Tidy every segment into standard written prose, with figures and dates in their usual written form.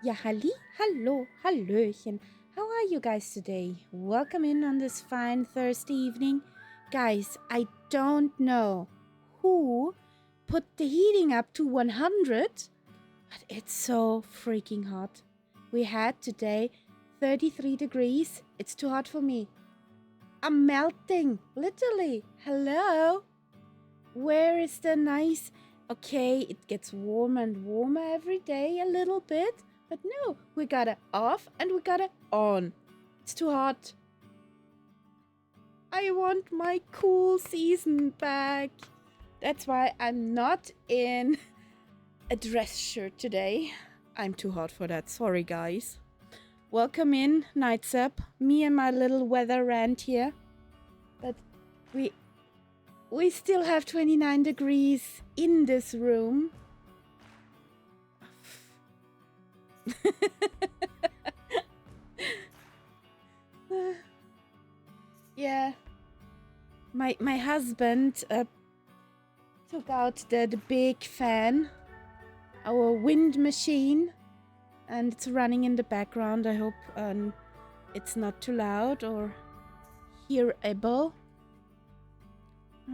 Ja, hallo, hallöchen. How are you guys today? Welcome in on this fine Thursday evening. Guys, I don't know who put the heating up to 100, but it's so freaking hot. We had today 33 degrees. It's too hot for me. I'm melting, literally. Hello? Where is the nice... Okay, it gets warmer and warmer every day a little bit. But no, we got it off and we got it on. It's too hot. I want my cool season back. That's why I'm not in a dress shirt today. I'm too hot for that. Sorry, guys. Welcome in, Nights Up. Me and my little weather rant here. But we still have 29 degrees in this room. Yeah. My husband took out the big fan, our wind machine, and it's running in the background. I hope it's not too loud or hearable.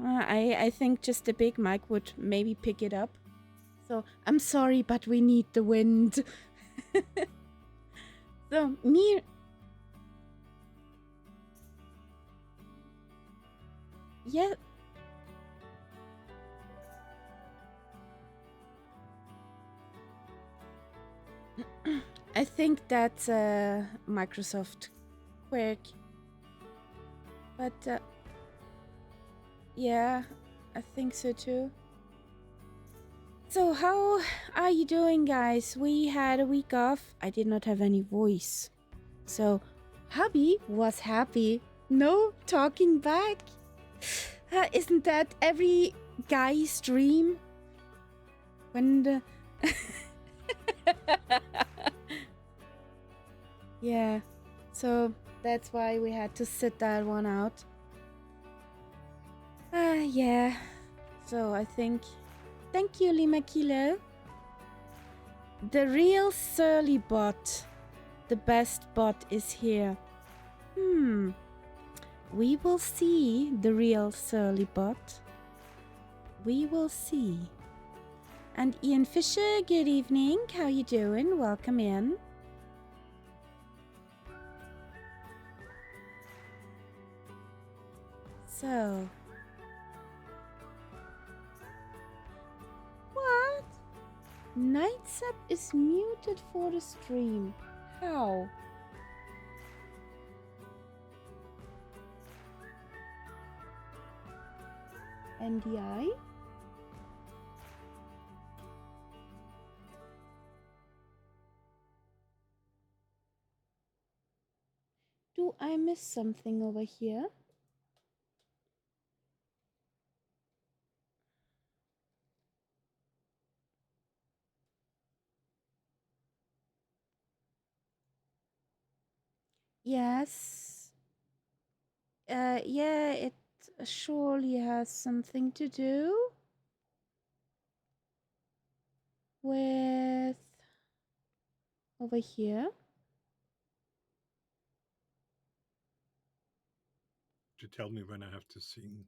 I think just a big mic would maybe pick it up. So I'm sorry, but we need the wind. So me... Yeah. I think that's a Microsoft quirk. But yeah, I think so too. So how are you doing, guys? We had a week off. I did not have any voice. So hubby was happy. No talking back. Isn't that every guy's dream? When the... Yeah, so that's why we had to sit that one out. Yeah. So I think... Thank you, Lima Kilo. The real surly bot. The best bot is here. We will see the real surly bot. We will see. And Ian Fisher, good evening. How you doing? Welcome in. So... What? Nights Up is muted for the stream. How? NDI? Do I miss something over here? Yes. Yeah, it surely has something to do with over here. To tell me when I have to sing.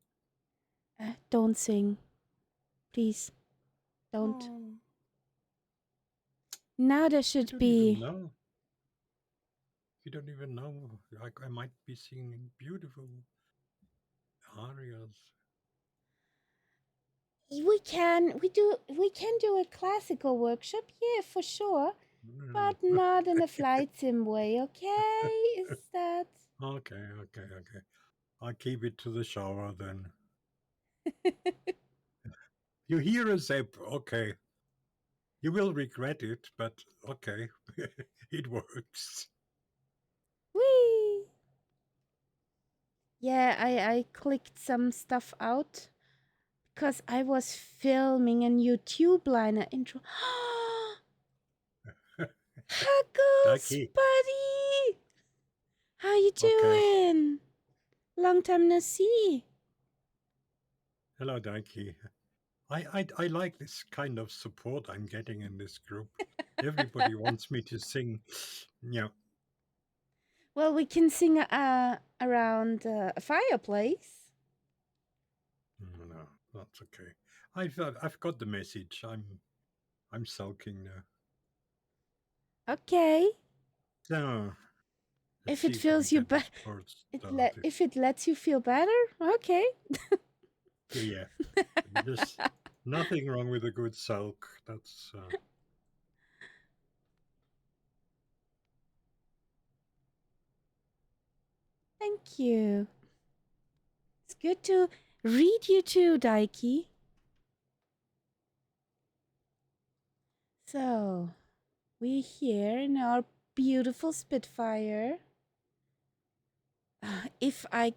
Don't sing. Please. Don't. Oh, Now there should be... know. You don't even know. Like I might be singing beautiful arias. We can do a classical workshop, yeah, for sure. But not in a flight sim way, okay? Is that... Okay. I'll keep it to the shower then. You hear a zap, okay. You will regret it, but okay. It works. Whee! Yeah, I clicked some stuff out because I was filming a new tube liner intro. Huggles, Daiki. buddy! How you doing? Long time no see. Hello, Daiki. I like this kind of support I'm getting in this group. Everybody wants me to sing. Yeah. Well, we can sing around a fireplace. No, that's okay. I've got the message. I'm sulking now. Okay. So let's If see it if we can feels you get this part started. if it lets you feel better, okay. Yeah. There's nothing wrong with a good sulk. That's Thank you. It's good to read you too, Daiki. So, we're here in our beautiful Spitfire. If I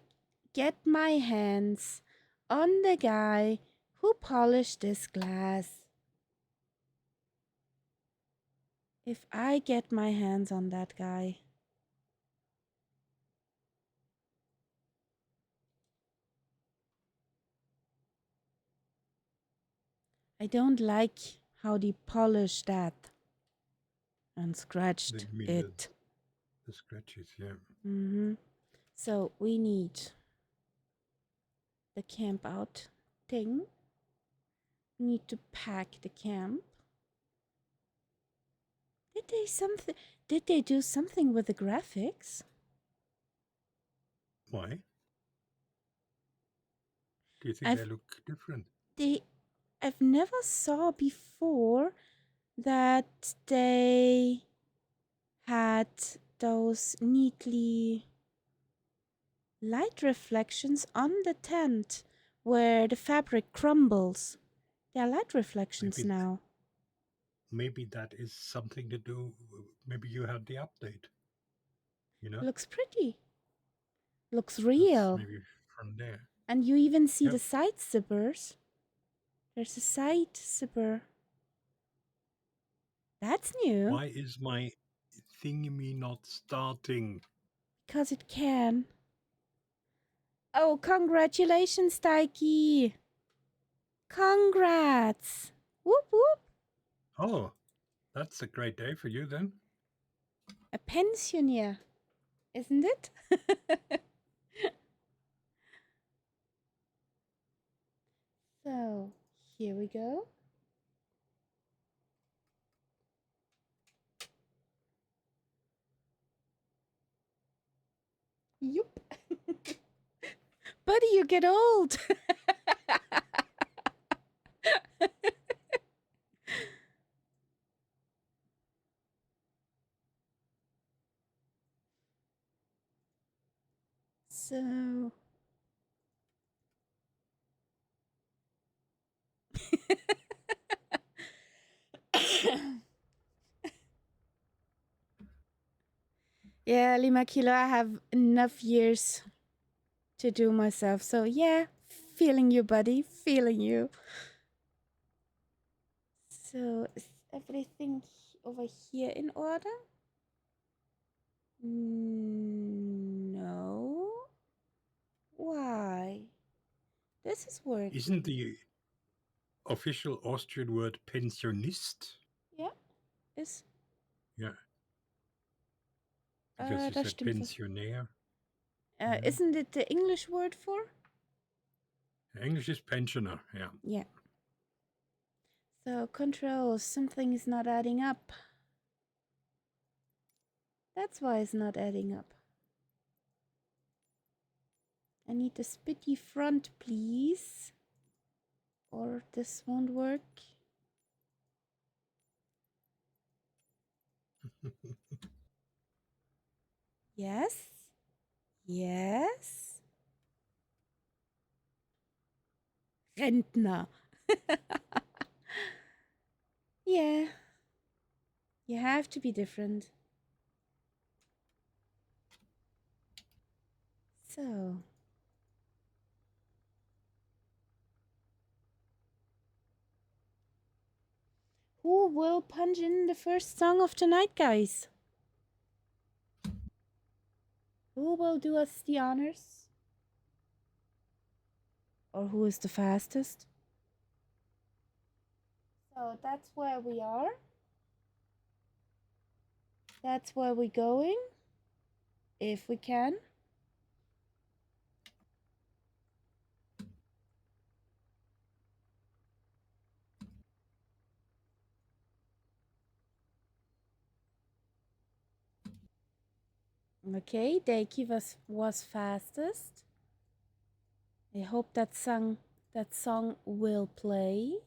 get my hands on the guy who polished this glass. If I get my hands on that guy. I don't like how they polished that and scratched it. the scratches. Yeah. So we need the camp out thing. We need to pack the camp. Did they do something with the graphics? Why? Do you think they look different? I've never saw before that they had those neatly light reflections on the tent where the fabric crumbles. There are light reflections now. Maybe that is something to do. Maybe you had the update. You know, Looks pretty. Looks that's real. maybe from there. And you even see the side zippers. There's a side zipper. That's new. Why is my thingy not starting? Because it can. Oh, congratulations, Daiki! Congrats! Whoop whoop! Oh, that's a great day for you then. A pensioner, isn't it? So, here we go. Yup. Buddy, you get old. So. Yeah, Lima Kilo, I have enough years to do myself. So, yeah, feeling you, buddy. Feeling you. So, is everything over here in order? No. Why? This is working. Isn't the official Austrian word pensionist? Yeah, ist. Yeah. Because you Das said stimmt. pensionär. Isn't it the English word for? English is pensioner. Yeah. Yeah. So, control, something is not adding up. That's why it's not adding up. I need the spitty front, please. Or this won't work. Yes. Yes. Rentner. Yeah. You have to be different. So. Who will punch in the first song of the night, guys? Who will do us the honors? Or who is the fastest? So that's where we are. That's where we're going. If we can. Okay, Daiki was fastest. I hope that song will play.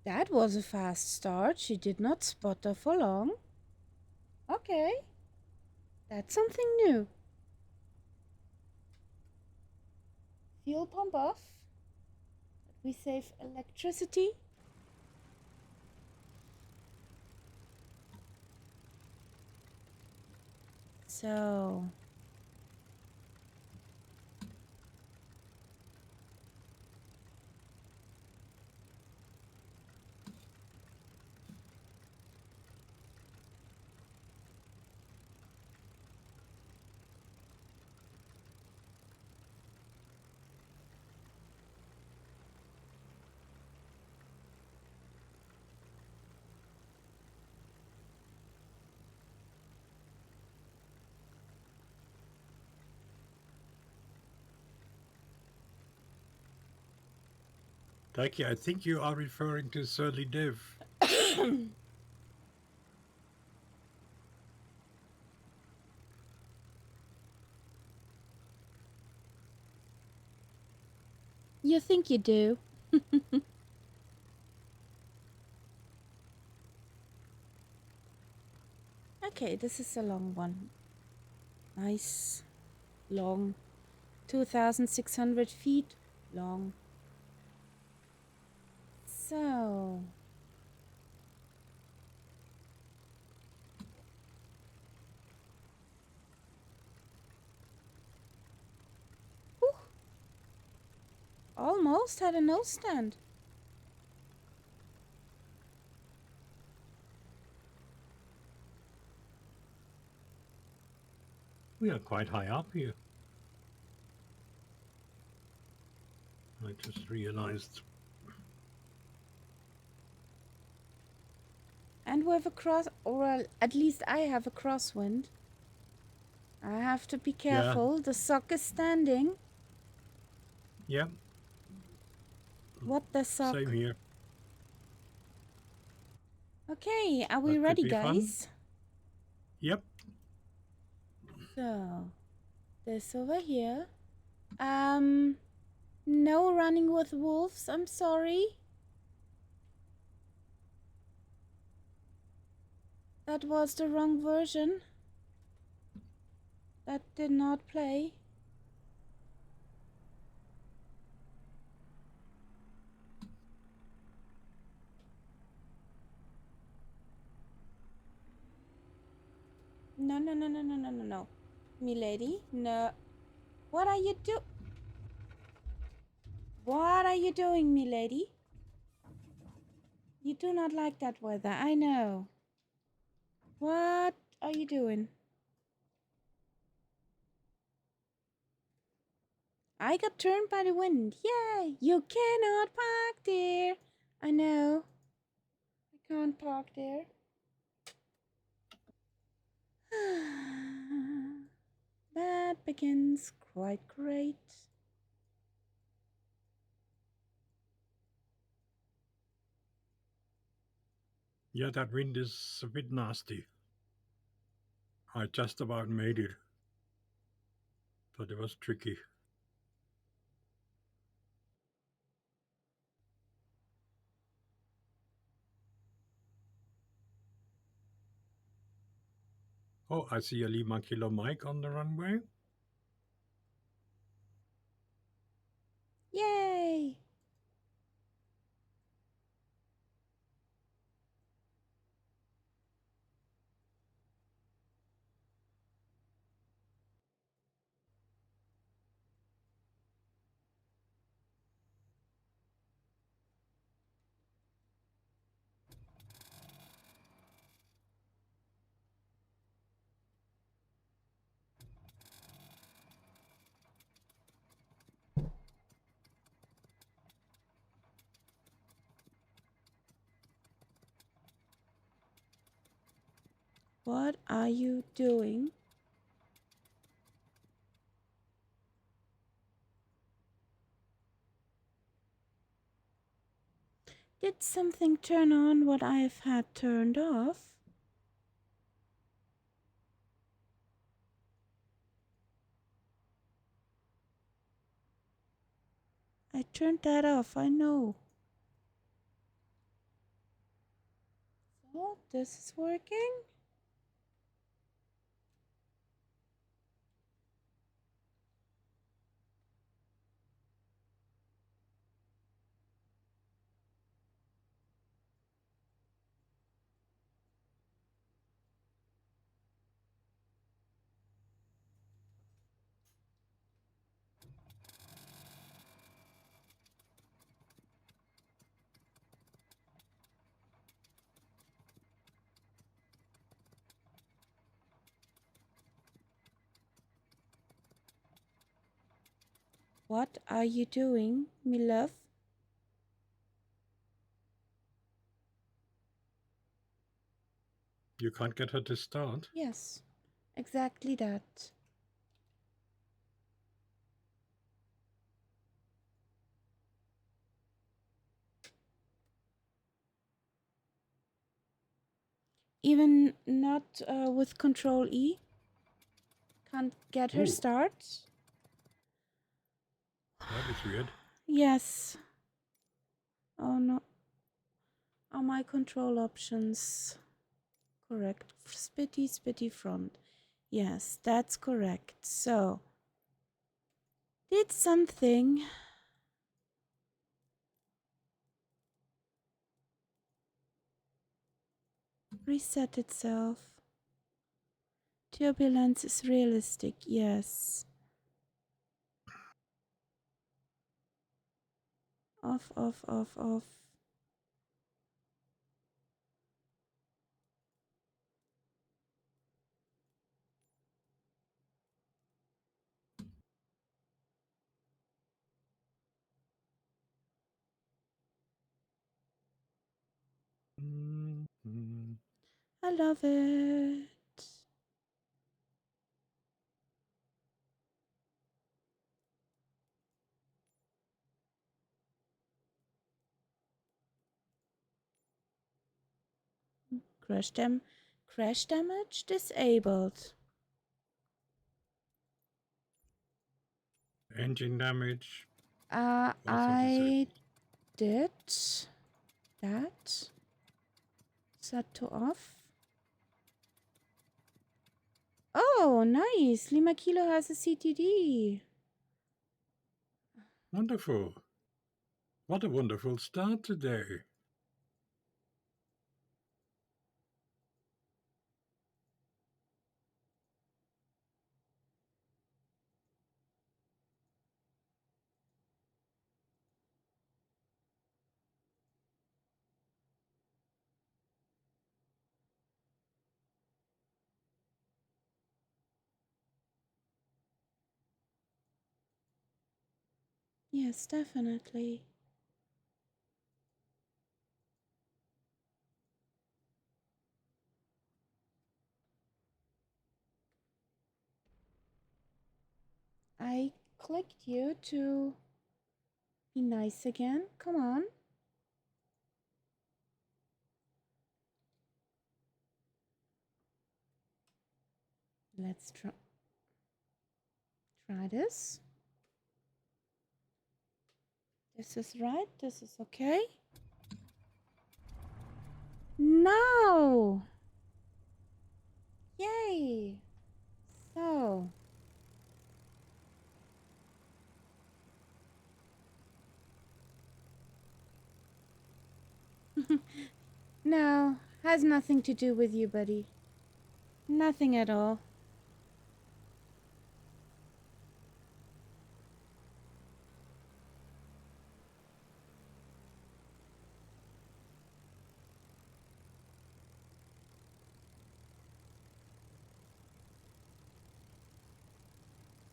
That was a fast start. She did not spot her for long. Okay, that's something new. Fuel pump off. We save electricity. So, Daiki, I think you are referring to Surly Dev. you think you do. Okay, this is a long one. Nice. Long. 2,600 feet long. So, whew, almost had a nose stand. We are quite high up here. I just realized. And we have a cross, or at least I have a crosswind. I have to be Yeah, careful. The sock is standing. yeah, What the sock? same here. Okay, are we That could ready, be fun. guys? Yep. So, this over here. Um, no running with wolves. I'm sorry. That was the wrong version. That did not play. No, no, no, no, no, no, no, no. Milady, no. What are you do? What are you doing, milady? You do not like that weather, I know. What are you doing? I got turned by the wind. Yay! You cannot park there. I know. I can't park there. That begins quite great. Yeah, that wind is a bit nasty. I just about made it, but it was tricky. Oh, I see a Lima Kilo Mike on the runway. Yay! What are you doing? Did something turn on what I've had turned off? I turned that off, I know. So, this is working? What are you doing, me love? You can't get her to start? Yes, exactly that. Even not with Control E? Can't get her Ooh. start? That is weird. Yes. Oh no. Are my control options correct? Spitty front. Yes, that's correct. So, did something reset itself? Turbulence is realistic, yes. Off, off, off, off. I love it. Crash damage disabled. Engine damage. I did that. Set to off. Oh, nice. Lima Kilo has a CTD. Wonderful. What a wonderful start today. Yes, definitely. I clicked you to be nice again. Come on. Let's try this. This is right. This is okay. No! Yay! So. No, has nothing to do with you, buddy. Nothing at all.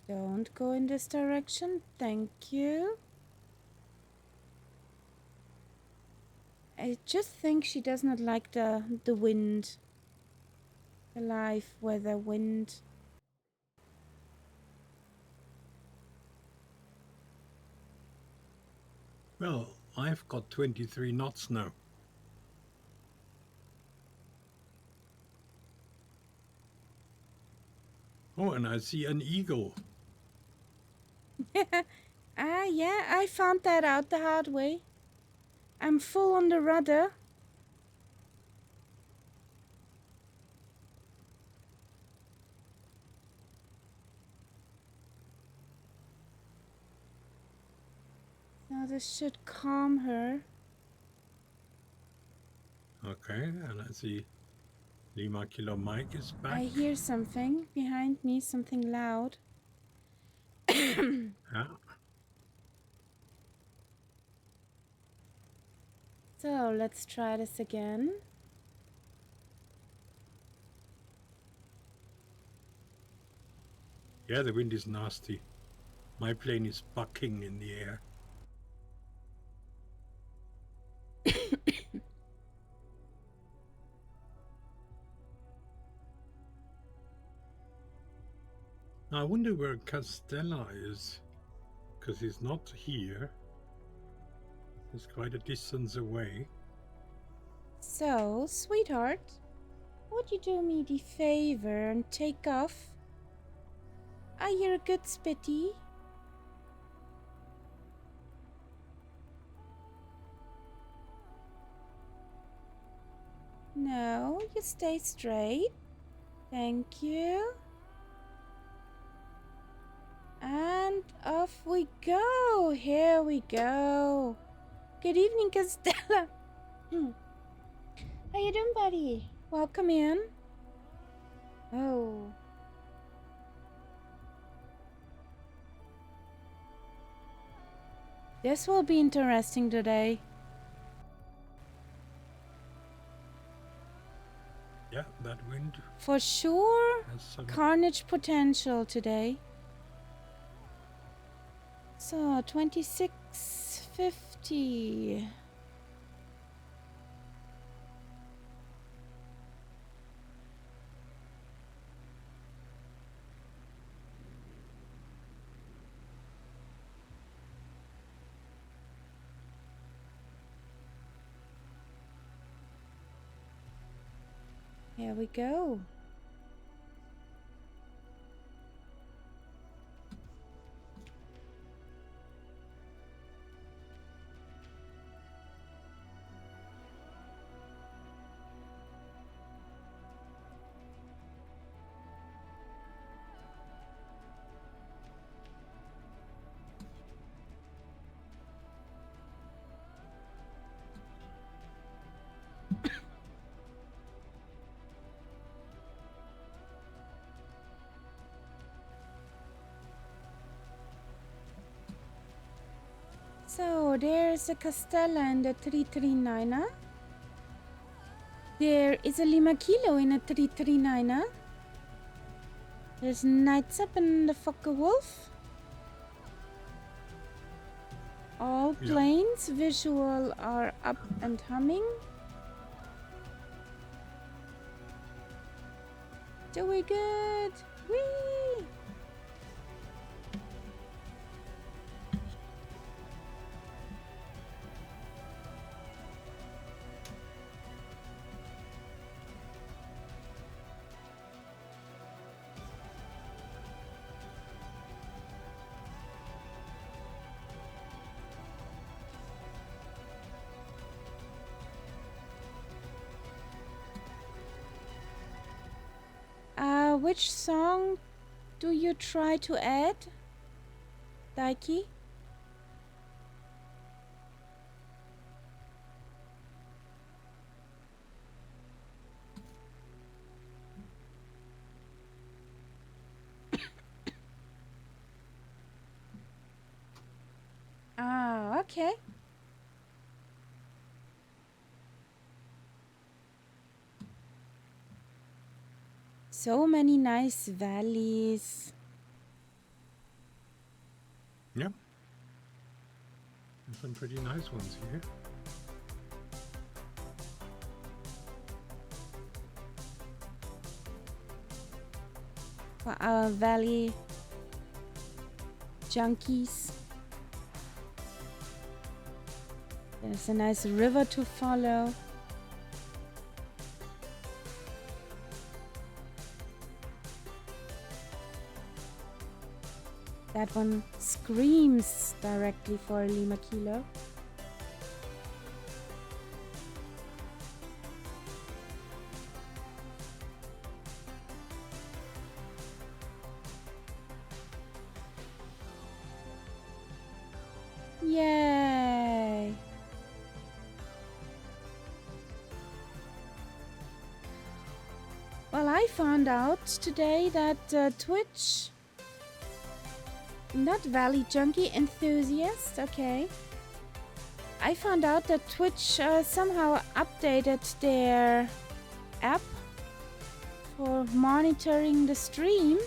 Don't go in this direction. Thank you. I just think she does not like the wind. The live weather wind. Well, I've got 23 knots now. Oh, and I see an eagle. Yeah, I found that out the hard way. I'm full on the rudder. So this should calm her. Okay, and I see Lima Kilo Mike is back. I hear something behind me, something loud. Yeah. So let's try this again. Yeah, the wind is nasty. My plane is bucking in the air. I wonder where Castella is, because he's not here. He's quite a distance away. So, sweetheart, would you do me the favor and take off? Are you a good spitty? No, you stay straight. Thank you. And off we go. Here we go. Good evening, Castella. How you doing, buddy? Welcome in. Oh. This will be interesting today. Yeah, that wind. For sure, Has some... carnage potential today. So, 2650. Here we go. So there's a Castella in the 339er. There is a Lima Kilo in a 339er. There's Knights Up in the Fokker Wolf. All planes visual are up and humming. Doing good. Whee! Which song do you try to add, Daiki? Ah, okay. So many nice valleys. Yeah. There's some pretty nice ones here. for our valley junkies. There's a nice river to follow. That one screams directly for a Lima Kilo. Yay! Well, I found out today that Twitch, not Valley Junkie Enthusiast, okay. I found out that Twitch somehow updated their app for monitoring the stream,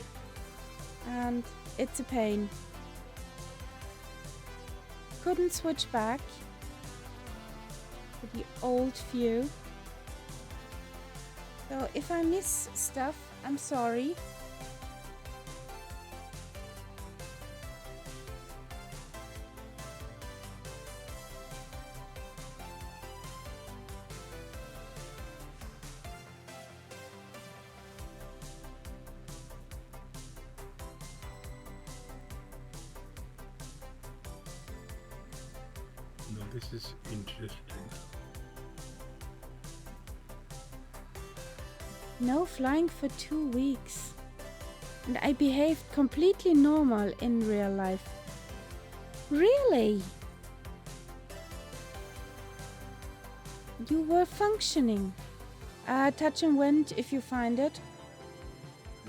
and it's a pain. Couldn't switch back to the old view. So if I miss stuff, I'm sorry. No, this is interesting. No flying for 2 weeks. And I behaved completely normal in real life. Really? You were functioning. Touch and went if you find it.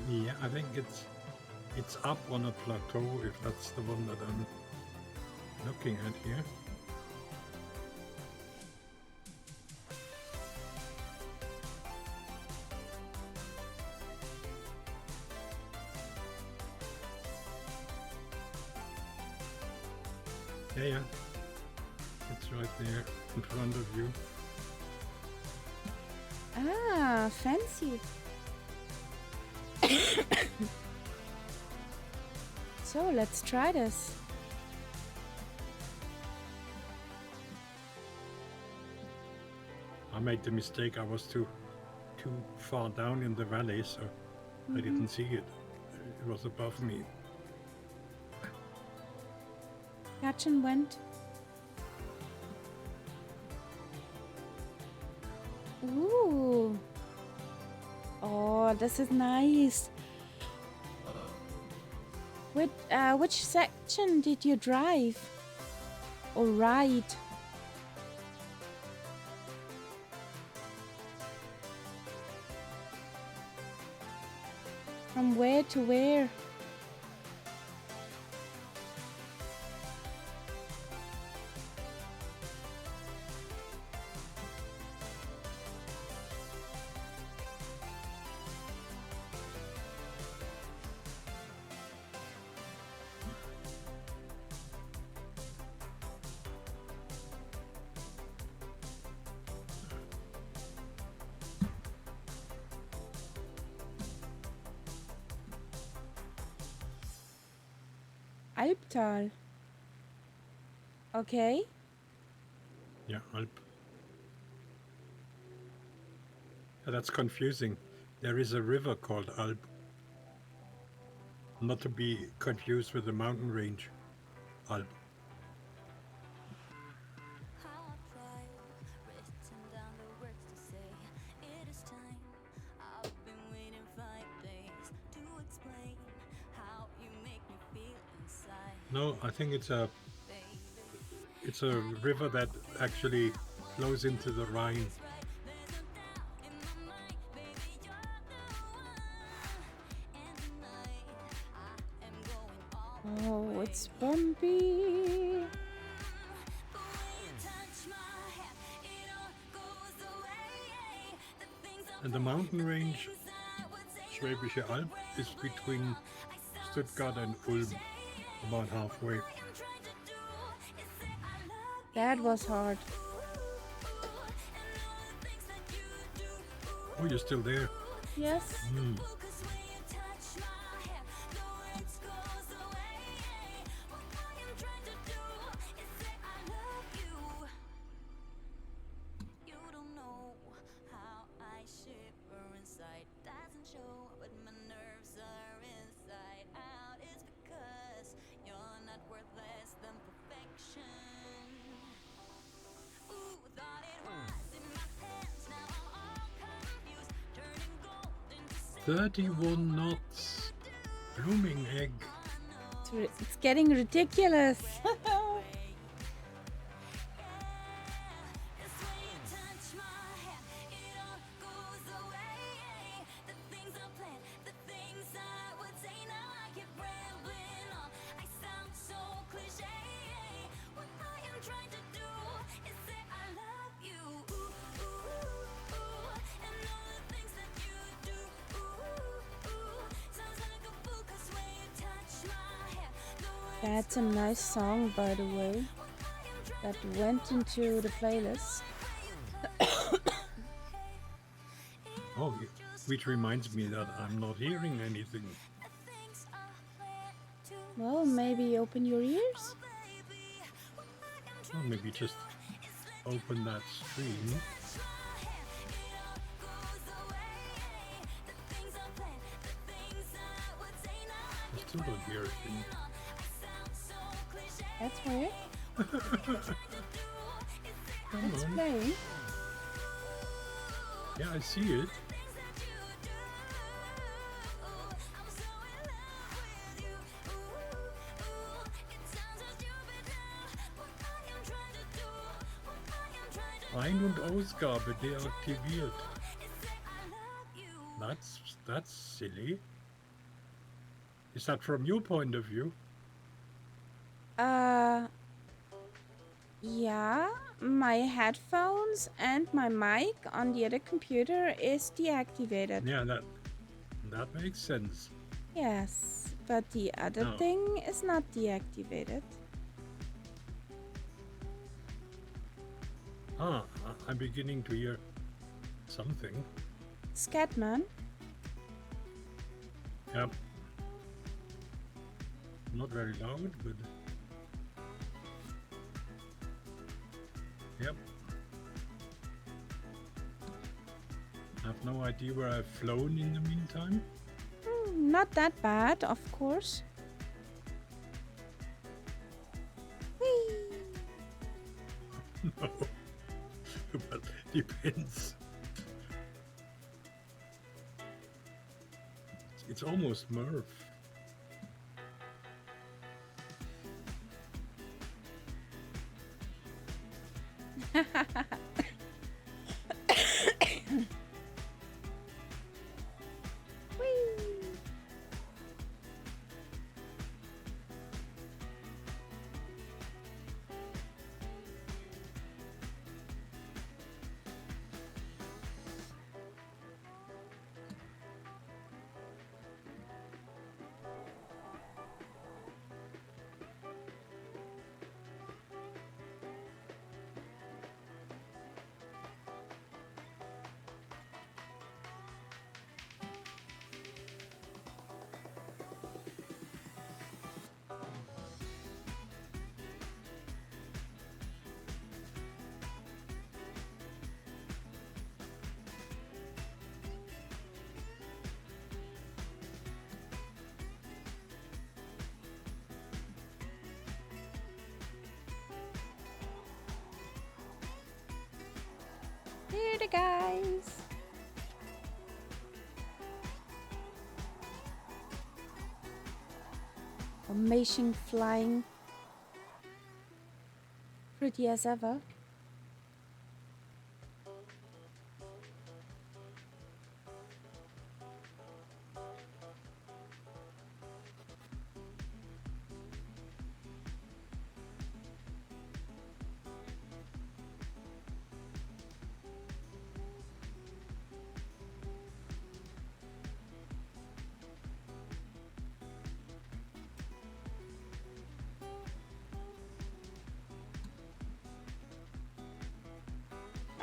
Yeah, I think it's up on a plateau, if that's the one that I'm looking at here. Yeah, it's right there in front of you. Ah, fancy. So let's try this. I made the mistake. I was too far down in the valley, so I didn't see it. It was above me. Touch and went. Ooh. Oh, this is nice. Which section did you drive or ride? From where to where? Alptal. Okay. Yeah, Alp. Yeah, that's confusing. There is a river called Alp. Not to be confused with the mountain range, Alp. No, I think it's a river that actually flows into the Rhine. Oh, it's bumpy. And the mountain range, Schwäbische Alb, is between Stuttgart and Ulm, about halfway. That was hard. Oh, you're still there? Yes. 31 knots. Blooming egg. It's getting ridiculous. That's a nice song, by the way, that went into the playlist. Oh, which reminds me that I'm not hearing anything. Well, maybe open your ears? Well, maybe just open that stream. I still don't hear a thing. That's weird. Come It's on. playing. Yeah, I see it. Ein- und Ausgabe deaktiviert. That's silly. Is that from your point of view? Yeah, my headphones and my mic on the other computer is deactivated. Yeah, that makes sense. Yes, but the other No. thing is not deactivated. I'm beginning to hear something. Scatman. Yep. Not very loud, but yep. I have no idea where I've flown in the meantime. Not that bad, of course. Whee! No. But depends. It's almost Murph. Whee! Here the guys. Amazing flying. Pretty as ever.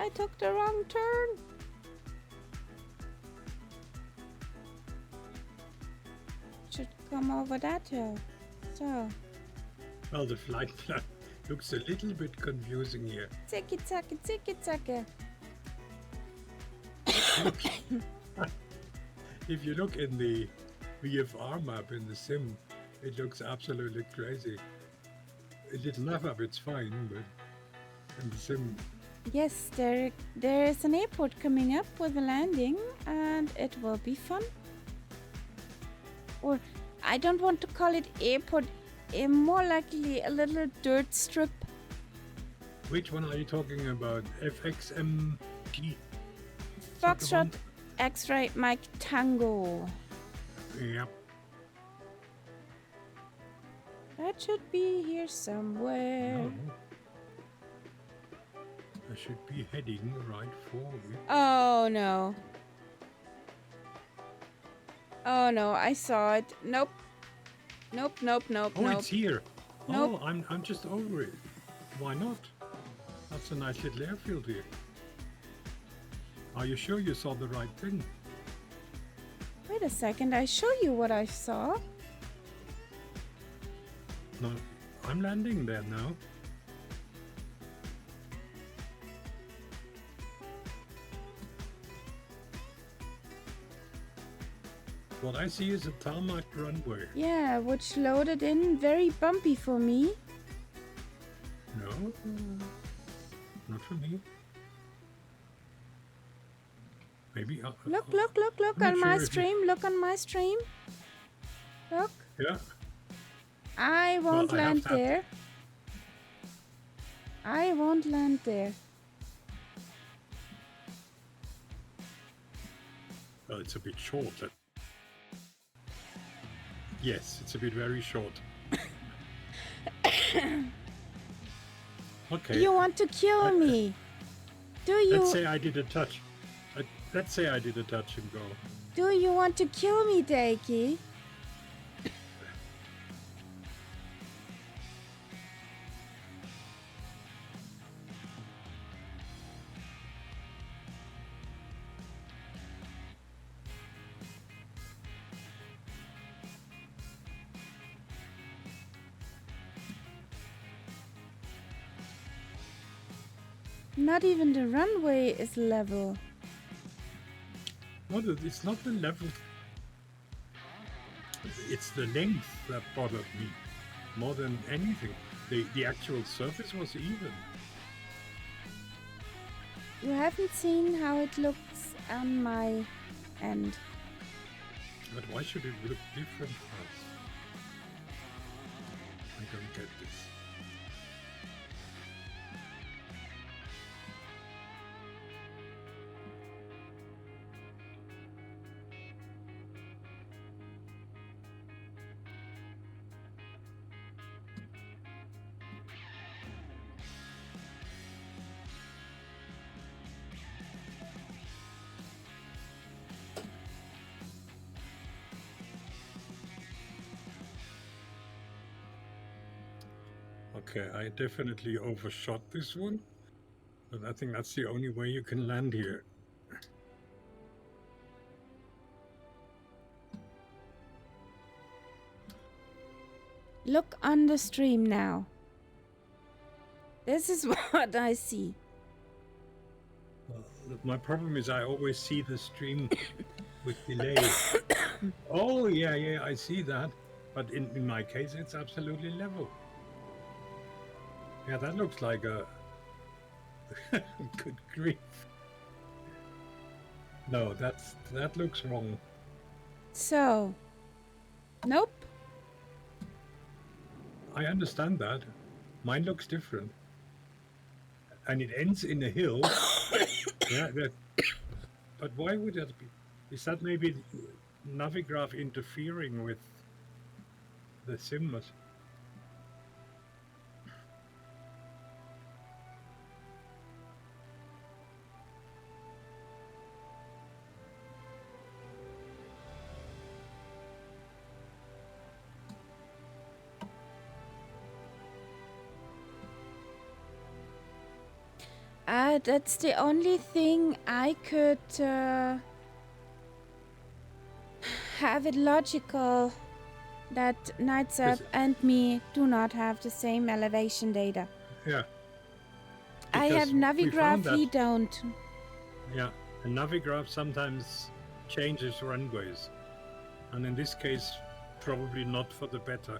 I took the wrong turn. Should come over that hill. So, Well, the flight plan looks a little bit confusing here. ticky tacky, ticky tacky. If you look in the VFR map in the sim, it looks absolutely crazy. A little nav up, it's fine, but in the sim, Yes, there is an airport coming up with a landing, and it will be fun. Or I don't want to call it airport, more likely a little dirt strip. Which one are you talking about? FXMG? Foxtrot X-Ray Mike Tango. Yep. That should be here somewhere. No. I should be heading right for it. Oh no. Oh no, I saw it. Nope. Nope, nope, nope, Oh, nope. it's here. Nope. Oh, I'm just over it. Why not? That's a nice little airfield here. Are you sure you saw the right thing? Wait a second, I show you what I saw. No, I'm landing there now. What I see is a tarmac runway. Yeah, which loaded in very bumpy for me. No, not for me. Maybe. Look, look, look, look I'm on not my sure if you- stream. Look on my stream. Look, Yeah. I won't I have land that. there. I won't land there. Well, it's a bit short. Yes, it's a bit very short. Okay. You want to kill me? Do you? Let's say I did a touch. Let's say I did a touch and go. Do you want to kill me, Daiki? Not even the runway is level. No, it's not the level. It's the length that bothered me more than anything. The actual surface was even. You haven't seen how it looks on my end. But why should it look different for us? I don't get this. Okay, I definitely overshot this one, but I think that's the only way you can land here. Look on the stream now. This is what I see. My problem is I always see the stream with delay. Oh, yeah, I see that. But in my case, it's absolutely level. Yeah, that looks like a... Good grief. No, that looks wrong. So, nope. I understand that. Mine looks different. And it ends in a hill. Yeah, but why would that be? Is that maybe Navigraph interfering with the simmers? That's the only thing I could have it logical that Nightsap and me do not have the same elevation data. Yeah. I have Because we found Navigraph, he that- don't. Yeah, and Navigraph sometimes changes runways. And in this case, probably not for the better.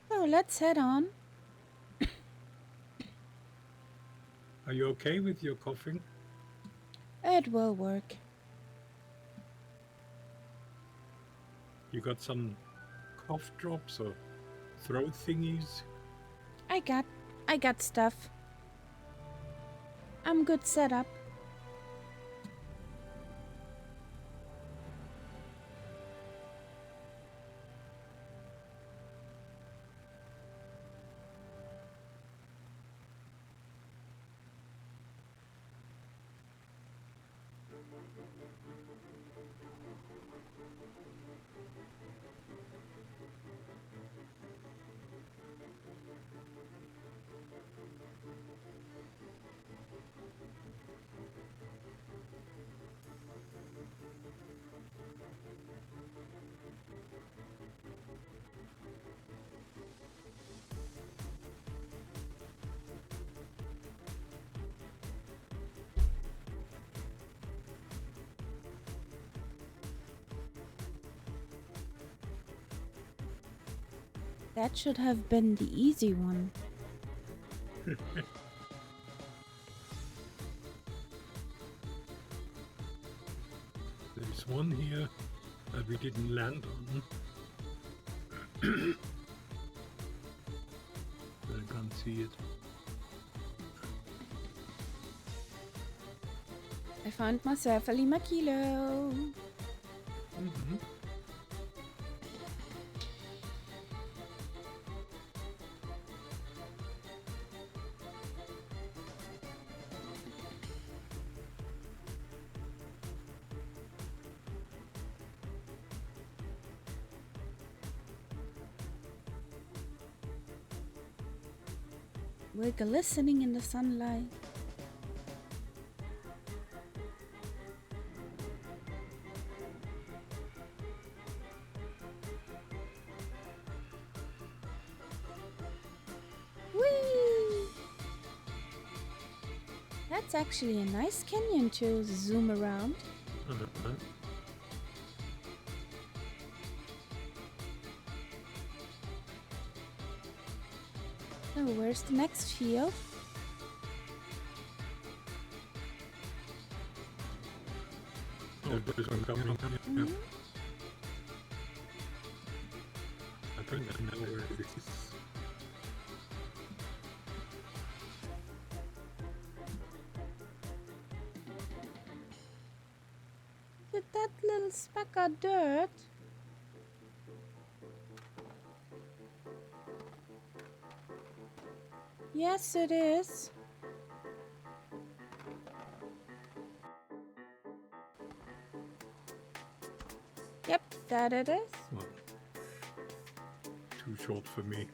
So let's head on. Are you okay with your coughing? It will work. You got some cough drops or throat thingies? I got stuff. I'm good set up. That should have been the easy one. There's one here that we didn't land on. But I can't see it. I found myself a Lima Kilo. Mm-hmm. We're glistening in the sunlight. Whee! That's actually a nice canyon to zoom around. Uh-huh. So where's the next field? Oh, there's one coming. Mm-hmm. Yeah. I think I know where it is. Look at that little speck of dirt. Yes, it is. Yep, that it is. Well, too short for me.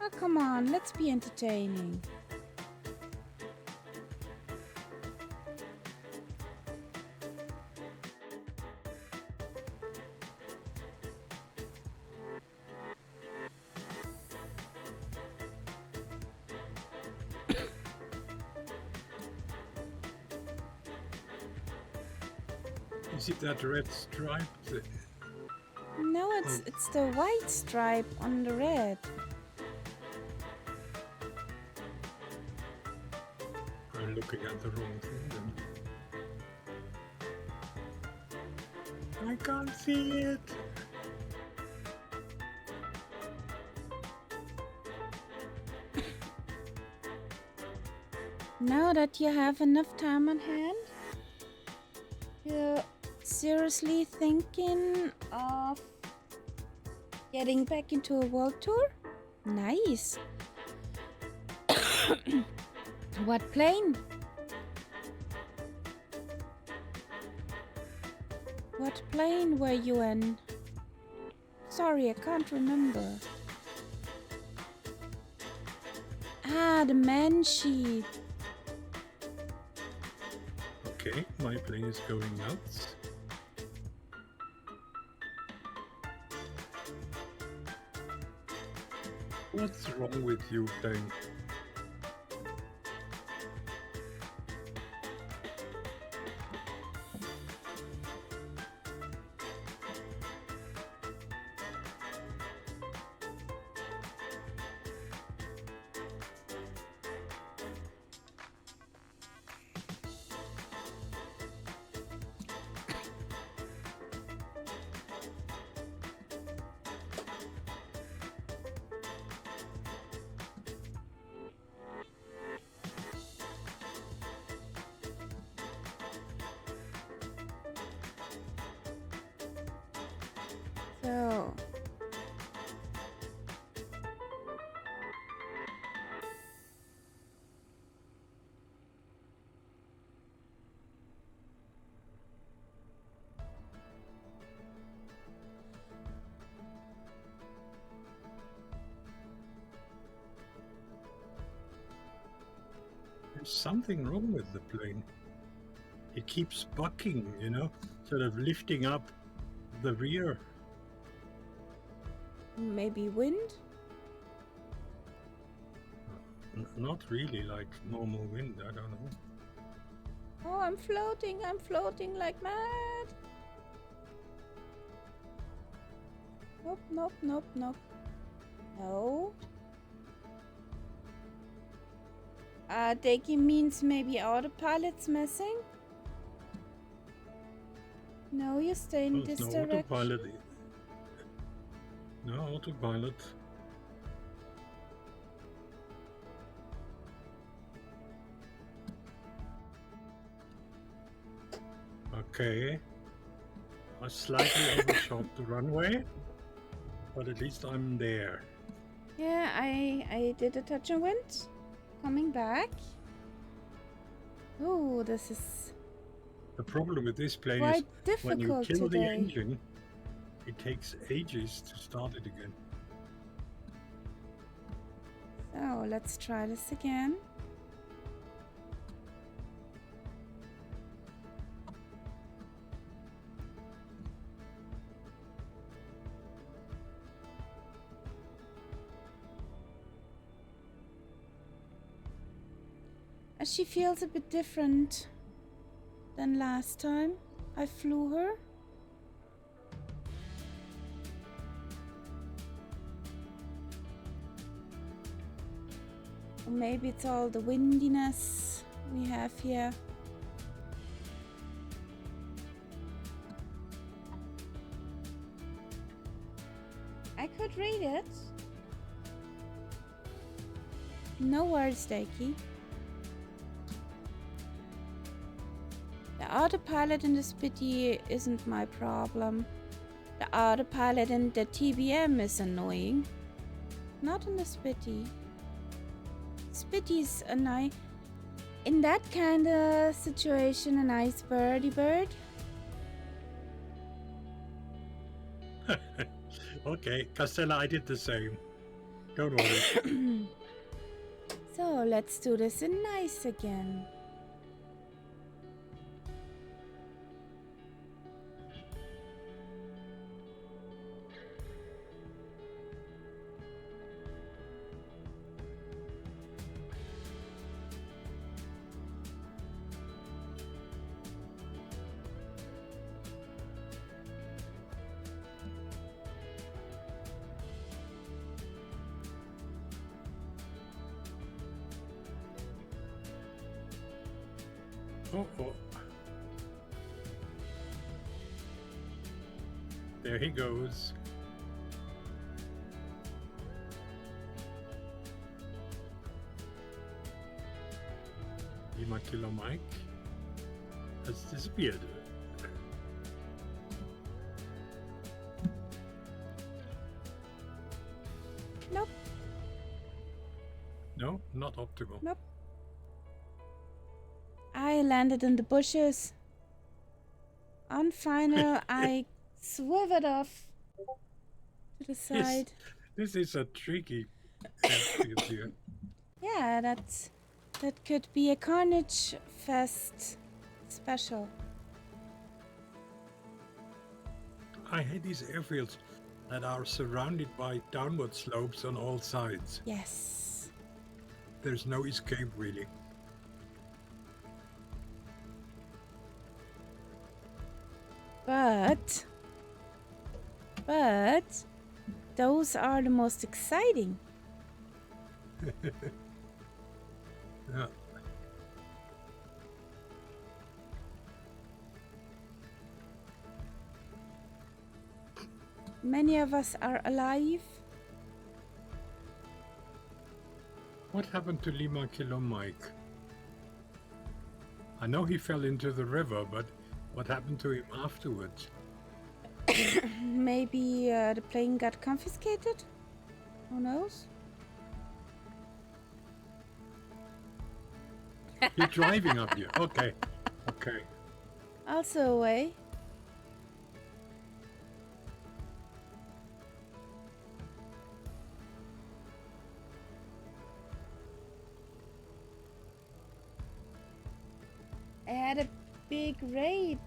Oh, come on, let's be entertaining. Is it that red stripe? No, it's the white stripe on the red. I'm looking at the wrong thing then. I can't see it. Now that you have enough time on hand, you're seriously thinking of getting back into a world tour? Nice. What plane? What plane were you in? Sorry, I can't remember. Ah, the Manchi. Okay, my plane is going nuts. What's wrong with you, plane? So. There's something wrong with the plane. It keeps bucking, you know, sort of lifting up the rear. Maybe wind? Not really like normal wind, I don't know. Oh, I'm floating like mad. Nope, nope, nope, nope. No. Taking means maybe autopilot's missing? No, you stay in this no direction. autopilot. No autopilot. Okay. I slightly overshot the runway, but at least I'm there. Yeah, I did a touch and wind. Coming back. Oh, this is The problem with this plane quite is when you difficult kill the today. engine, it takes ages to start it again. So let's try this again. She feels a bit different than last time I flew her. Or maybe it's all the windiness we have here. I could read it. No worries, Dakey. The autopilot in the Spitty isn't my problem. The autopilot in the TBM is annoying. Not in the Spitty. Spitty's a nice... In that kind of situation, a nice birdie bird. Okay, Castella, I did the same. Don't worry. So let's do this in nice again. Oh. There he goes. Lima Kilo Mike has disappeared. Nope. No, not optimal. Nope. I landed in the bushes. On final, I swivered off to the side. This is a tricky field here. Yeah, that could be a Carnage Fest special. I hate these airfields that are surrounded by downward slopes on all sides. Yes. There's no escape really. But those are the most exciting. Yeah. Many of us are alive. What happened to Lima Kilo Mike? I know he fell into the river, but what happened to him afterwards? Maybe the plane got confiscated? Who knows? You're driving up here. Okay. Okay. Also away. I had a big raid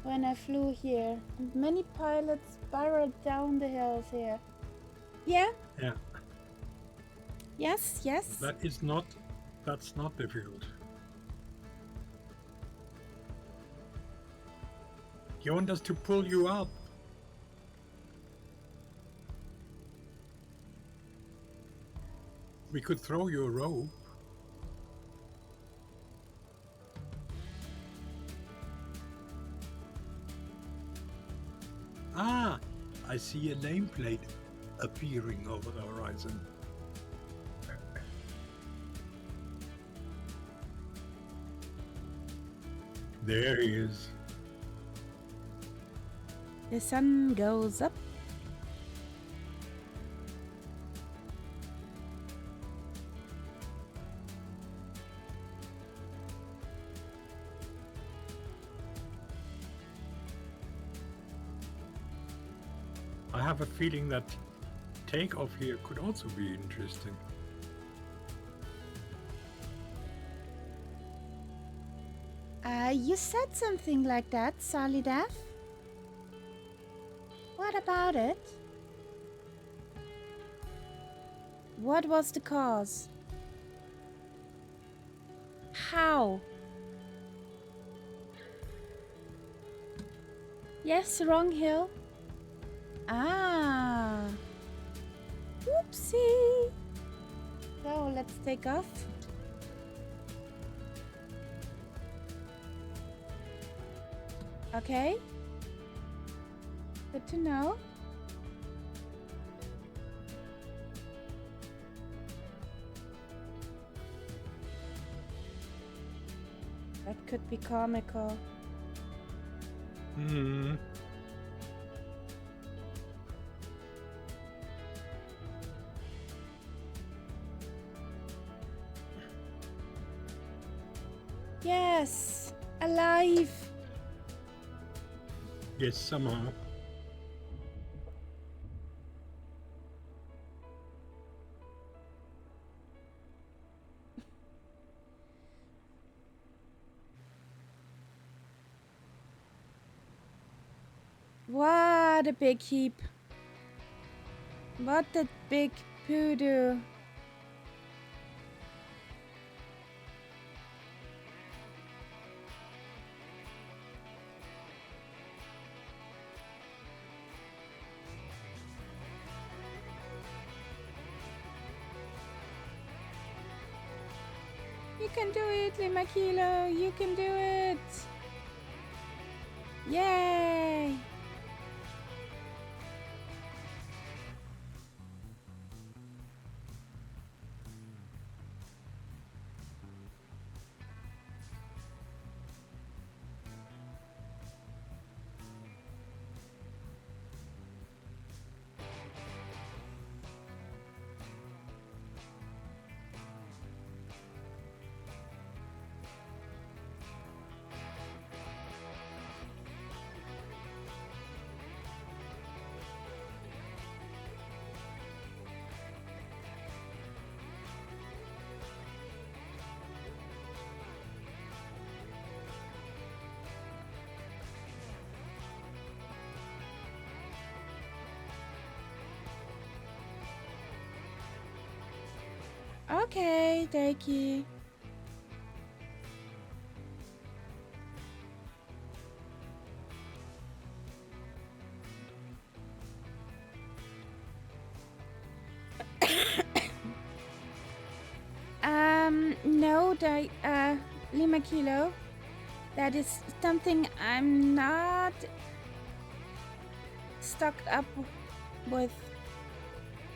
when I flew here, and many pilots spiraled down the hills here. Yeah? Yeah. Yes, yes. That's not difficult. You want us to pull you up? We could throw you a rope. Ah, I see a nameplate appearing over the horizon. There he is. The sun goes up. I have a feeling that takeoff here could also be interesting. You said something like that, Solidaf. What about it? What was the cause? How? Yes, wrong hill. Ah. Whoopsie. So let's take off. Okay. Good to know. That could be comical. Hmm. Yes, alive. Yes, somehow. What a big heap. What a big poodoo. You can do it, Lima Kilo. You can do it. Yay. Okay, Daiki. No, Lima Kilo. That is something I'm not stocked up with.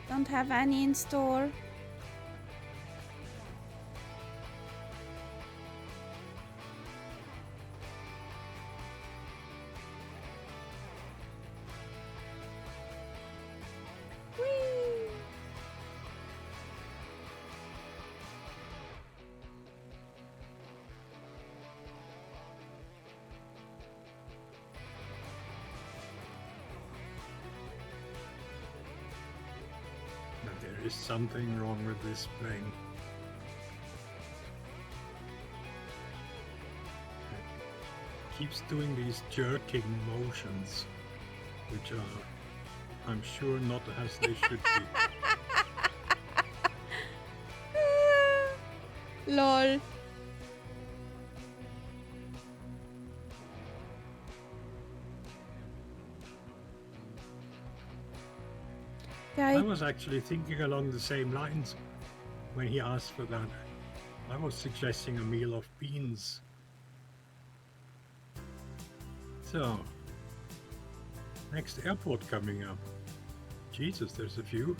Don't have any in store. is something wrong with this plane. It keeps doing these jerking motions, which are, I'm sure, not as they should be. Lol. I was actually thinking along the same lines when he asked for that. I was suggesting a meal of beans. So, next airport coming up. Jesus, there's a few.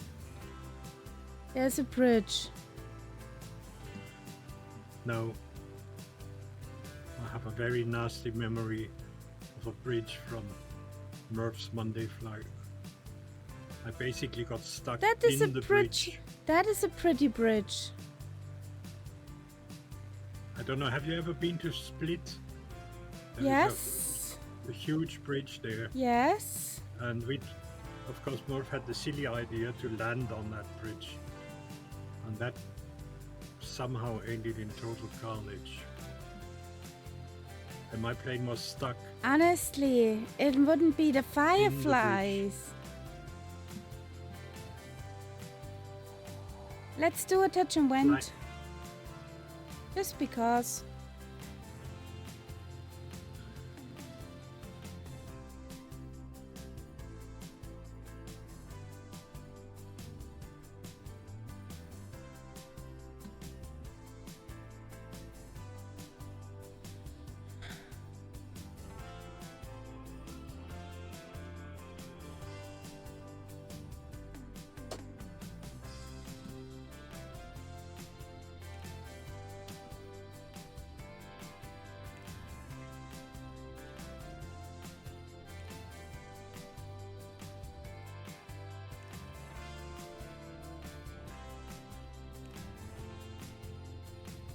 There's a bridge. No. I have a very nasty memory of a bridge from Murph's Monday flight. I basically got stuck in the bridge. That is a pretty bridge. I don't know, have you ever been to Split? There Yes. is a huge bridge there. Yes. And of course, Murph had the silly idea to land on that bridge. And that somehow ended in total carnage. And my plane was stuck. Honestly, it wouldn't be the fireflies. Let's do a touch and went. Right. Just because.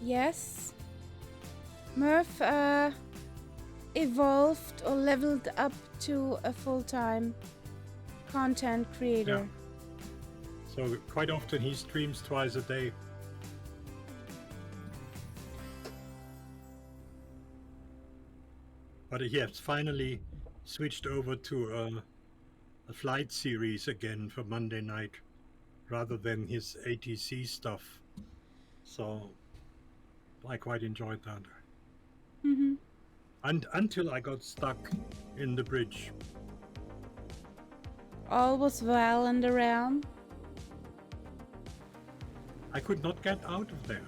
Yes. Murph evolved or leveled up to a full-time content creator. Yeah. So quite often he streams twice a day. But he has finally switched over to a flight series again for Monday night, rather than his ATC stuff. So I quite enjoyed that. Mm-hmm. And until I got stuck in the bridge. All was well in the realm. I could not get out of there.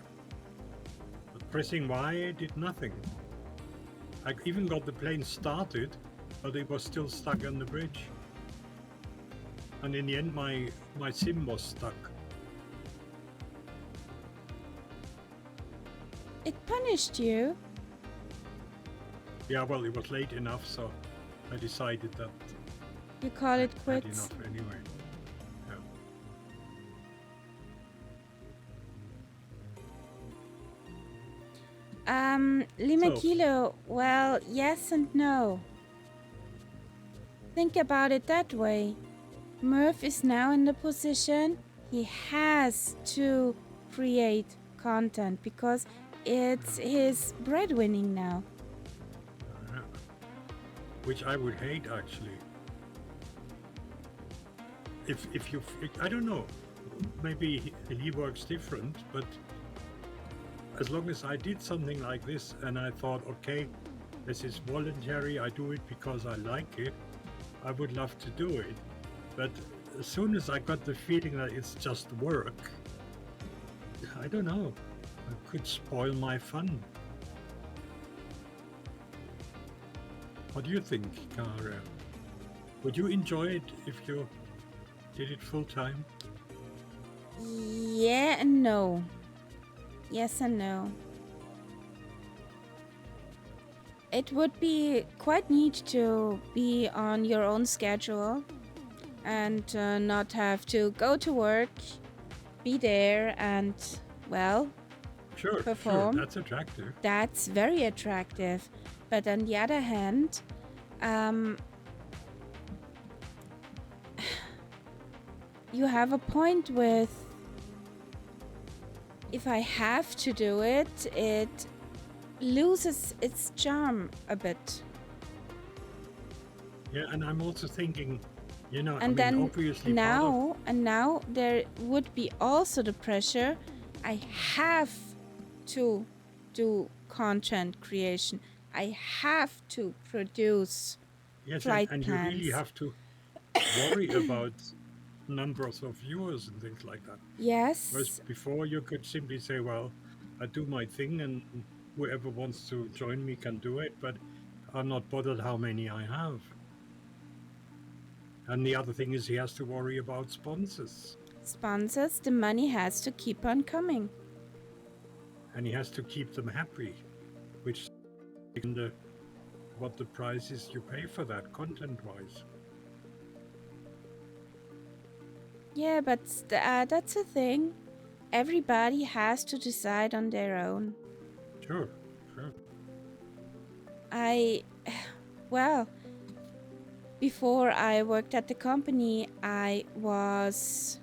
But pressing Y did nothing. I even got the plane started, but it was still stuck on the bridge. And in the end, my sim was stuck. It punished you. Yeah, well, it was late enough, so I decided that You call it I had quits. enough anyway. Lima So- Kilo, well, yes and no. Think about it that way. Murph is now in the position he has to create content because it's his breadwinning now. Which I would hate, actually. If you, I don't know, maybe he works different, but as long as I did something like this and I thought, okay, this is voluntary, I do it because I like it, I would love to do it. But as soon as I got the feeling that it's just work, I don't know, it could spoil my fun. What do you think, Kara? Would you enjoy it if you did it full time? Yeah and no. Yes and no. It would be quite neat to be on your own schedule and not have to go to work, be there and, well, Sure, perform. Sure, that's attractive. That's very attractive. But on the other hand, you have a point with if I have to do it, it loses its charm a bit. Yeah, and I'm also thinking, you know, I And mean, then obviously part of now there would be also the pressure. I have to do content creation. I have to produce yes, flight and you really plans. have to worry about numbers of viewers and things like that. Whereas Yes, before you could simply say, well, I do my thing and whoever wants to join me can do it, but I'm not bothered how many I have. And the other thing is he has to worry about sponsors sponsors, the money has to keep on coming. and he has to keep them happy, which in the what the price is you pay for that content wise. Yeah, but that's a thing. Everybody has to decide on their own. Sure, sure. Well, before I worked at the company, I was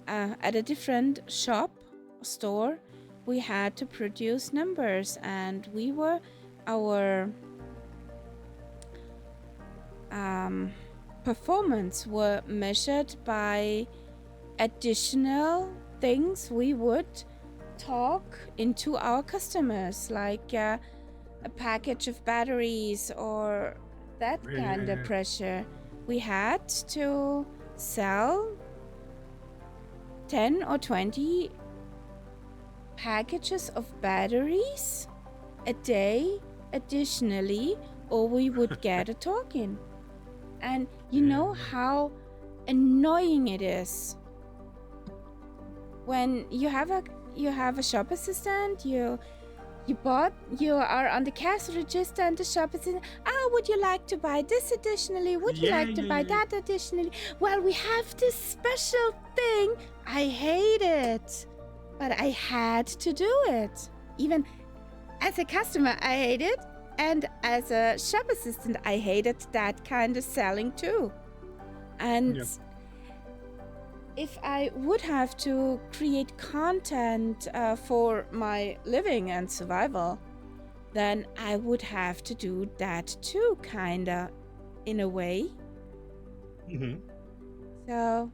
at a different store. We had to produce numbers, and our performance were measured by additional things we would talk into our customers, like a package of batteries or that Yeah, kind yeah, of yeah. pressure. We had to sell 10 or 20 packages of batteries a day additionally, or we would get a talk in. And you Yeah, know yeah. how annoying it is when you have a shop assistant, you are on the cash register, and the shop assistant, would you like to buy this additionally? Would you Yeah, like to yeah, buy yeah. that additionally? Well, we have this special thing. I hate it, but I had to do it. Even as a customer, I hate it, and as a shop assistant, I hated that kind of selling too. And Yep. if I would have to create content for my living and survival, then I would have to do that too, kinda, in a way. Mm-hmm. So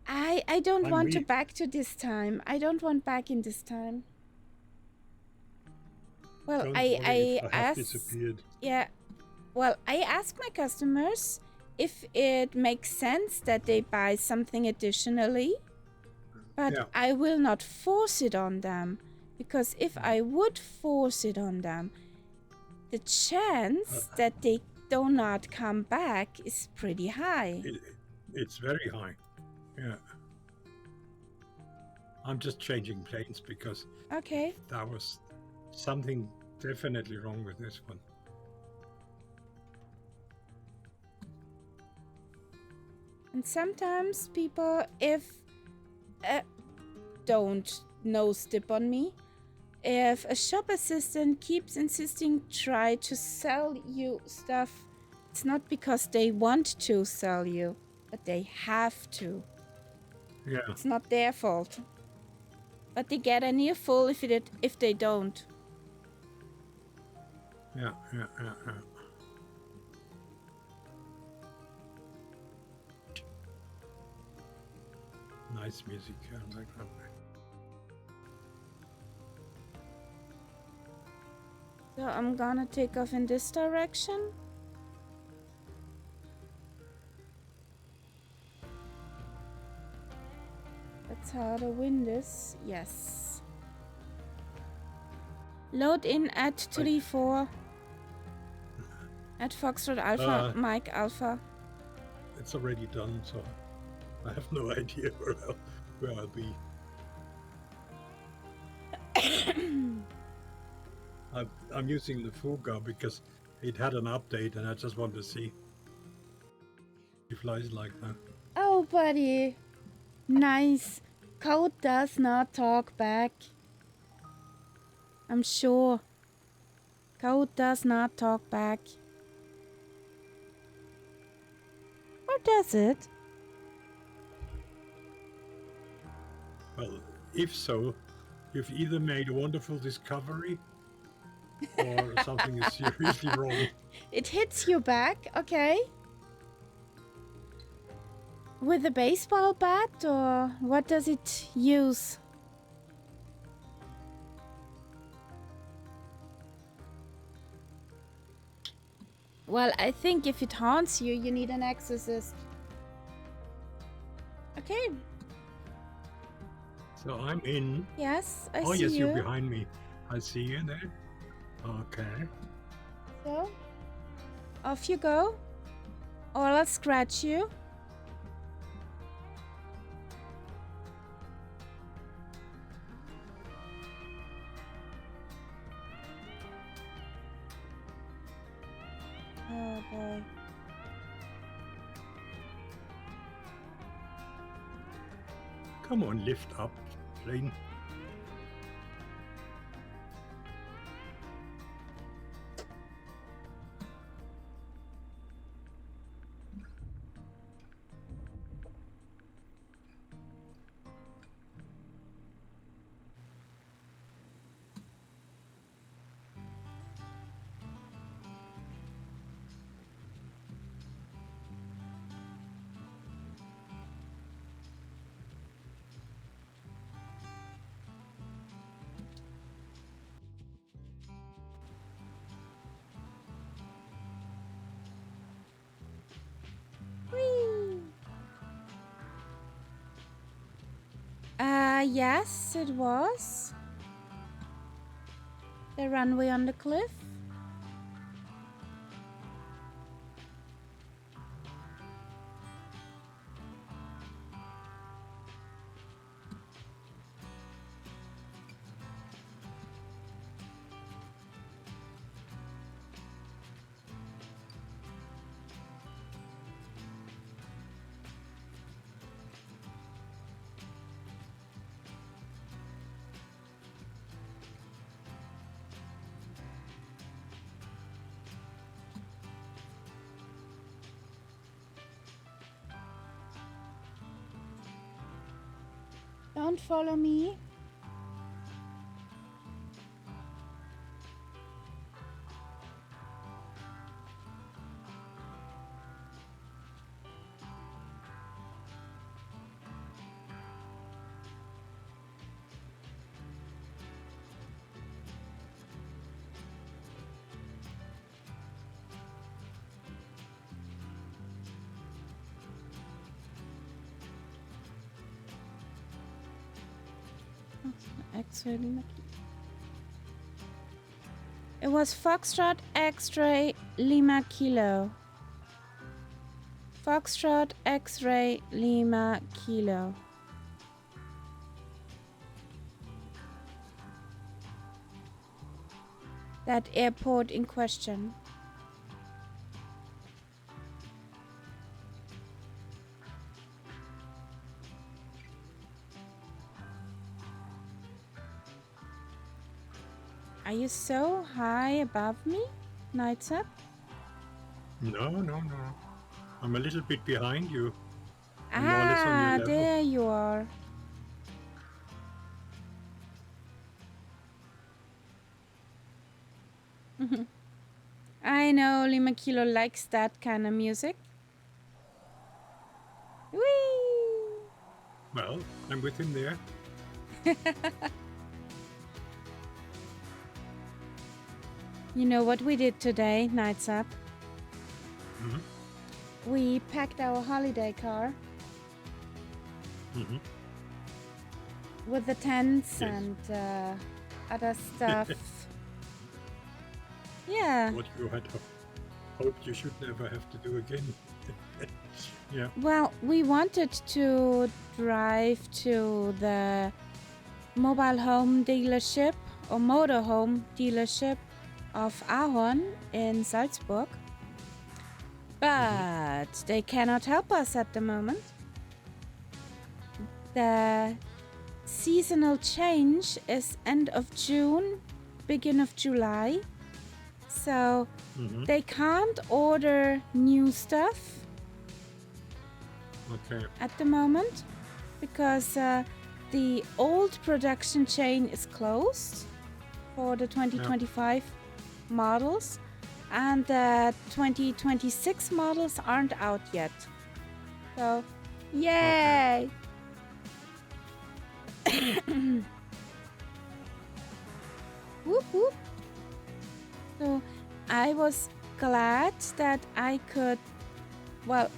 I don't And want to we back to this time. I don't want back in this time. Well, don't worry if I I have ask, disappeared. yeah. Well, I ask my customers if it makes sense that they buy something additionally, but Yeah. I will not force it on them, because if I would force it on them, the Uh, chance that they do not come back is pretty high. it, it's very high. Yeah. I'm just changing planes because Okay. there was something definitely wrong with this one. And sometimes people, if don't nose dip on me, if a shop assistant keeps insisting try to sell you stuff, it's not because they want to sell you, but they have to. Yeah. It's not their fault. But they get an earful if they don't. Yeah. Yeah. Yeah. Yeah. Nice music. I like that. So I'm gonna take off in this direction. That's how the wind is. Yes. Load in at 34. At Foxtrot Alpha, Mike Alpha. It's already done, so I have no idea where I'll be. I'm using the Fuga because it had an update, and I just want to see if it flies like that. Oh, buddy. Nice. Code does not talk back. I'm sure. Code does not talk back. Or does it? Well, if so, you've either made a wonderful discovery or something is seriously wrong. It hits you back, okay? With a baseball bat, or what does it use? Well, I think if it haunts you, you need an exorcist. Okay. So I'm in. Yes, I Oh, see yes, you. you're behind me. I see you there. Okay. So, off you go. Or I'll scratch you. Oh boy. Come on, lift up, plane. Whee! Yes, it was. The runway on the cliff. Don't follow me. X-ray Lima. It was Foxtrot X-ray Lima Kilo. Foxtrot X-ray Lima Kilo. That airport in question. Are you so high above me, Nights Up? No. I'm a little bit behind you. I'm more or less on your level. There you are. I know Lima Kilo likes that kind of music. Whee! Well, I'm with him there. You know what we did today, Nights Up? Mm-hmm. We packed our holiday car with the tents and other stuff. Yeah. What you had hoped you should never have to do again. Yeah. Well, we wanted to drive to the mobile home dealership or motorhome dealership of Ahorn in Salzburg, but they cannot help us at the moment. The seasonal change is end of June, beginning of July, so they can't order new stuff Okay. at the moment because the old production chain is closed for the 2025 models, and the 2026 models aren't out yet. So, yay! Whoop whoop. So I was glad that I could, well,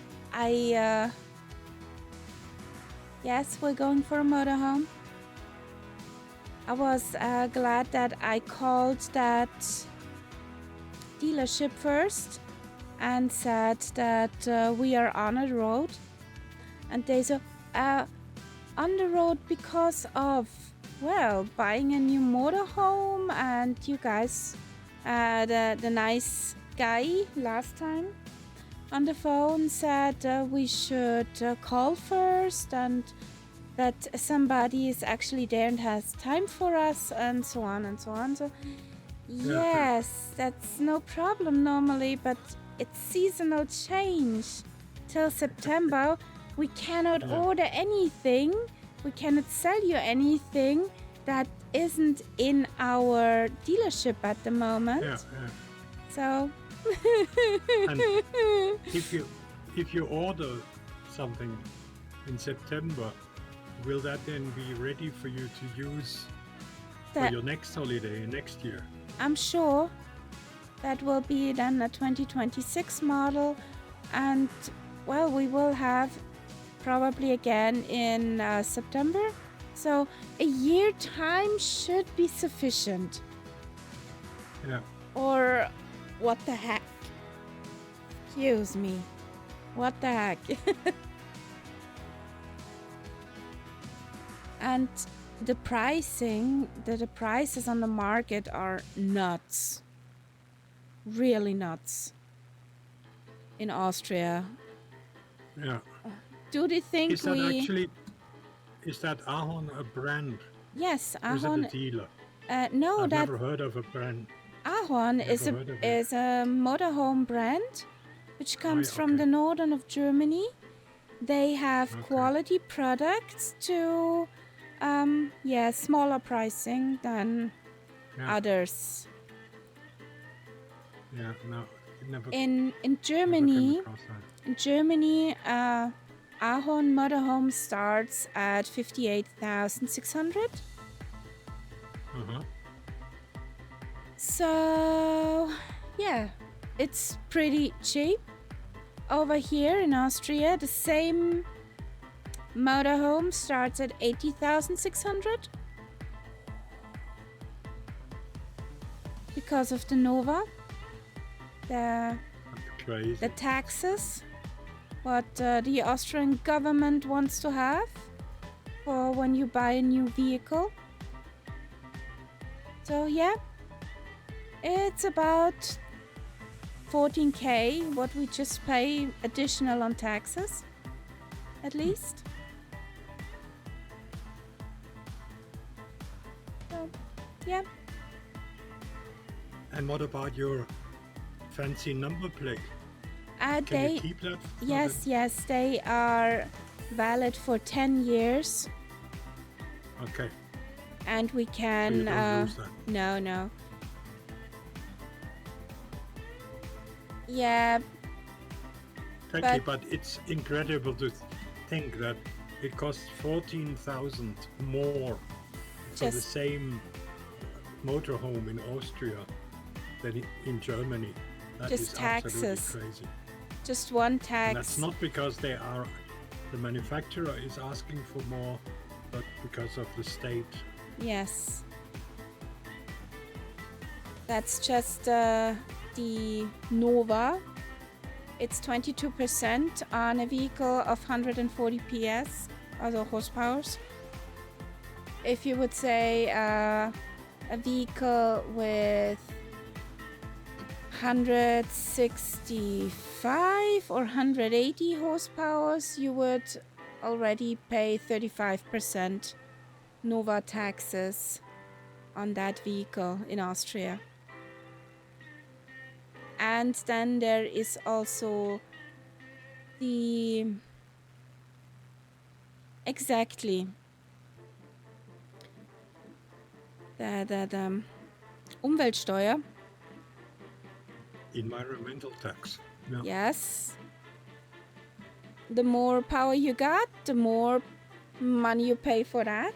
yes, we're going for a motorhome. I was glad that I called that dealership first and said that we are on a road. And they said, on the road because of, well, buying a new motorhome, and you guys, the nice guy last time on the phone said we should call first, and that somebody is actually there and has time for us, and so on and so on. So yes, that's no problem normally, but it's seasonal change. Till September, we cannot order anything. We cannot sell you anything that isn't in our dealership at the moment. So and if you order something in September, will that then be ready for you to use for your next holiday next year? I'm sure that will be then a 2026 model, and well, we will have probably again in September. So a year time should be sufficient. Yeah. Or what the heck? Excuse me. What the heck? And the pricing, the prices on the market are nuts. Really nuts. In Austria. Yeah. Do they think is that Ahorn a brand? Yes, Ahorn. Is it a dealer? No, I've never heard of a brand. Ahorn is a motorhome brand which comes from the northern of Germany. They have quality products to smaller pricing than others. Yeah, no, never. In Germany, Ahorn motorhome starts at 58,600. So, yeah, it's pretty cheap. Over here in Austria, the same motorhome starts at 80,600 because of the Nova, the taxes, what the Austrian government wants to have for when you buy a new vehicle. So yeah, it's about 14k what we just pay additional on taxes, at least. So, yeah. And what about your fancy number plate? Can you keep that? Yes, they are valid for 10 years. Okay. And we can... So you don't lose that? No. Yeah. Thank you, but it's incredible to think that it costs 14,000 more for the same motorhome in Austria than in Germany. That is taxes. Absolutely crazy. Just one tax. And that's not because the manufacturer is asking for more, but because of the state. Yes. That's just the Nova. It's 22% on a vehicle of 140 PS, also horsepowers. If you would say a vehicle with 165 or 180 horsepowers, you would already pay 35% Nova taxes on that vehicle in Austria. And then there is also the... Exactly. the Umweltsteuer. Environmental tax. Yeah. Yes. The more power you got, the more money you pay for that.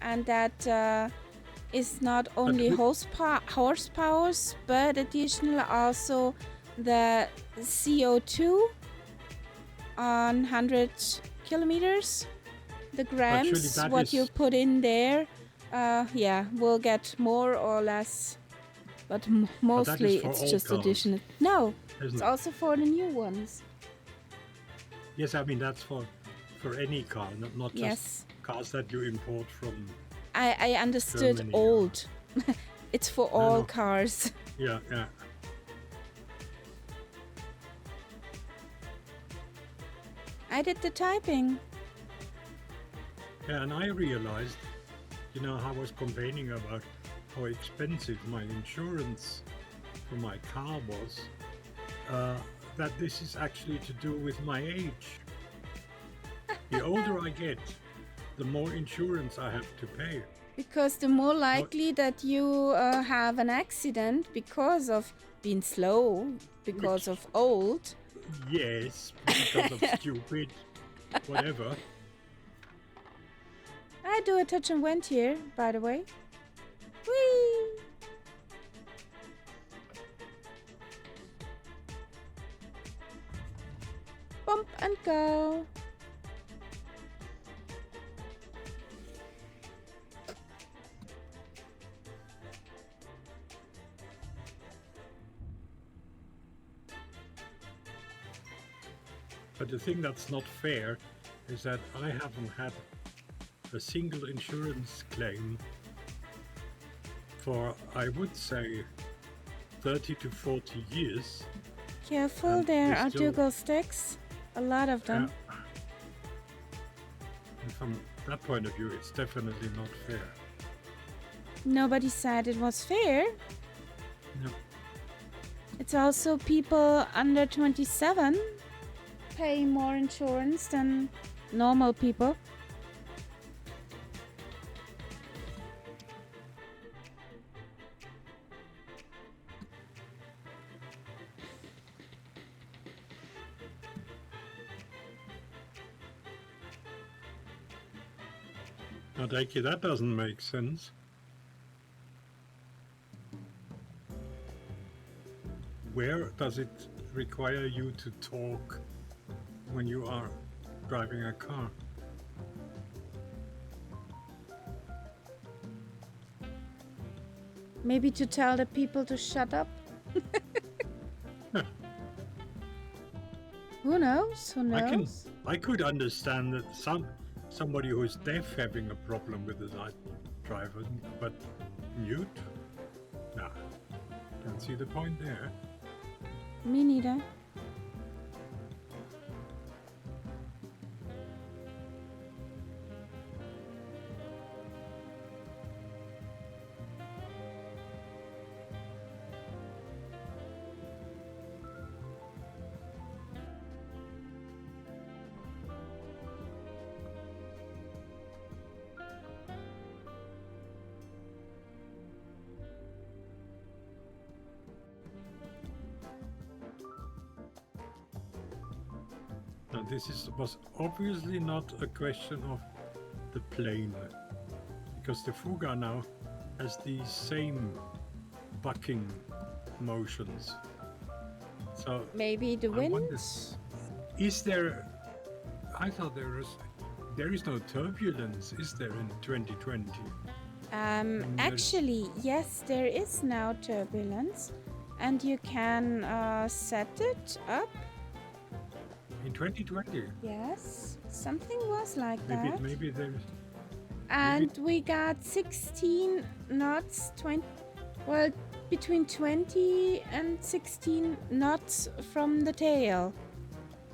And that is not only horsepowers, but additional also the CO2 on 100 kilometers. The grams, what you put in there, will get more or less. But mostly it's just additional. No, it's also for the new ones. Yes, I mean that's for any car, not just cars that you import from. I understood Germany, old. It's for all cars. Yeah. I did the typing. Yeah, and I realized, I was complaining about how expensive my insurance for my car was, that this is actually to do with my age. The older I get, the more insurance I have to pay. Because the more likely that you have an accident because of being slow, because of old. Yes, because of stupid, whatever. I do a touch and went here, by the way. Whee! Bump and go. But the thing that's not fair is that I haven't had a single insurance claim for, I would say, 30 to 40 years. Careful, there are Dougal sticks. A lot of them. And from that point of view, it's definitely not fair. Nobody said it was fair. No. It's also people under 27 pay more insurance than normal people. Now, Daiki, that doesn't make sense. Where does it require you to talk when you are driving a car? Maybe to tell the people to shut up. Who knows? Who knows? I could understand that somebody who is deaf having a problem with the night driver, but mute? Nah, don't see the point there. Me neither. Now, was obviously not a question of the plane, because the Fuga now has these same bucking motions. So maybe the wind. Is there? I thought there is no turbulence, is there, in 2020? Actually, yes, there is now turbulence, and you can set it up. In 2020? Yes, something was like that. Maybe there's... And we got 16 knots, between 20 and 16 knots from the tail.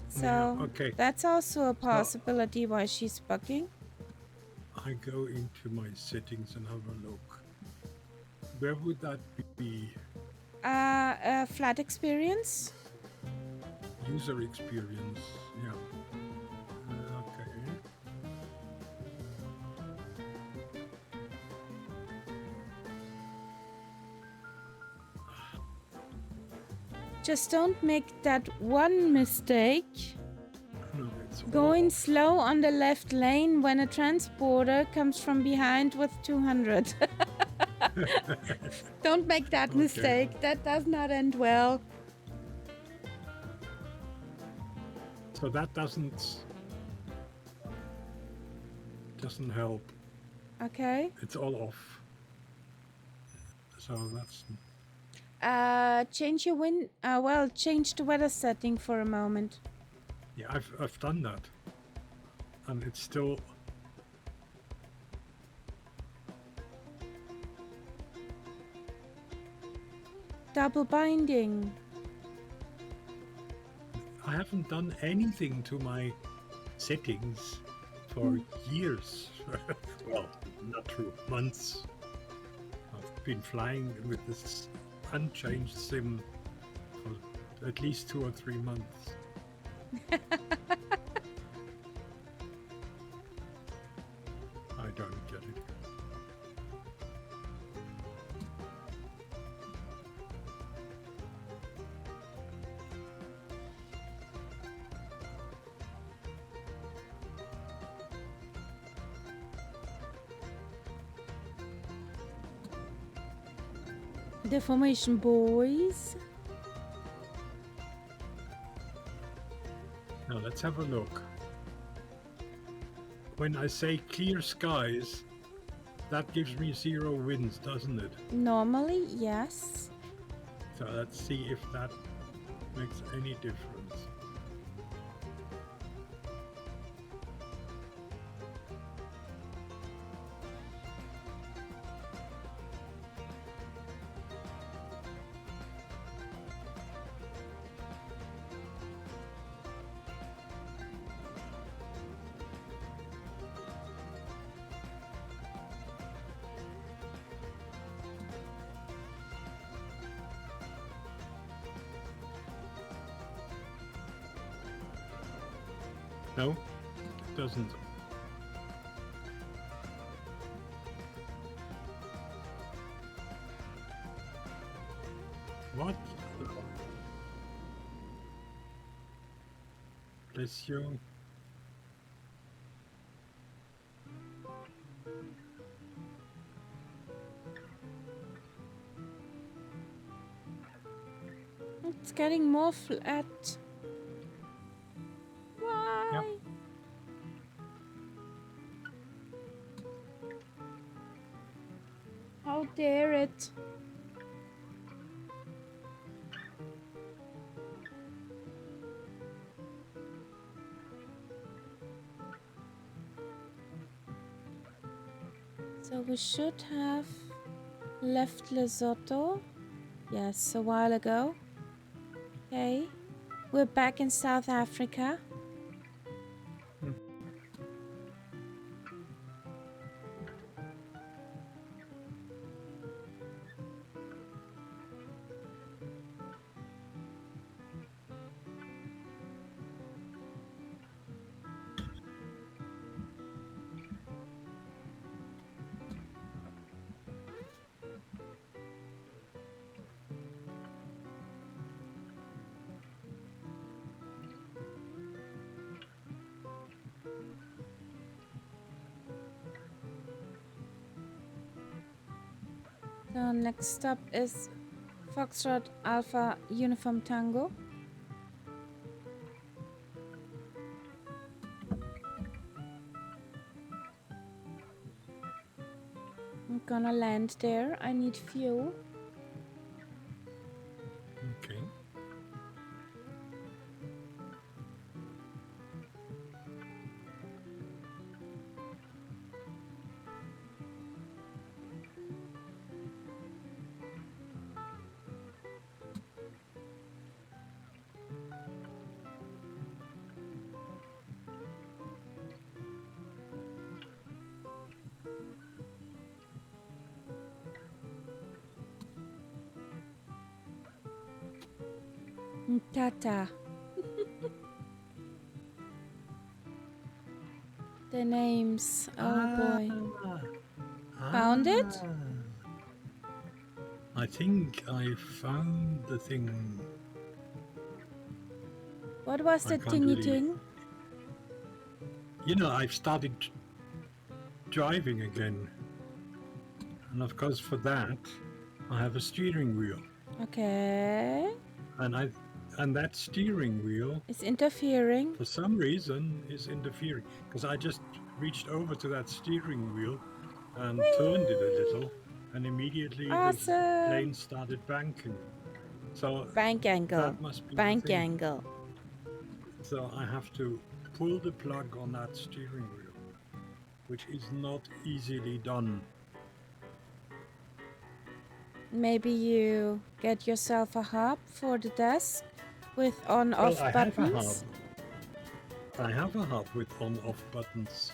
So that's also a possibility why she's bucking. I go into my settings and have a look. Where would that be? Flat experience. User experience, yeah. Okay. Just don't make that one mistake. No, it's all Going off. slow on the left lane when a transporter comes from behind with 200. Don't make that Okay. mistake. That does not end well. So that doesn't help. Okay. It's all off. So that's Change your change the weather setting for a moment. yeah. I've done that, and it's still. Double binding. I haven't done anything to my settings for years. Well, not true. Months. I've been flying with this unchanged sim for at least 2 or 3 months. I don't get it. The formation, boys. Now let's have a look. When I say clear skies, that gives me 0 winds, doesn't it? Normally, yes. So let's see if that makes any difference. No, it doesn't. What? Bless you. It's getting more flat. Why? Yep. How dare it? So we should have left Lesotho. Yes, a while ago. Okay. We're back in South Africa. So next stop is Foxtrot Alpha Uniform Tango. I'm gonna land there. I need fuel. Okay. Tata. The names. Oh boy. Found it? I think I found the thing. What was I that can't thingy really... thing? You know, I've started driving again. And of course for that, I have a steering wheel. Okay. And that steering wheel, It's interfering. for some reason, is interfering. Because I just reached over to that steering wheel and turned it a little, and immediately the plane Awesome. started banking. So Bank angle. that must be the Bank thing. angle. So I have to pull the plug on that steering wheel, which is not easily done. Maybe you get yourself a hub for the desk with on-off Well, buttons. I have a hub with on-off buttons,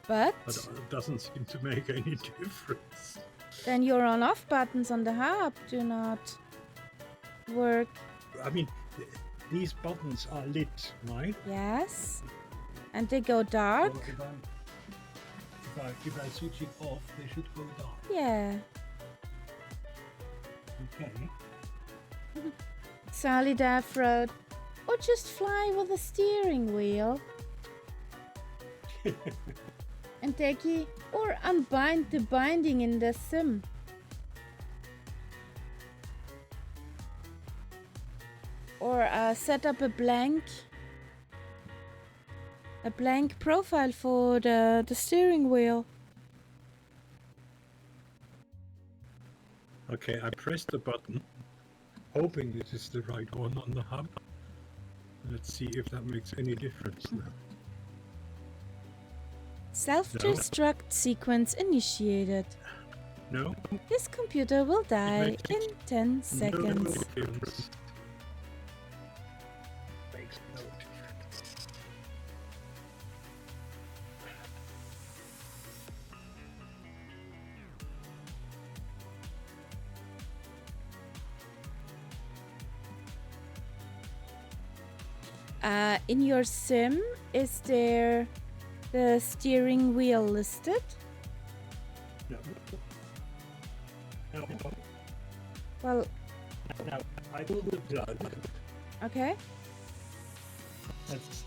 But but it doesn't seem to make any difference. then your on-off buttons on the hub do not work. I mean, these buttons are lit, right? Yes. And they go dark. So if I switch it off, they should go dark. Yeah. Okay. Sally Daff wrote, or just fly with a steering wheel. And Teki, or unbind the binding in the sim. Or set up a blank profile for the steering wheel. Okay, I pressed the button, hoping this is the right one on the hub. Let's see if that makes any difference now. Self-destruct sequence initiated. No? This computer will die in 10 seconds. No difference. Makes no difference. In your sim, is there the steering wheel listed? No. No. Well, No. I pull the plug. okay. That's...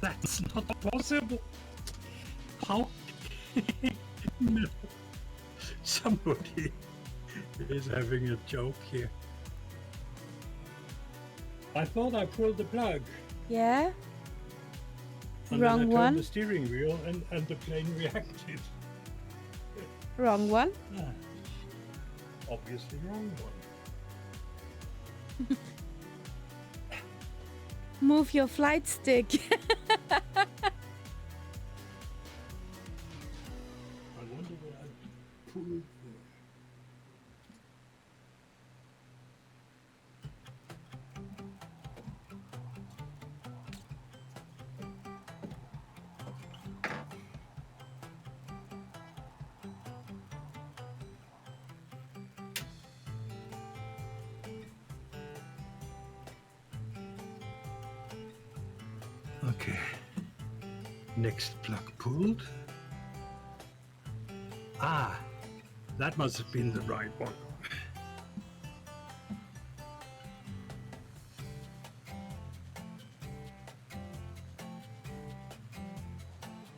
That's not possible. How? No. Somebody is having a joke here. I thought I pulled the plug. Yeah. And Wrong then I one. turned the steering wheel and the plane reacted. Wrong one. Ah, obviously wrong one. Move your flight stick. I wonder what I pulled there. Okay. Next plug pulled. Ah, that must have been the right one.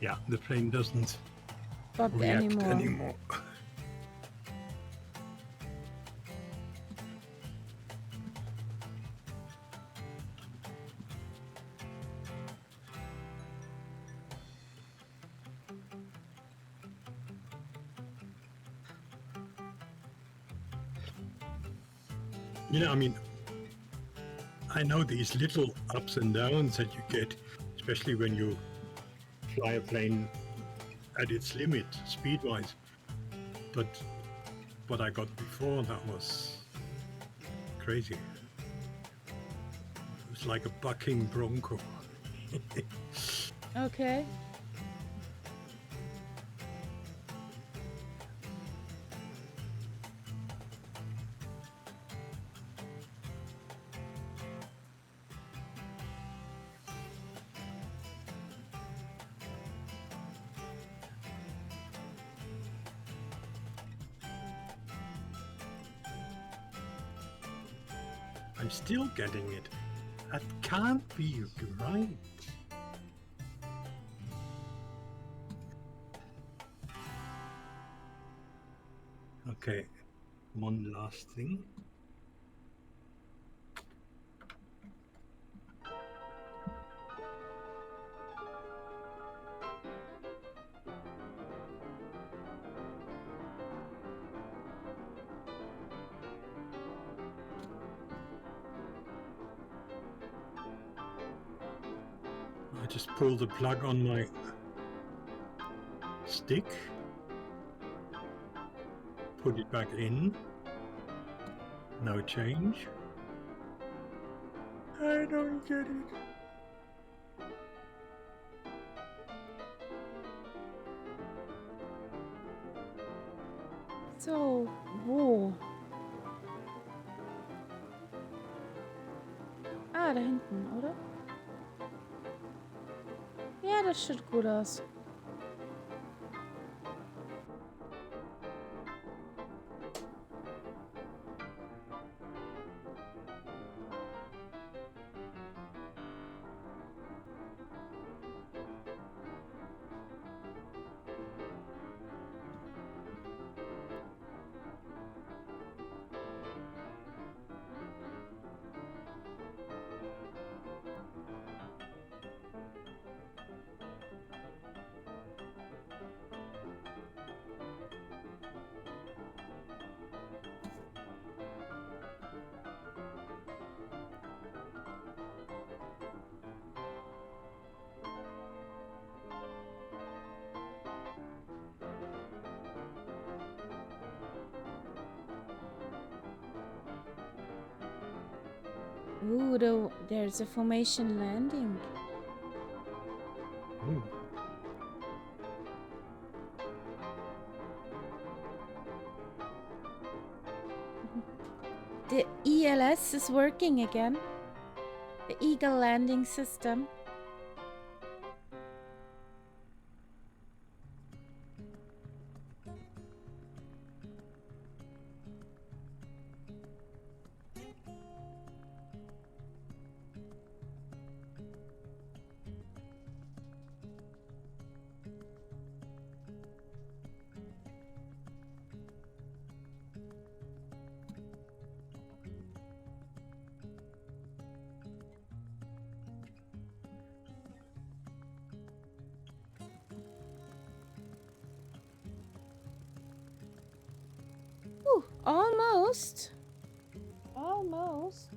Yeah, the plane doesn't But react anymore. You know, I mean, I know these little ups and downs that you get, especially when you fly a plane at its limit, speed-wise. But what I got before, that was crazy. It was like a bucking bronco. Okay. I'm still getting it. That can't be right. Okay, one last thing. I just pull the plug on my stick, put it back in, no change. I don't get it. So, wo? Ah, da hinten, oder? Ja, das sieht gut aus. Ooh, there's a formation landing. Ooh. The ELS is working again. The Eagle Landing System. Ooh, almost. Almost.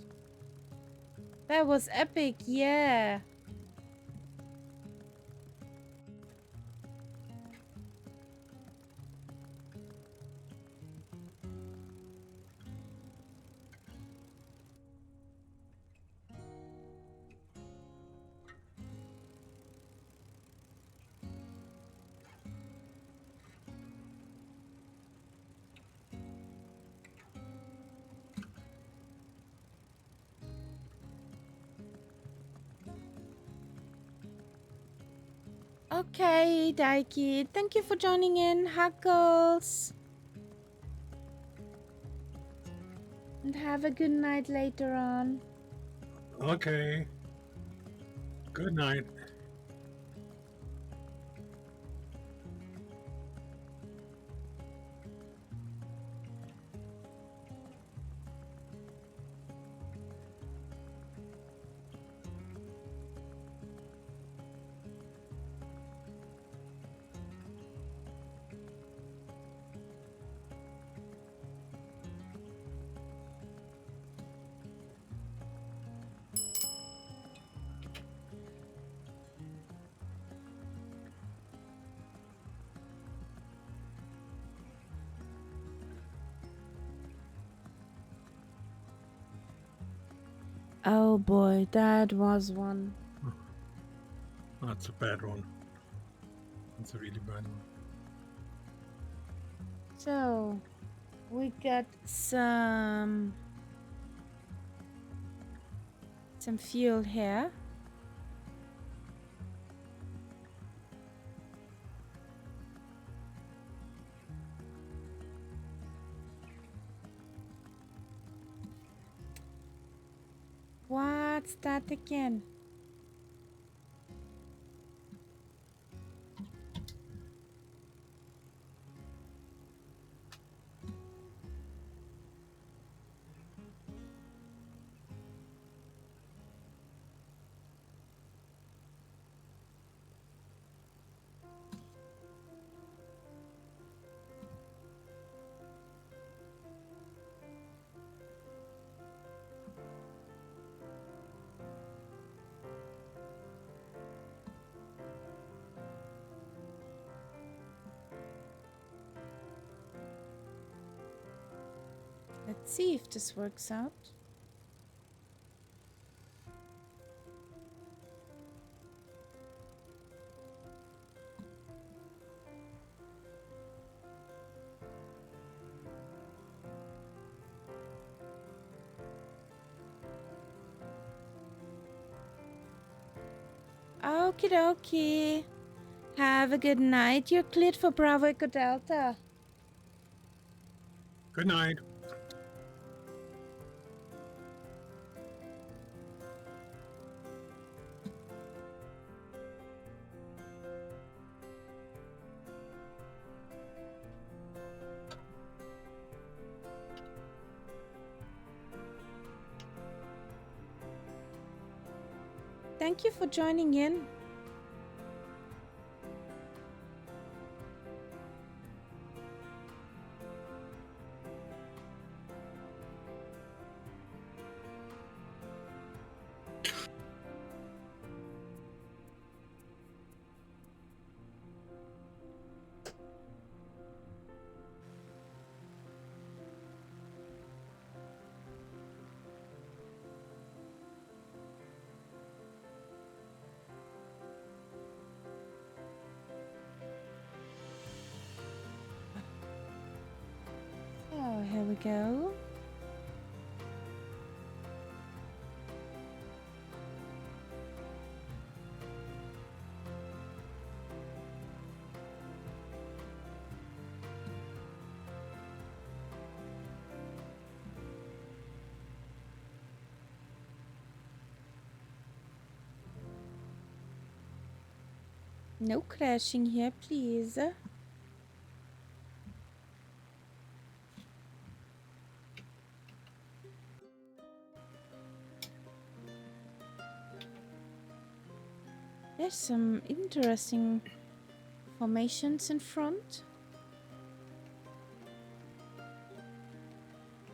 That was epic, yeah. Okay, Daiki. Thank you for joining in, Huckles. And have a good night later on. Okay. Good night. Oh boy, that was one. That's a bad one. That's a really bad one. So, we got some fuel here. What's that again? Let's see if this works out. Okie dokie. Have a good night. You're cleared for Bravo Echo Delta. Good night. Thank you for joining in. Oh, here we go. No crashing here, please. There's some interesting formations in front.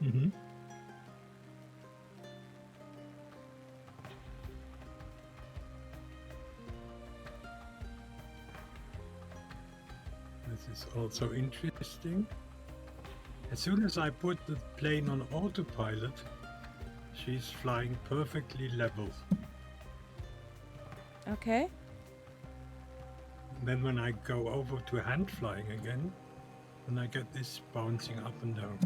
Mm-hmm. This is also interesting. As soon as I put the plane on autopilot, she's flying perfectly level. Okay. Then when I go over to hand flying again, then I get this bouncing up and down.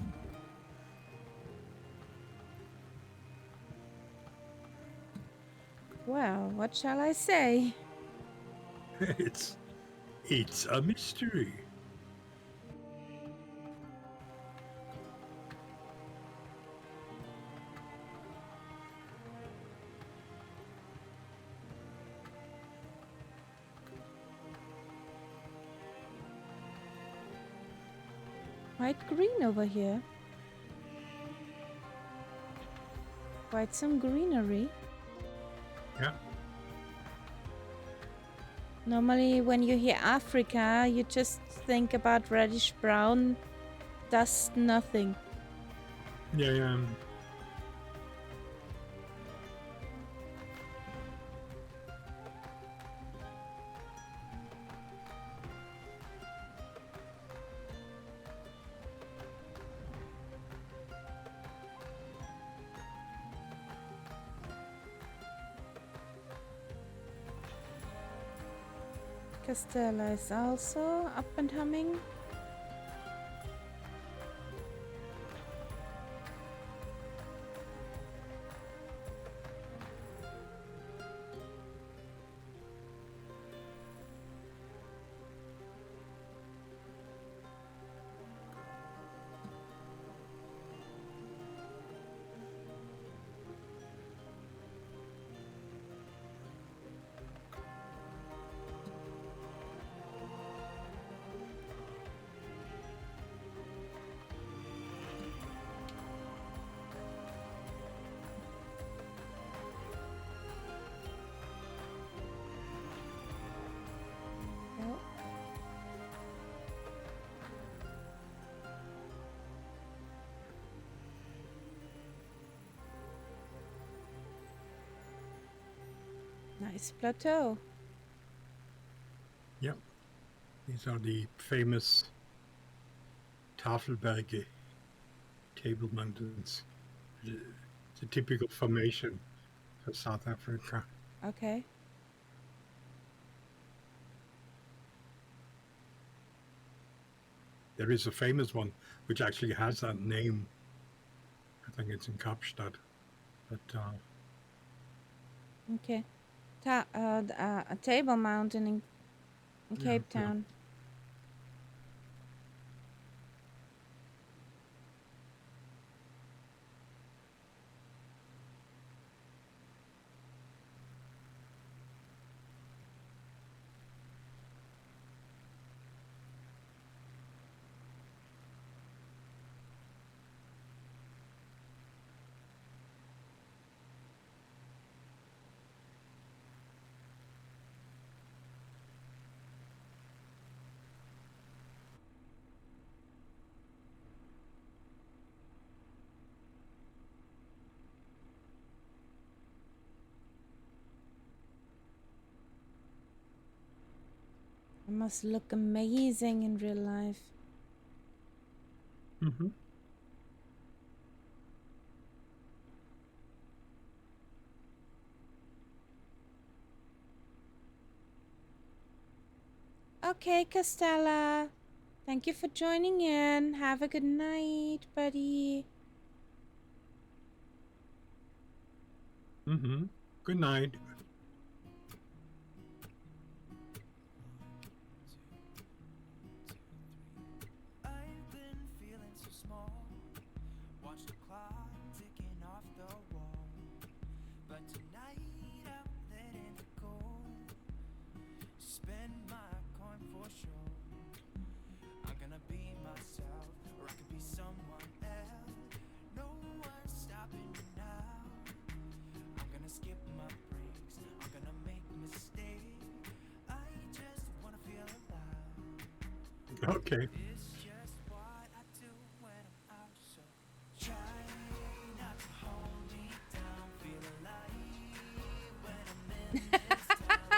Well, what shall I say? It's a mystery. Quite green over here. Quite some greenery. Yeah. Normally when you hear Africa, you just think about reddish brown dust, nothing. Yeah. Castella is also up and humming. Nice plateau. Yeah, these are the famous Tafelberge table mountains. It's a typical formation for South Africa. Okay. There is a famous one which actually has that name. I think it's in Kapstadt. But Okay. A Table Mountain in Cape yeah. Town. It must look amazing in real life. Mm-hmm. Okay, Costella. Thank you for joining in. Have a good night, buddy. Mm-hmm. Good night. I've been feeling so small. Watch the clock ticking off the wall. But tonight I'm letting it go. Spend my coin for sure. I'm gonna be myself, or I could be someone else. No one's stopping me now. I'm gonna skip my breaks. I'm gonna make mistakes. I just wanna feel alive. Okay. It's just what I do when I'm out, so try not to hold me down. Feel alive when I'm in this town.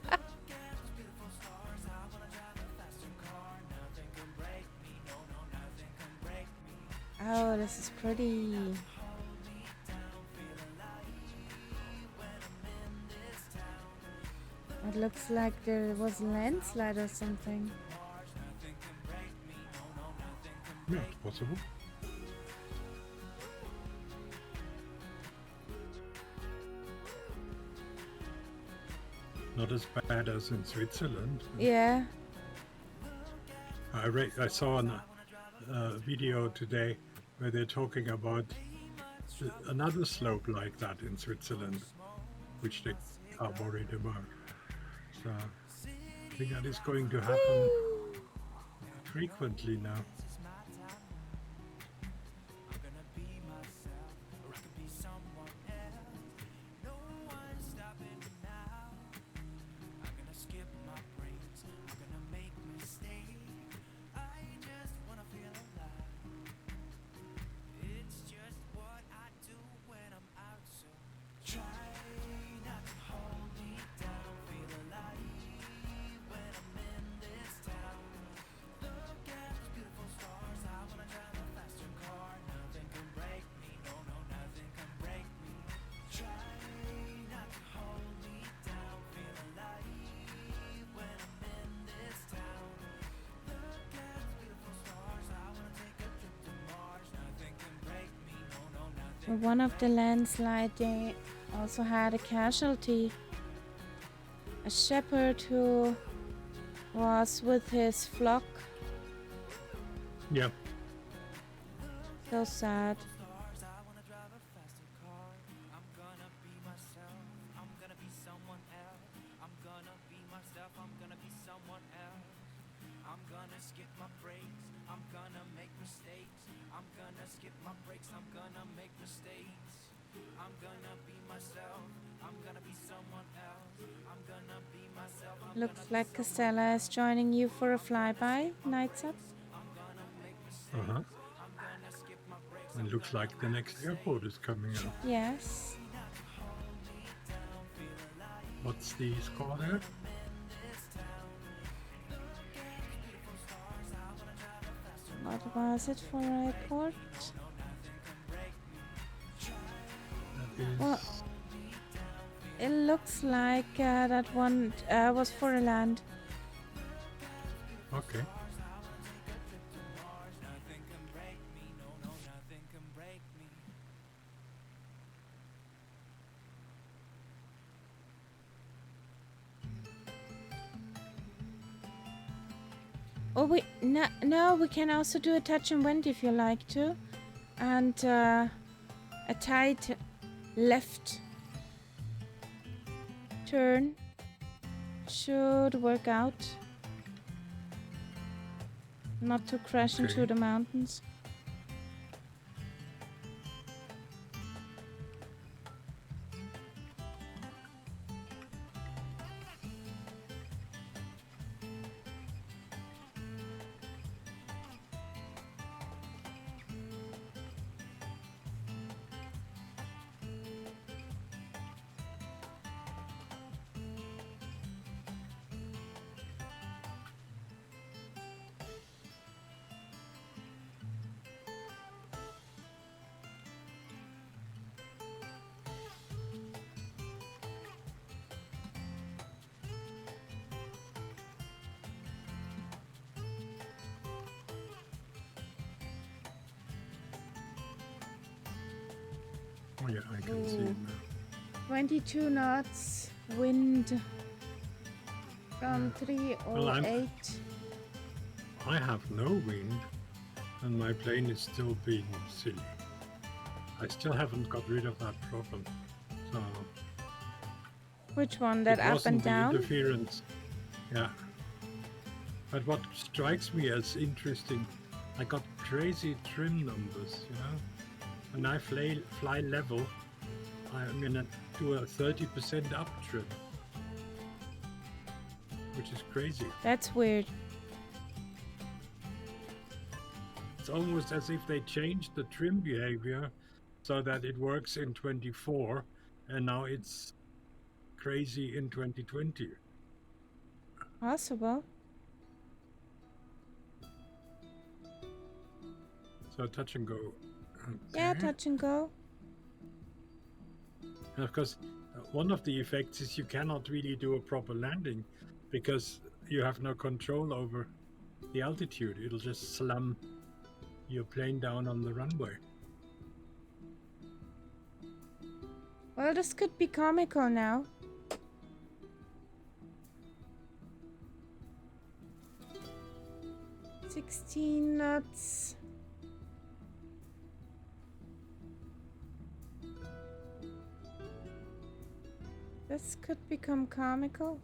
Look at those beautiful stars. I wanna drive a faster car. Nothing can break me. No, no, nothing can break me. Oh, this is pretty. Hold me down. Feel alive when I'm in this town. It looks like there was a landslide or something. Mars, nothing can break me. No, no, nothing can Yeah, break it's possible. Not as bad as in Switzerland. Yeah. I saw a video today where they're talking about another slope like that in Switzerland, which they are worried about. So I think that is going to happen Woo! frequently now. This is my time now. I'm gonna be myself, or I could be someone else. No one's stopping me now. I'm gonna skip my breaks. I'm gonna make mistakes. I just wanna feel alive. It's just what I do when I'm out, so try not to hold me down. Feel alive when I'm in this town. Look at those beautiful stars. I wanna drive a faster car. Nothing can break me. No, no, nothing can break me. Try not to hold me down. Feel alive when I'm in this town. Look at those beautiful stars. I wanna take a trip to Mars. Nothing can break me. No, no, nothing. One of the landslide, they also had a casualty. A shepherd who was with his flock. Yeah. So sad. Stars, I wanna drive a faster car. I'm gonna be myself. I'm gonna be someone else. I'm gonna be myself. I'm gonna be someone else. I'm gonna skip my breaks. I'm gonna make mistakes. I'm gonna skip my breaks. I'm gonna make mistakes. I'm gonna be myself. I'm gonna be someone else. I'm gonna be myself. I'm Looks gonna like Costella is joining you for a flyby. Nights up. Uh-huh. I'm gonna skip my breaks. It looks like the next airport is coming up. Yes. Feel alive What's the score there? What was it for a report? That is Well, it looks like that one was for a land. okay. Oh, no, we can also do a touch and went if you like to. And a tight left turn should work out. Not to crash into Okay. the mountains. Oh yeah, I can see it now. 22 knots, wind from Well, 308. I have no wind, and my plane is still being silly. I still haven't got rid of that problem. So Which one? That it up wasn't and down? the interference. Yeah. But what strikes me as interesting, I got crazy trim numbers, you know. When I fly level, I'm gonna do a 30% up trim, which is crazy. That's weird. It's almost as if they changed the trim behavior so that it works in 24, and now it's crazy in 2020. Possible. So touch and go. Yeah, Okay. touch and go. And of course, one of the effects is you cannot really do a proper landing because you have no control over the altitude. It'll just slam your plane down on the runway. Well, this could be comical now. $16 knots. This could become comical.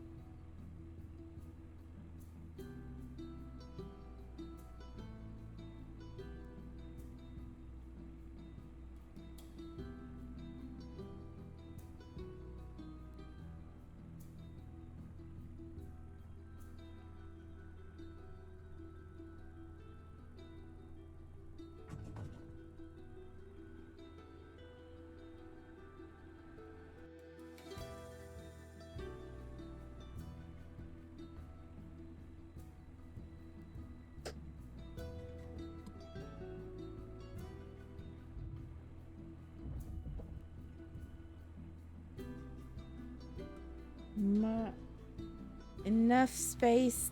Enough space.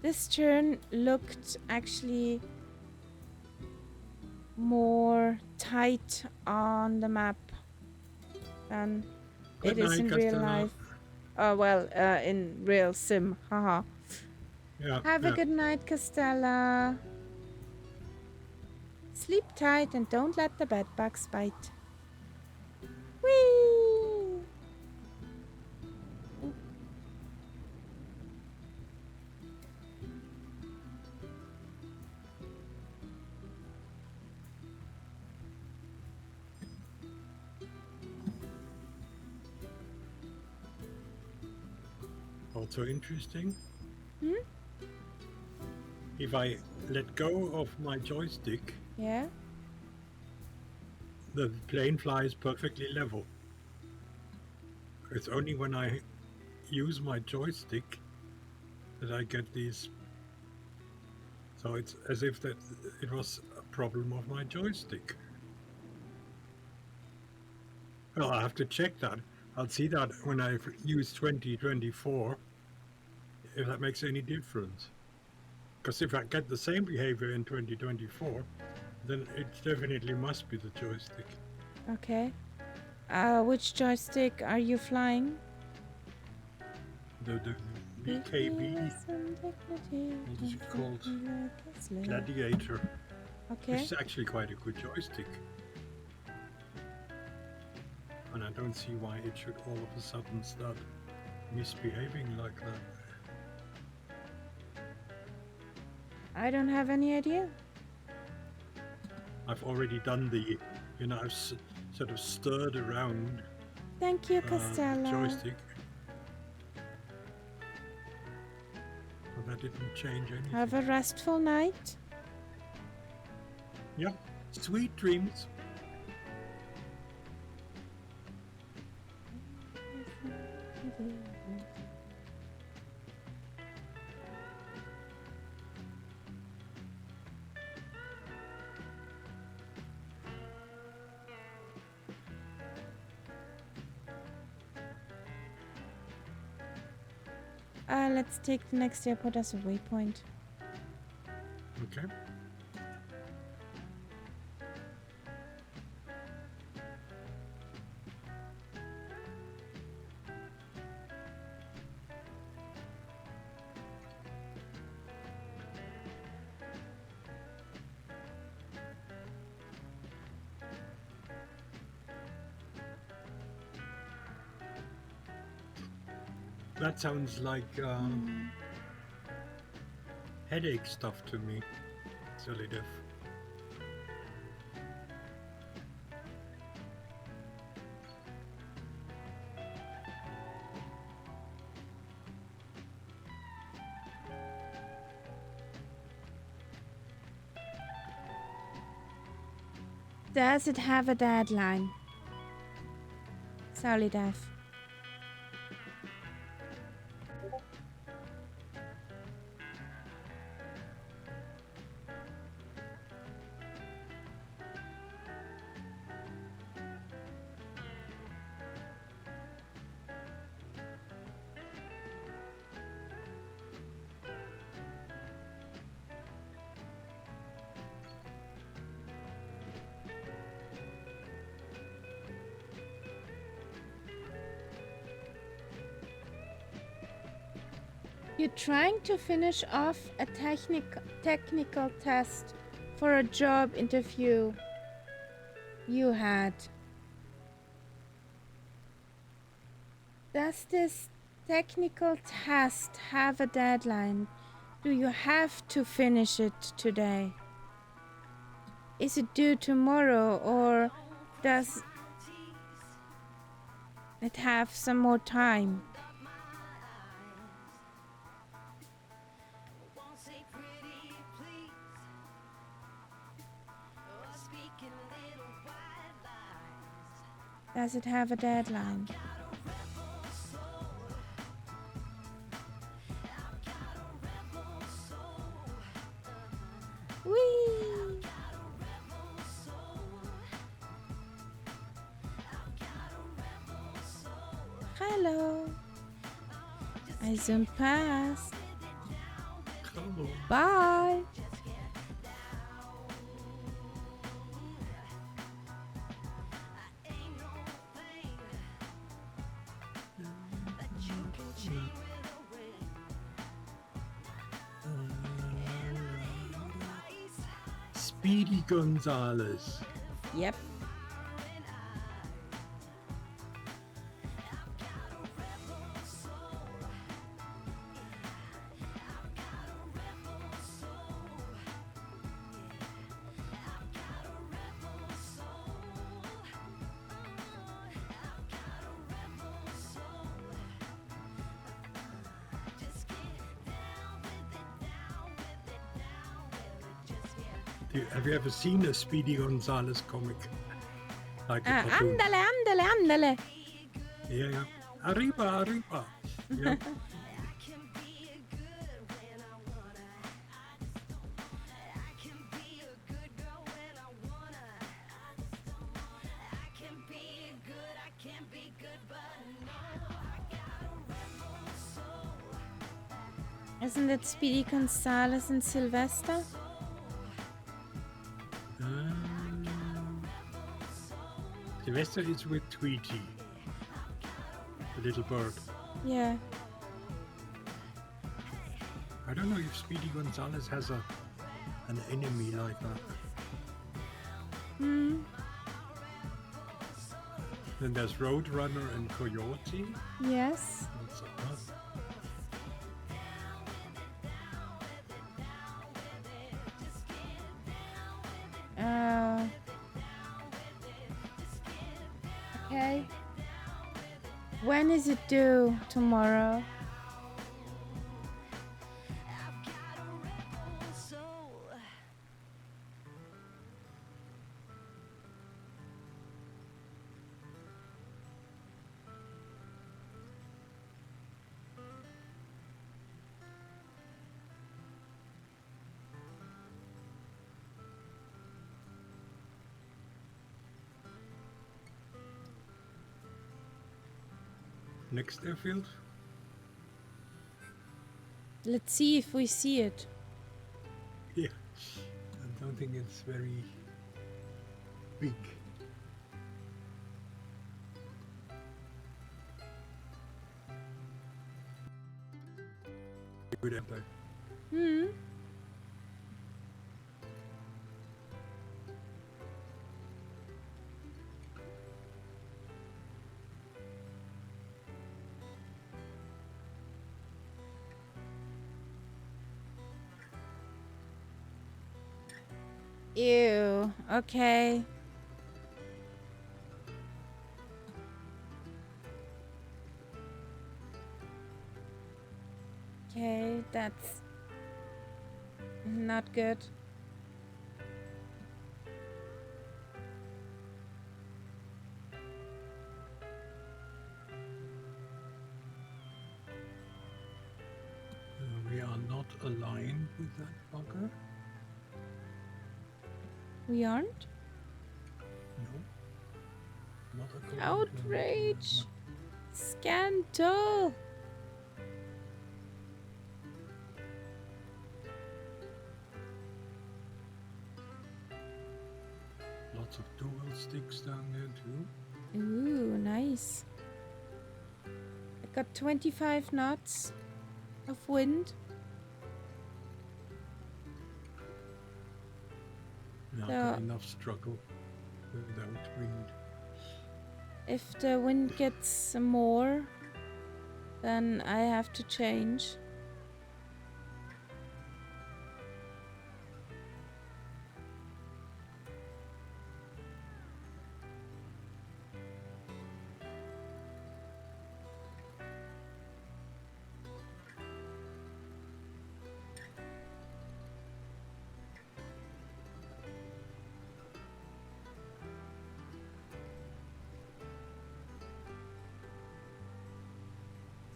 This turn looked actually more tight on the map than Good it is night, in real Castella. life. Oh well, in real sim. Haha. Yeah, Have a yeah. good night, Castella. Sleep tight and don't let the bed bugs bite. Whee! Also interesting. Hmm? If I let go of my joystick, Yeah. the plane flies perfectly level. It's only when I use my joystick that I get these. So it's as if that it was a problem of my joystick. Well, I have to check that. I'll see that when I use 2024, if that makes any difference. Because if I get the same behavior in 2024, then it definitely must be the joystick. Okay. Which joystick are you flying? The BKB, what is it called? Gladiator, which Okay. is actually quite a good joystick. And I don't see why it should all of a sudden start misbehaving like that. I don't have any idea. I've already done the, I've sort of stirred around Thank you, the Costello. joystick. But that didn't change anything. Have a restful night. Yeah, sweet dreams. Let's take the next airport as a waypoint. Okay. That sounds like headache stuff to me, Solidif. Does it have a deadline? Solid F. You're trying to finish off a technical test for a job interview you had. Does this technical test have a deadline? Do you have to finish it today? Is it due tomorrow, or does it have some more time? Does it have a deadline? Whee! Hello. I zoomed past. Hello. Bye. Speedy Gonzales. Yep. Have you ever seen a Speedy Gonzales comic? Like a cartoon? Ándale, ándale, ándale. Yeah, yeah. Arriba, arriba. Yeah. Isn't it Speedy Gonzales and Sylvester? Sylvester is with Tweety, the little bird. Yeah. I don't know if Speedy Gonzales has an enemy like that. Hmm. Then there's Roadrunner and Coyote. Yes. What's that? Okay. When is it due? Tomorrow? Next airfield? Let's see if we see it. Yeah. I don't think it's very big. Good airplane. Hmm. Ew. Okay. Okay, that's not good. We are not aligned with that bugger. We aren't? No. Not according to Outrage! Scandal! Lots of dual sticks down there too. Ooh, nice. I got 25 knots of wind. Not So- enough struggle without wind. If the wind gets more, then I have to change.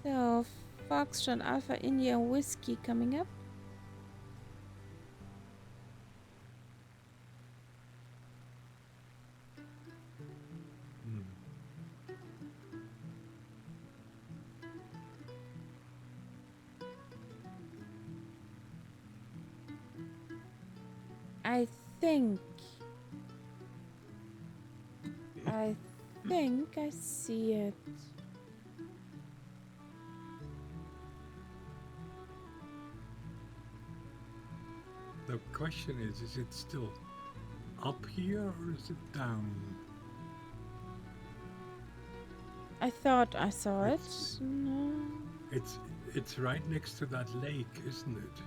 So, Foxtrot Alpha India Whiskey coming up. I think I see it. The question is it still up here or is it down? I thought I saw it. It's- No. It's right next to that lake, isn't it?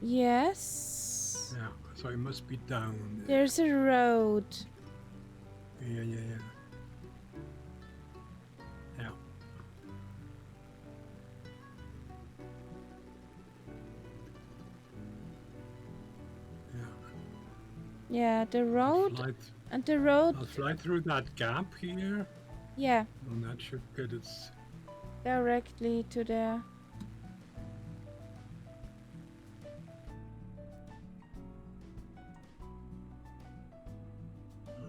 Yes. Yeah, so it must be down there. There's a road. Yeah. Yeah. Yeah, the I'll road fly, and the road. I'll fly through that gap here. Yeah, And that should get its... directly to there.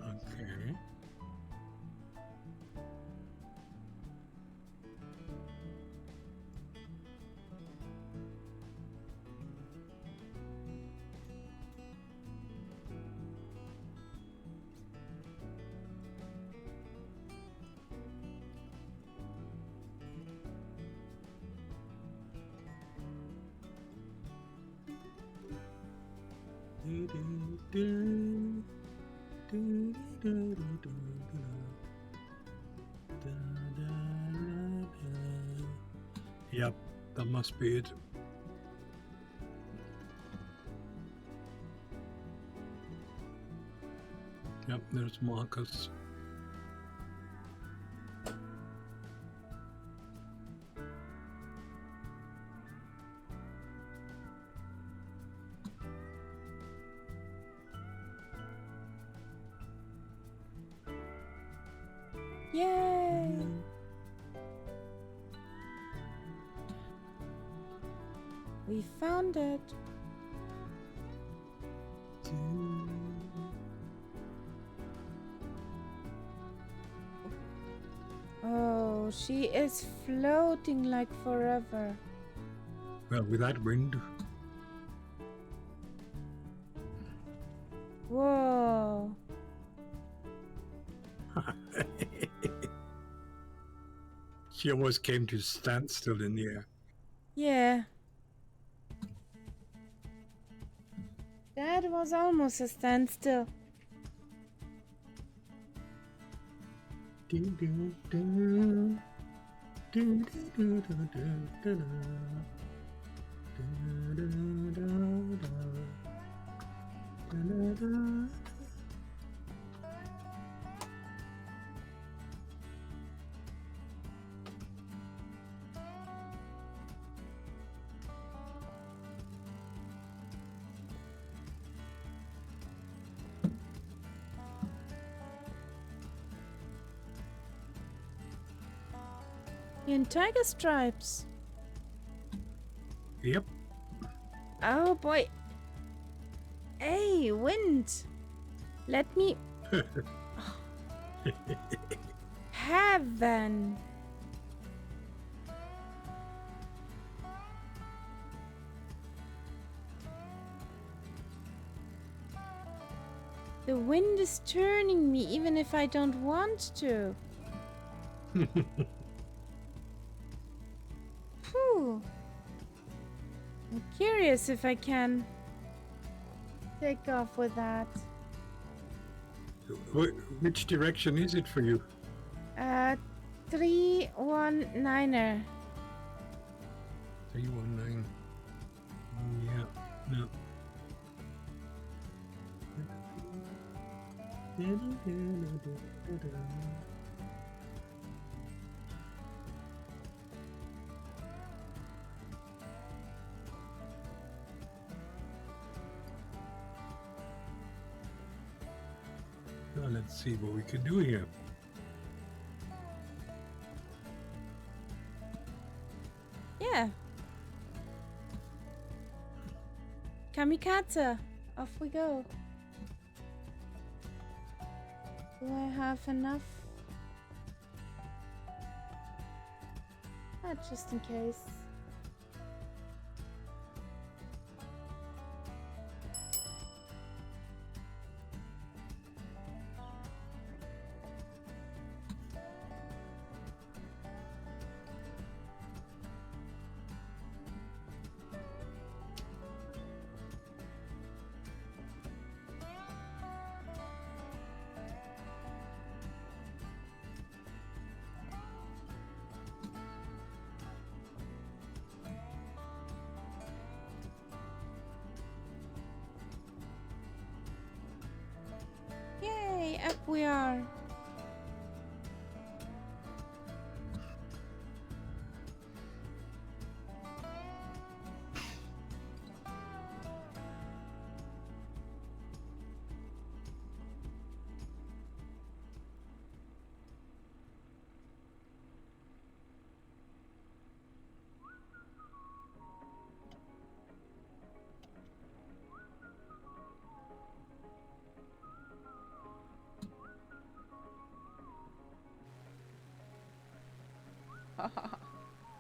Okay. Yep, that must be it. Yep, there's Marcus. Yay! We found it. Oh, she is floating like forever. Well, with that wind, Whoa. she almost came to standstill in the air. Yeah. That was almost a standstill. In tiger stripes. Yep. Oh boy. Hey, wind. Let me. Heaven. The wind is turning me even if I don't want to. Phew. I'm curious if I can take off with that. Which direction is it for you? 319er. 319. Yeah, no. Now let's see what we can do here. Yeah. Kamikaze. Off we go. Do I have enough? Just in case. Yay, up we are.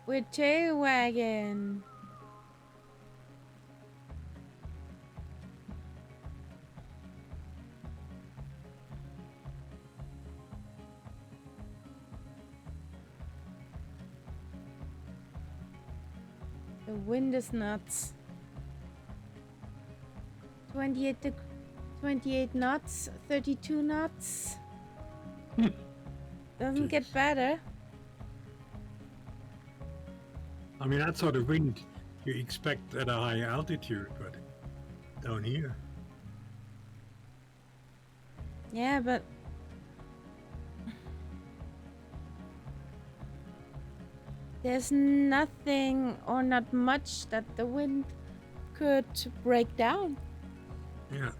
We're tail wagging. The wind is nuts. 28 knots, 32 knots. Doesn't get Jeez. better. I mean, that sort of wind you expect at a high altitude, but down here. Yeah, but there's nothing or not much that the wind could break down. Yeah.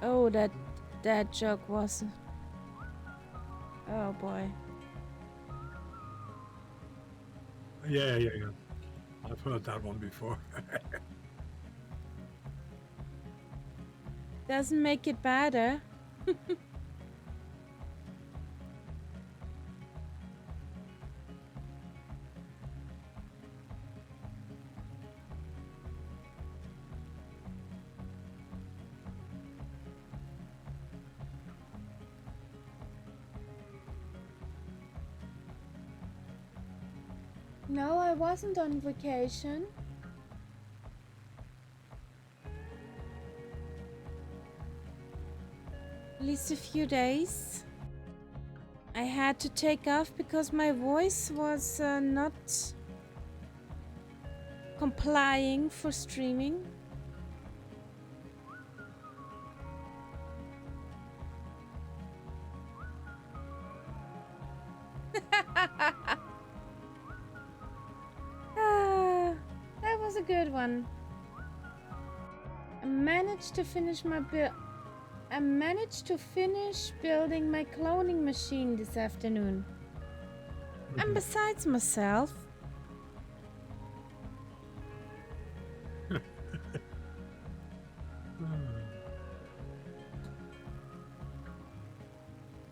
Oh, that joke was. Oh boy. Yeah. I've heard that one before. Doesn't make it better. No, I wasn't on vacation. At least a few days. I had to take off because my voice was not complying for streaming. That was a good one. I managed to finish building my cloning machine this afternoon. And besides myself,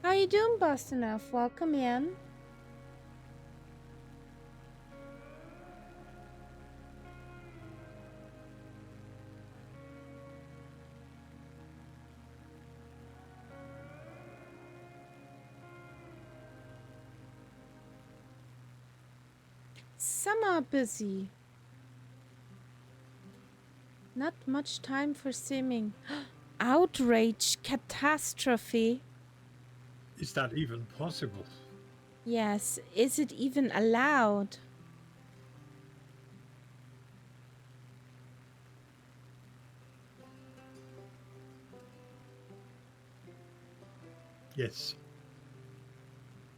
how you doing, Boston Elf? Welcome in. Some are busy. Not much time for simming. Outrage, catastrophe. Is that even possible? Yes, is it even allowed? Yes.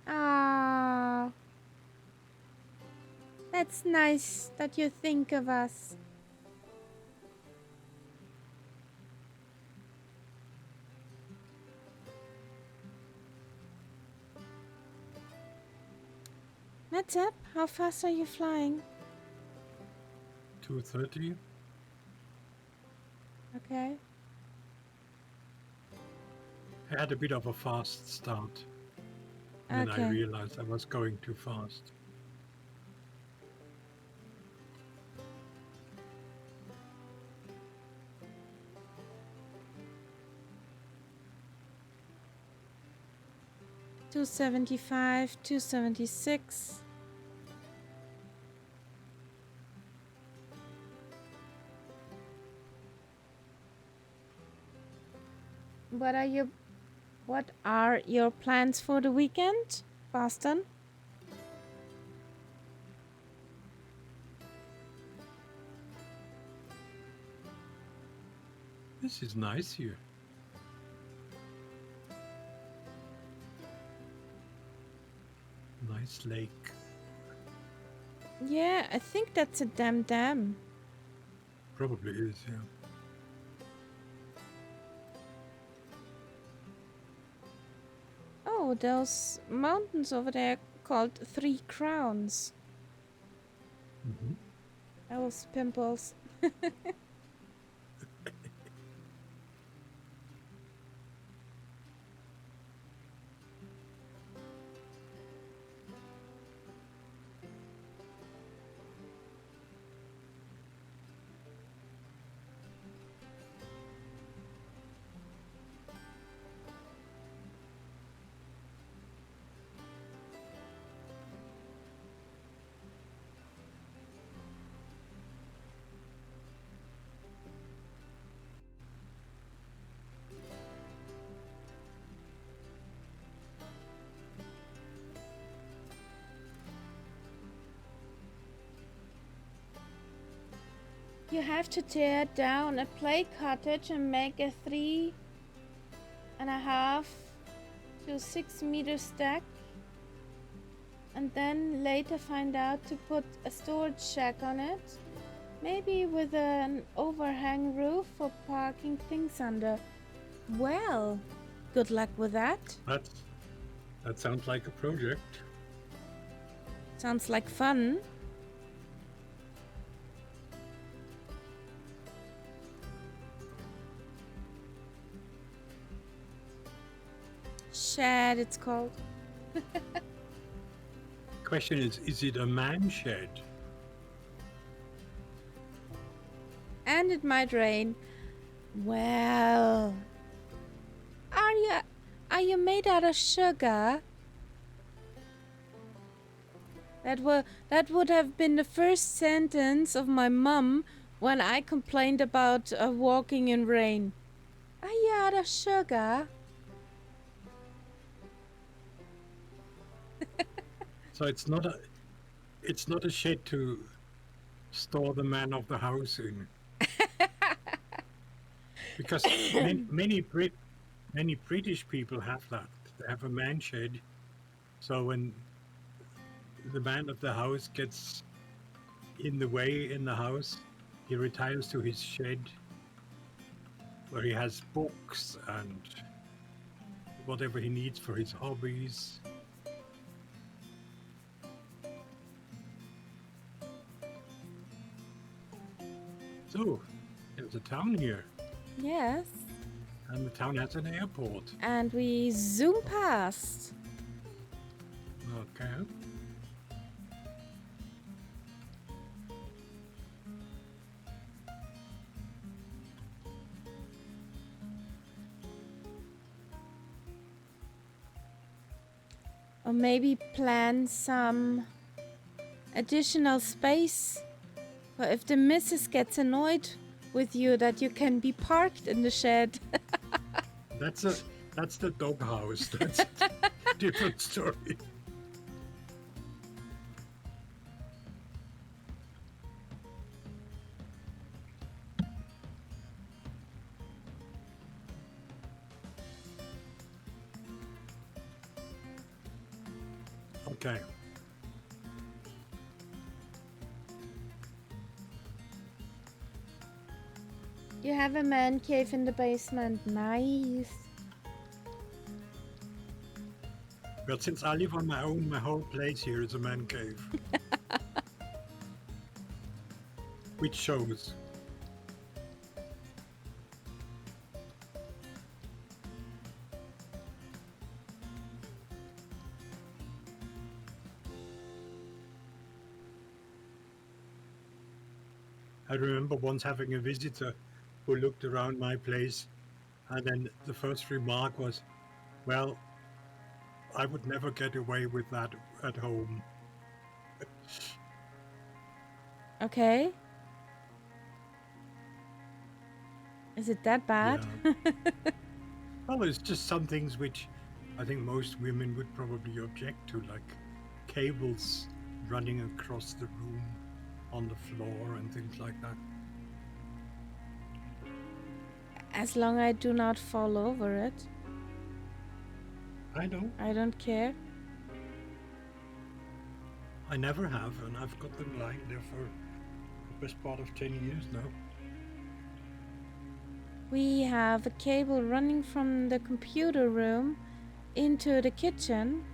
Ah, that's nice that you think of us. What's up? How fast are you flying? 2:30. Okay. I had a bit of a fast start. And then I Okay. realized I was going too fast. $275, $276. What are your plans for the weekend, Boston? This is nice here. Nice lake. Yeah, I think that's a dam. Probably is, yeah. Oh, those mountains over there called Three Crowns. Mm-hmm. I was pimples. You have to tear down a play cottage and make a 3.5 to 6 meter stack, and then later find out to put a storage shack on it, maybe with an overhang roof for parking things under. Well, good luck with that. That sounds like a project. Sounds like fun. Shed, it's called. Question is it a man shed? And it might rain. Well, are you made out of sugar? That would have been the first sentence of my mum when I complained about walking in rain. Are you out of sugar? So it's not a shed to store the man of the house in. Because many British people have that. They have a man shed. So when the man of the house gets in the way in the house, he retires to his shed where he has books and whatever he needs for his hobbies. So, there's a town here, Yes. and the town has an airport. And we zoom past. Okay. Or maybe plan some additional space for if the missus gets annoyed with you that you can be parked in the shed. That's the doghouse. That's a different story. Okay. You have a man cave in the basement. Nice. But since I live on my own, my whole place here is a man cave. Which shows. I remember once having a visitor who looked around my place, and then the first remark was, well, I would never get away with that at home. Okay. Is it that bad? Yeah. Well, it's just some things which I think most women would probably object to, like cables running across the room on the floor and things like that. As long as I do not fall over it, I know. I don't care. I never have, and I've got them lying there for the best part of 10 years now. We have a cable running from the computer room into the kitchen.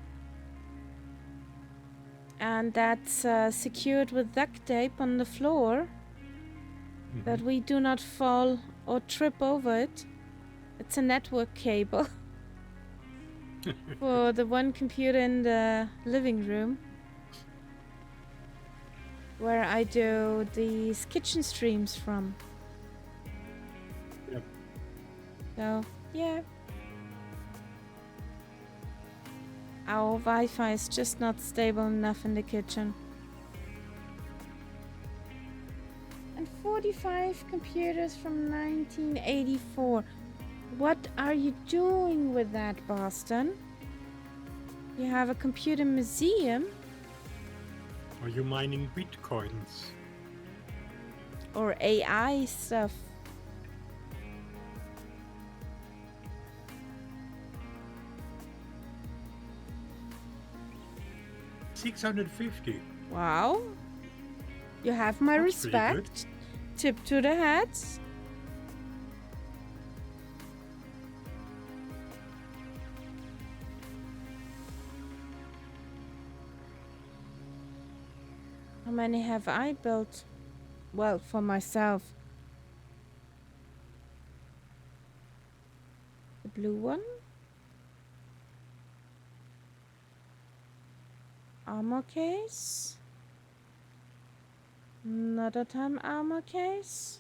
And that's secured with duct tape on the floor, that we do not fall or trip over it. It's a network cable for the one computer in the living room, where I do these kitchen streams from. Yep. So, yeah. Our Wi-Fi is just not stable enough in the kitchen. And 45 computers from 1984. What are you doing with that, Boston? You have a computer museum? Are you mining bitcoins? Or AI stuff? 650. Wow. You have my That's pretty good. respect. Tip to the heads. How many have I built? Well, for myself. The blue one. Armor case. Another time armor case.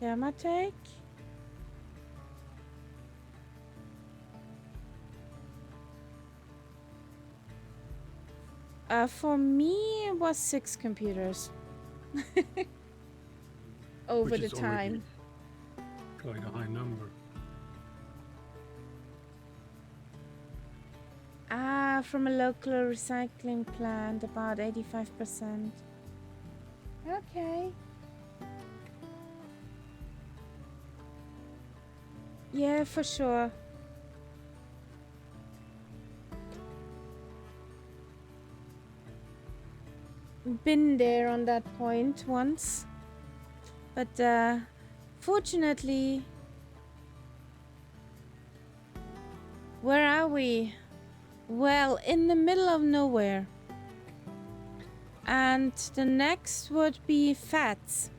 Thermatake. For me, it was 6 computers. Over Which the is already time. quite a high number. From a local recycling plant, about 85%. Okay. Yeah, for sure. Been there on that point once. But fortunately, where are we? Well, in the middle of nowhere. And the next would be FATS.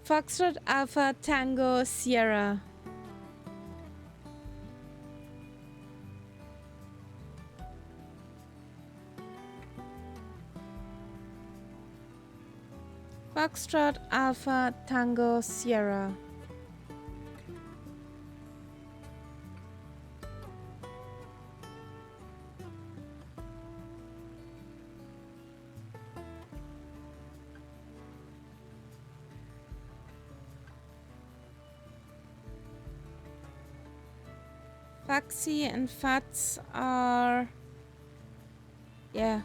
Foxtrot Alpha Tango Sierra. Foxtrot Alpha Tango Sierra. Faxi and FATS are, yeah,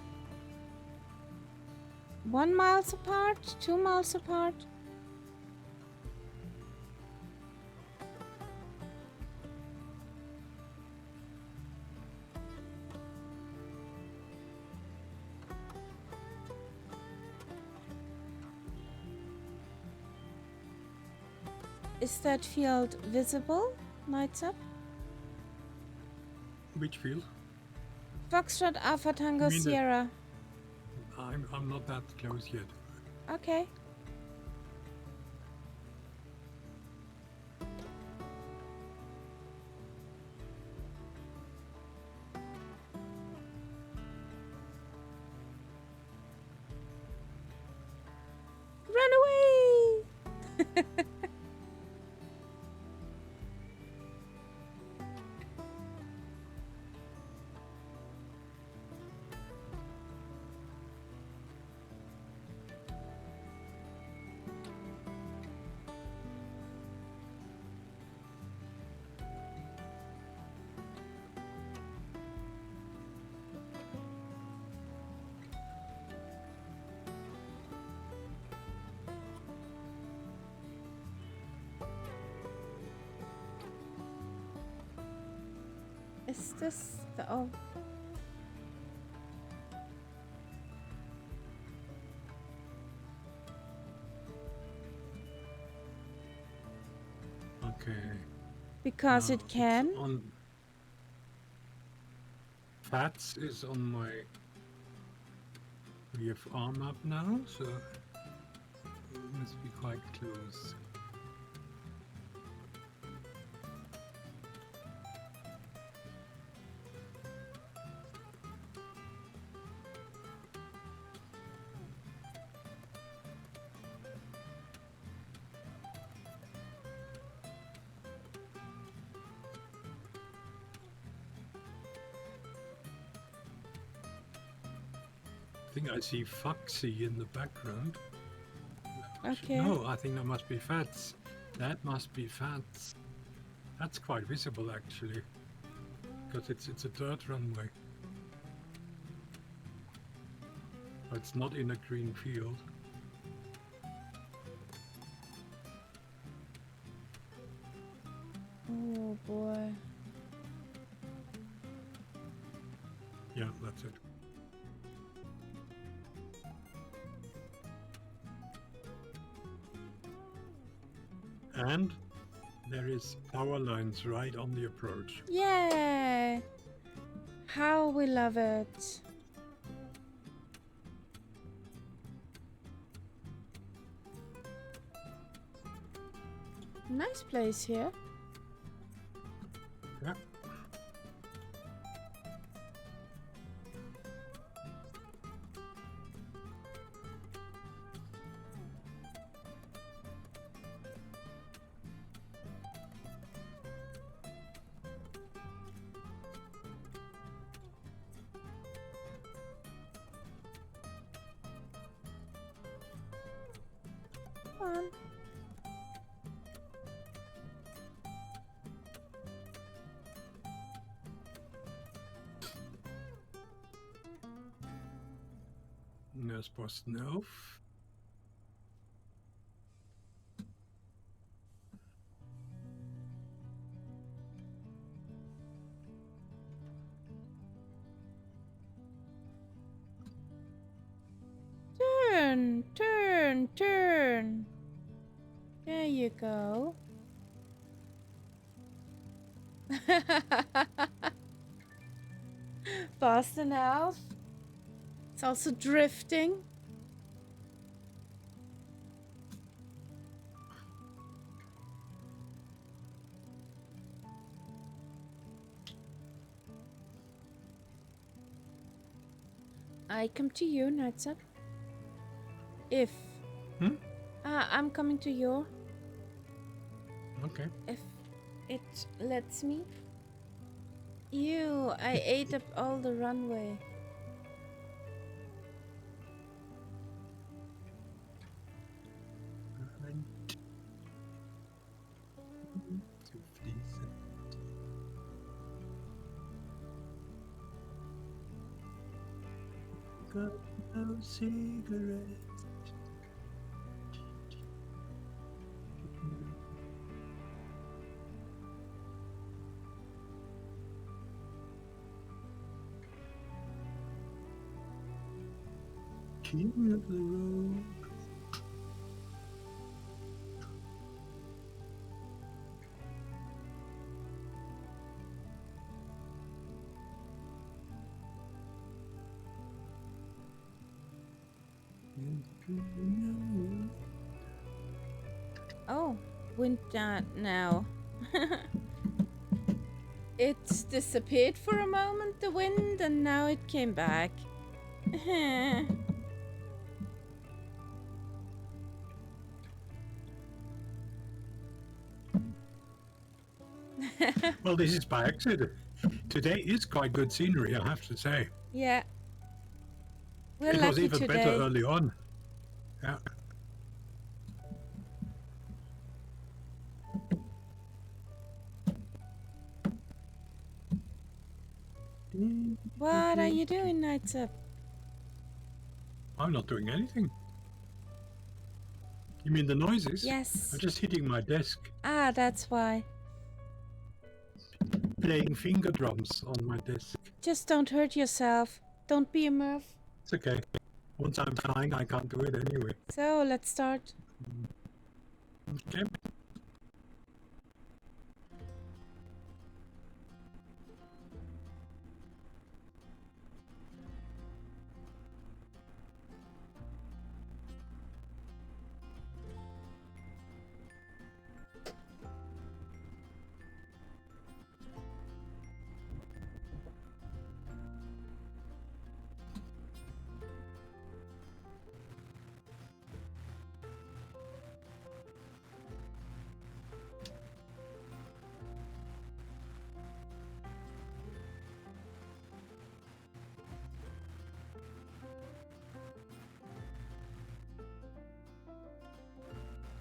1 mile apart, 2 miles apart. Is that field visible? Lights up? Which field? Foxtrot Alpha Tango You mean the- Sierra. I'm not that close yet. Okay. Run away! Is this the... Oh. Okay. Because Now it can? it's on Fats is on my VFR map now, so it must be quite close. I think I see Foxy in the background. Okay. No, I think that must be Fats. That must be Fats. That's quite visible actually, because it's a dirt runway. But it's not in a green field. Oh boy. Yeah, that's it. And there is power lines right on the approach. Yeah. How we love it. Nice place here. Yeah. Come on. There's Boston Elf. Turn, turn, turn. There you go. Boston Elf. It's also drifting. I come to you, Natsup. If. I'm coming to you. Okay. If it lets me. I ate up all the runway. Got no cigarettes. King of the road. Oh, wind down now. It disappeared for a moment, the wind, and now it came back. Well, this is by accident. Today is quite good scenery, I have to say. Yeah. We're It was lucky even today. better early on. Yeah. What are you doing, Nightsup? I'm not doing anything. You mean the noises? Yes. I'm just hitting my desk, Ah, that's why. playing finger drums on my desk. Just don't hurt yourself. Don't be a Murph. It's okay. Once I'm flying, I can't do it anyway. So, let's start. Okay.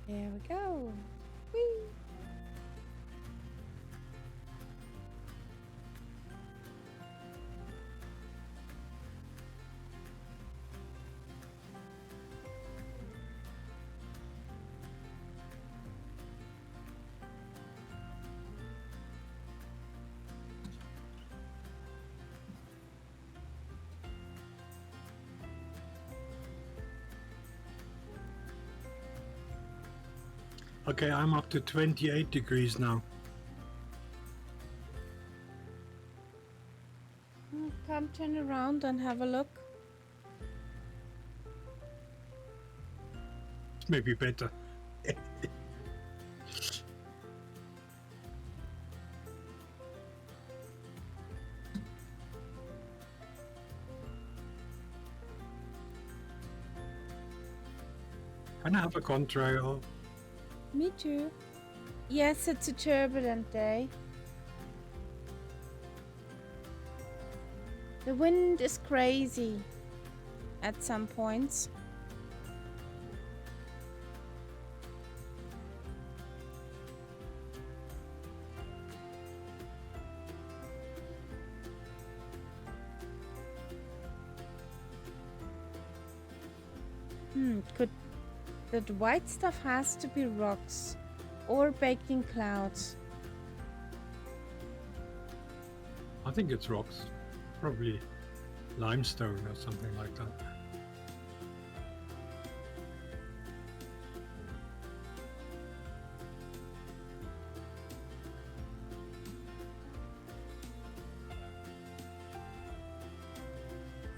There we go. Whee! Okay, I'm up to 28 degrees now. Come turn around and have a look. Maybe better. Can I have a contrail? Me too. Yes, it's a turbulent day. The wind is crazy at some points. Could the white stuff has to be rocks or baking clouds. I think it's rocks. Probably limestone or something like that.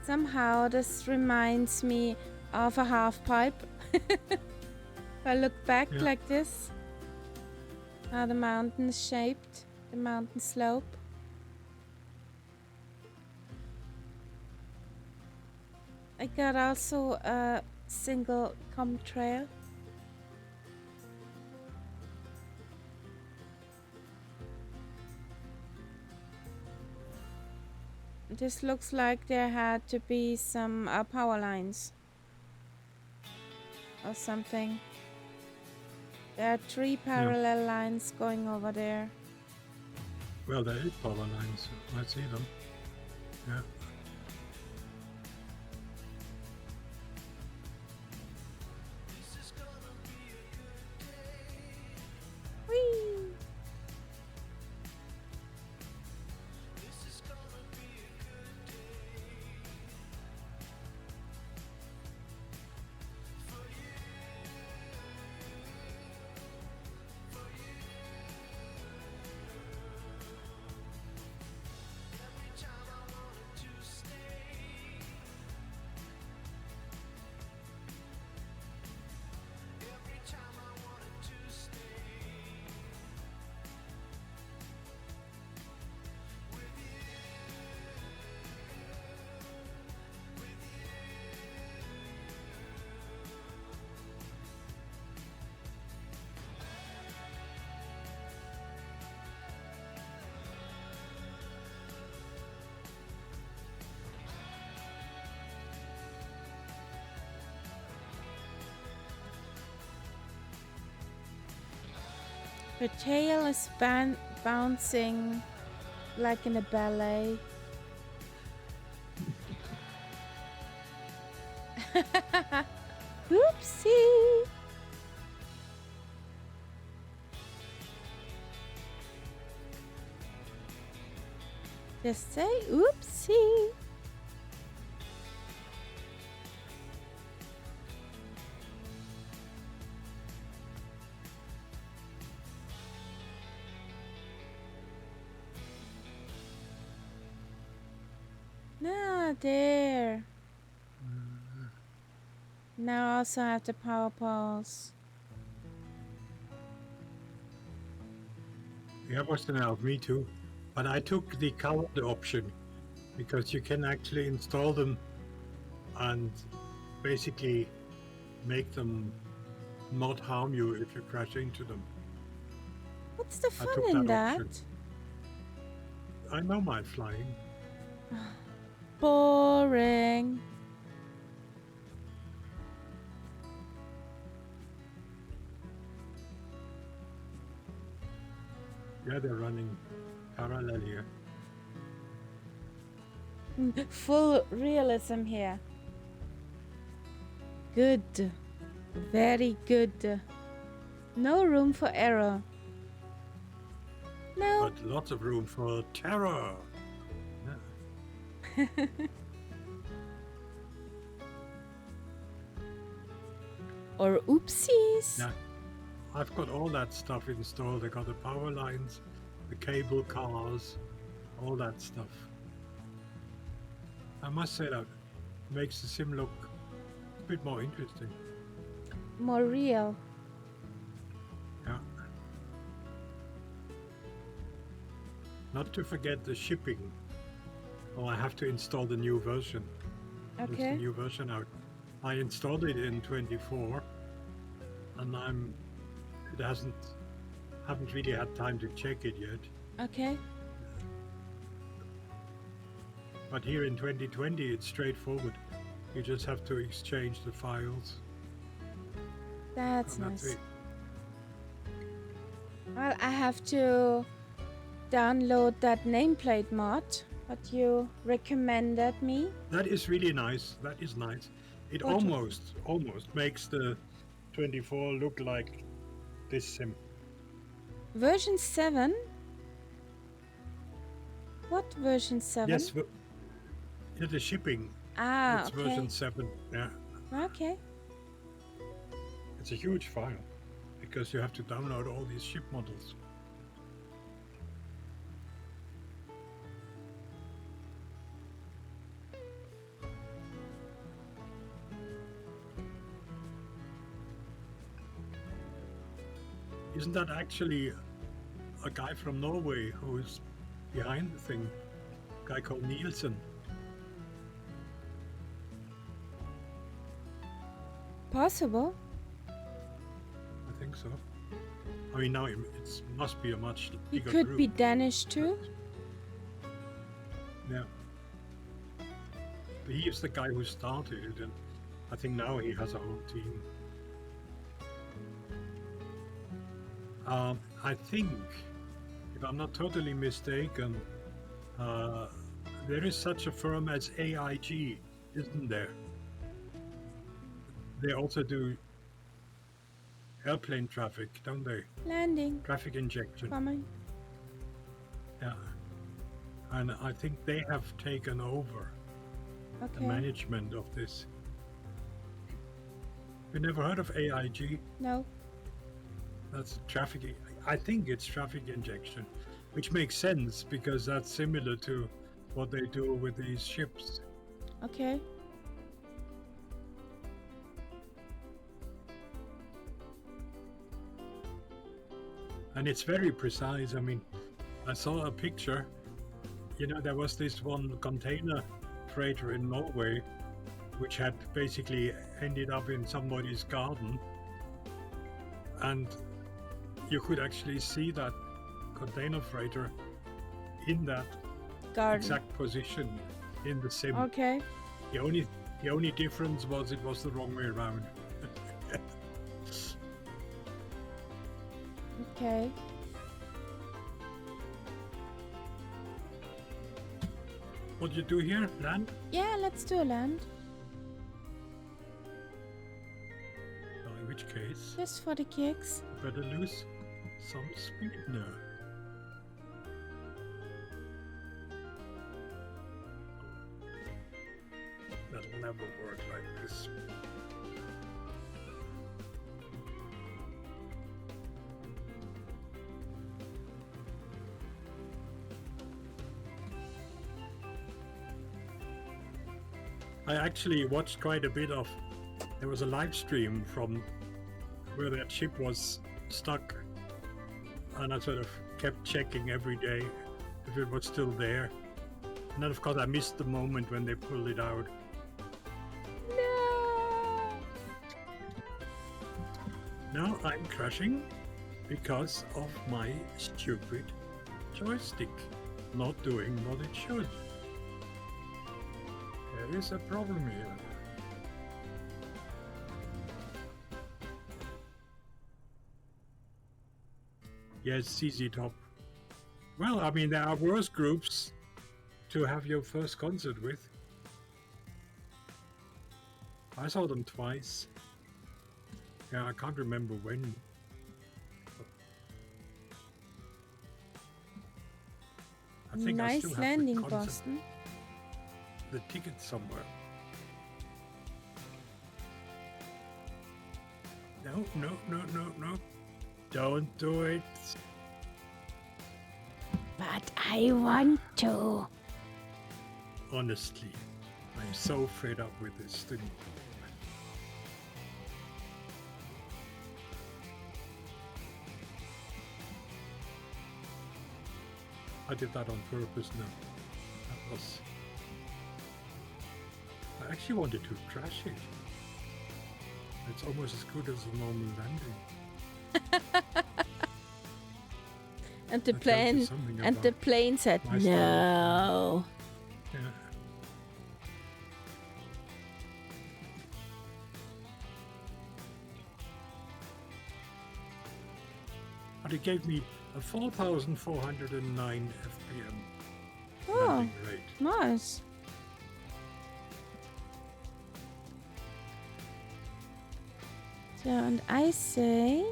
Somehow this reminds me of a half pipe. If I look back Yeah. like this, how the mountain is shaped, the mountain slope. I got also a single trail. This looks like there had to be some power lines or something. There are 3 parallel lines going over there. Well, there is power lines. I see them. Yeah. Whee! Her tail is bouncing like in a ballet. Oopsie! Just say oopsie. Ah, there. Now I also have the power poles. Yeah, was the help me too. But I took the colored option because you can actually install them and basically make them not harm you if you crash into them. What's the I fun took in that that? option. I know my flying. Boring. Yeah, they're running parallel here. Full realism here. Good. Very good. No room for error. No. But lots of room for terror. Yeah. Or oopsies. Yeah. I've got all that stuff installed. I got the power lines, the cable cars, all that stuff. I must say that makes the sim look a bit more interesting. More real. Yeah. Not to forget the shipping. Oh, I have to install the new version. There's the Okay. new version out. I installed it in 24, and haven't really had time to check it yet. Okay. But here in 2020, it's straightforward. You just have to exchange the files. That's and that's nice. it. Well, I have to download that nameplate mod that you recommended me. That is really nice. That is nice. It What? almost makes the 24 look like this sim. Version 7? What version 7? Yes, yeah, the shipping. Ah, It's okay. version 7. Yeah, Okay. it's a huge file because you have to download all these ship models. Isn't that actually a guy from Norway who's behind the thing? A guy called Nielsen. Possible. I think so. I mean, now it must be a much He bigger could group. be Danish too. Yeah. But he is the guy who started it, and I think now he has a whole team. I think, if I'm not totally mistaken, there is such a firm as AIG, isn't there? They also do airplane traffic, don't they? Landing. Traffic injection. Coming. Yeah. And I think they have taken over the Okay. management of this. You never heard of AIG? No. That's traffic. I think it's traffic injection, which makes sense because that's similar to what they do with these ships. Okay. And it's very precise. I mean, I saw a picture. You know, there was this one container freighter in Norway which had basically ended up in somebody's garden. And you could actually see that container freighter in that Garden. exact position in the sim. Okay. The only difference was it was the wrong way around. Okay. What you do here, land? Yeah, let's do a land. In which case, Just for the kicks. better lose some speed now. That'll never work like this. I actually watched quite a bit of. There was a live stream from where that ship was stuck, and I sort of kept checking every day if it was still there. And then, of course, I missed the moment when they pulled it out. No. Now I'm crashing because of my stupid joystick not doing what it should. There is a problem here. Yes, CZ Top. Well, I mean, there are worse groups to have your first concert with. I saw them twice. Yeah, I can't remember when. I think I still Nice have landing, the concert, Boston. the ticket somewhere. No, no, no, no, no. Don't do it. But I want to. Honestly, I'm so fed up with this thing. I did that on purpose now. That was... I actually wanted to crash it. It's almost as good as a normal landing. And the That tells you plane something and the about plane said my style. no. Yeah. But it gave me a 4,409 FPM Oh, landing rate. nice. So, and I say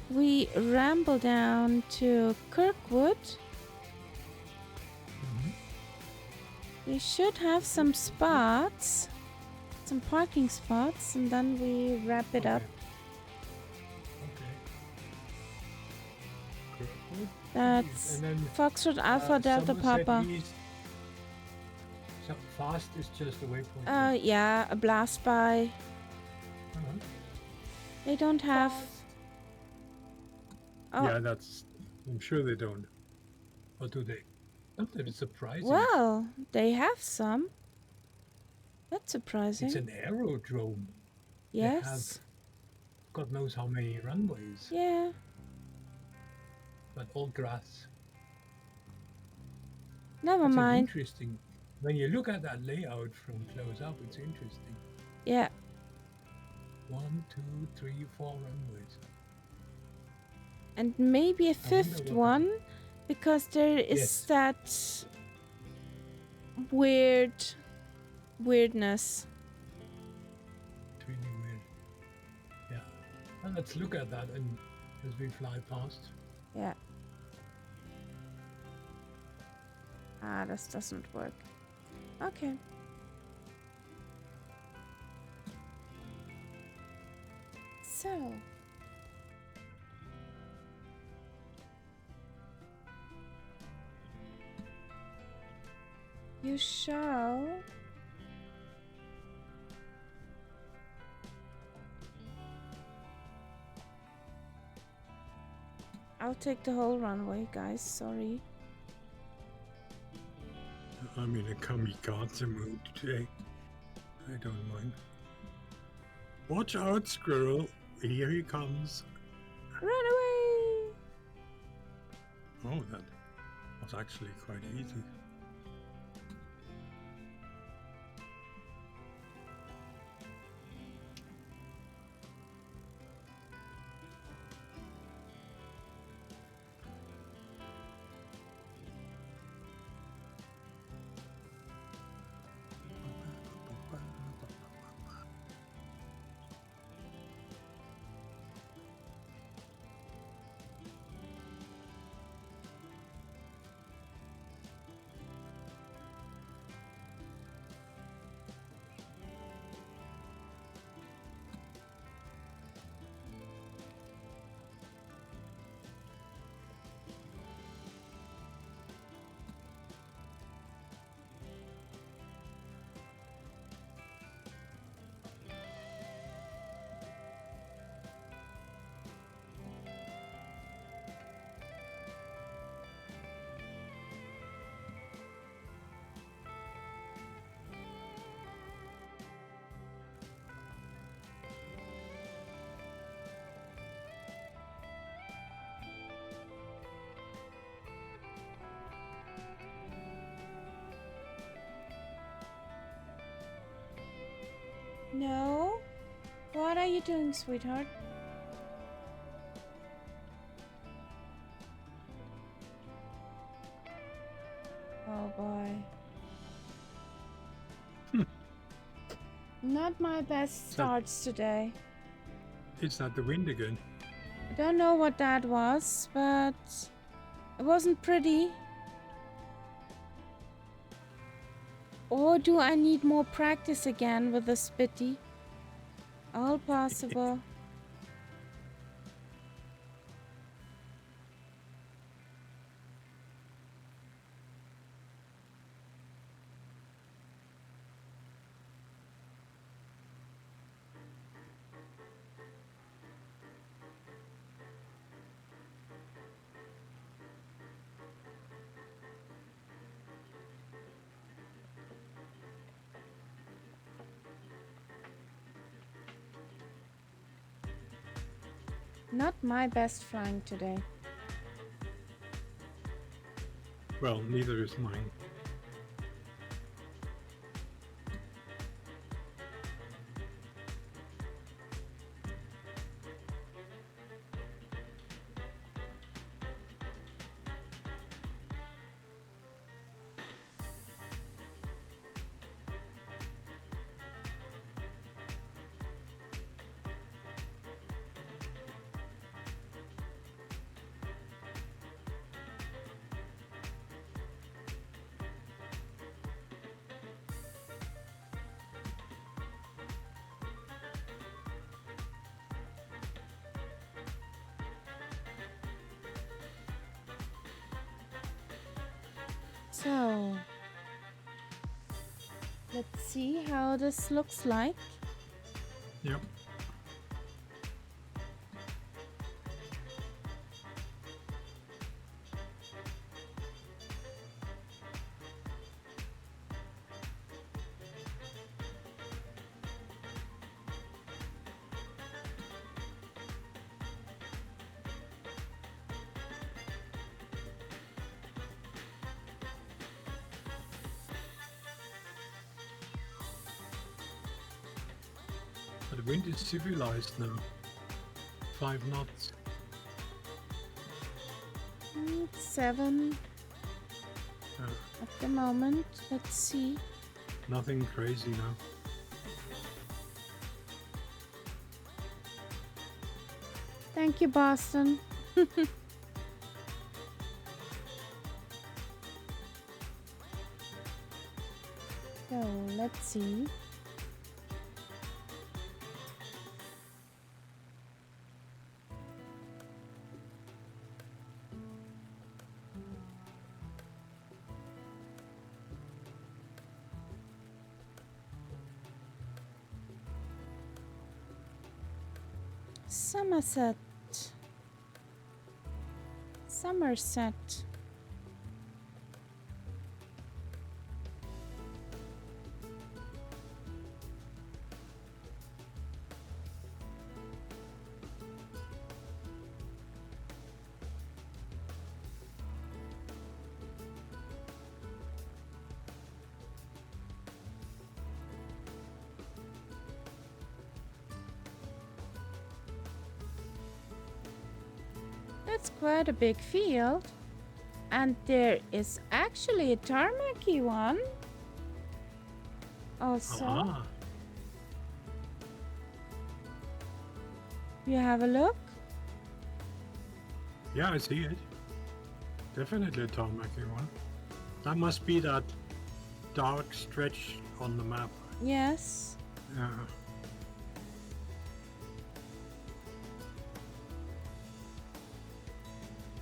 we ramble down to Kirkwood. Mhm. We should have some spots, some parking spots, and then we wrap it up. Okay. Kirkwood. That's And then Foxtrot Alpha Delta Somerset Papa. East. So fast is just a waypoint. Yeah, a blast by. Uh-huh. They don't have. Oh, Yeah, that's. I'm sure they don't. Or do they? Sometimes it's surprising. well, they have some. That's It's surprising. an aerodrome. Yes. God knows how many runways, Yeah. but all grass. Never It's mind. interesting. When you look at that layout from close up, it's interesting. Yeah. 1, 2, 3, 4 runways. And maybe a I wonder fifth what one, because there is Yes. that weirdness. It's really weird. Yeah. Well, let's look at that and as we fly past. Yeah. Ah, this doesn't work. Okay. So. You shall. I'll take the whole runway, guys. Sorry. I'm in a kamikaze mood today. I don't mind. Watch out, squirrel. Here he comes. Run away! Oh, that was actually quite easy. No? What are you doing, sweetheart? Not my best starts today. Is that the wind again? I don't know what that was, but it wasn't pretty. Or do I need more practice again with the spitty? All possible. Not my best flying today. Well, neither is mine. So, let's see how this looks like. Yep. But the wind is civilized now. 5 knots. 7 Uh, at the moment. Let's see. nothing crazy now. Thank you, Boston. So, let's see. Somerset. Somerset. That's quite a big field. And there is actually a tarmacy one. Also, Ah, you have a look. yeah, I see it. Definitely a tarmacy one. That must be that dark stretch on the map. Yes. Yeah.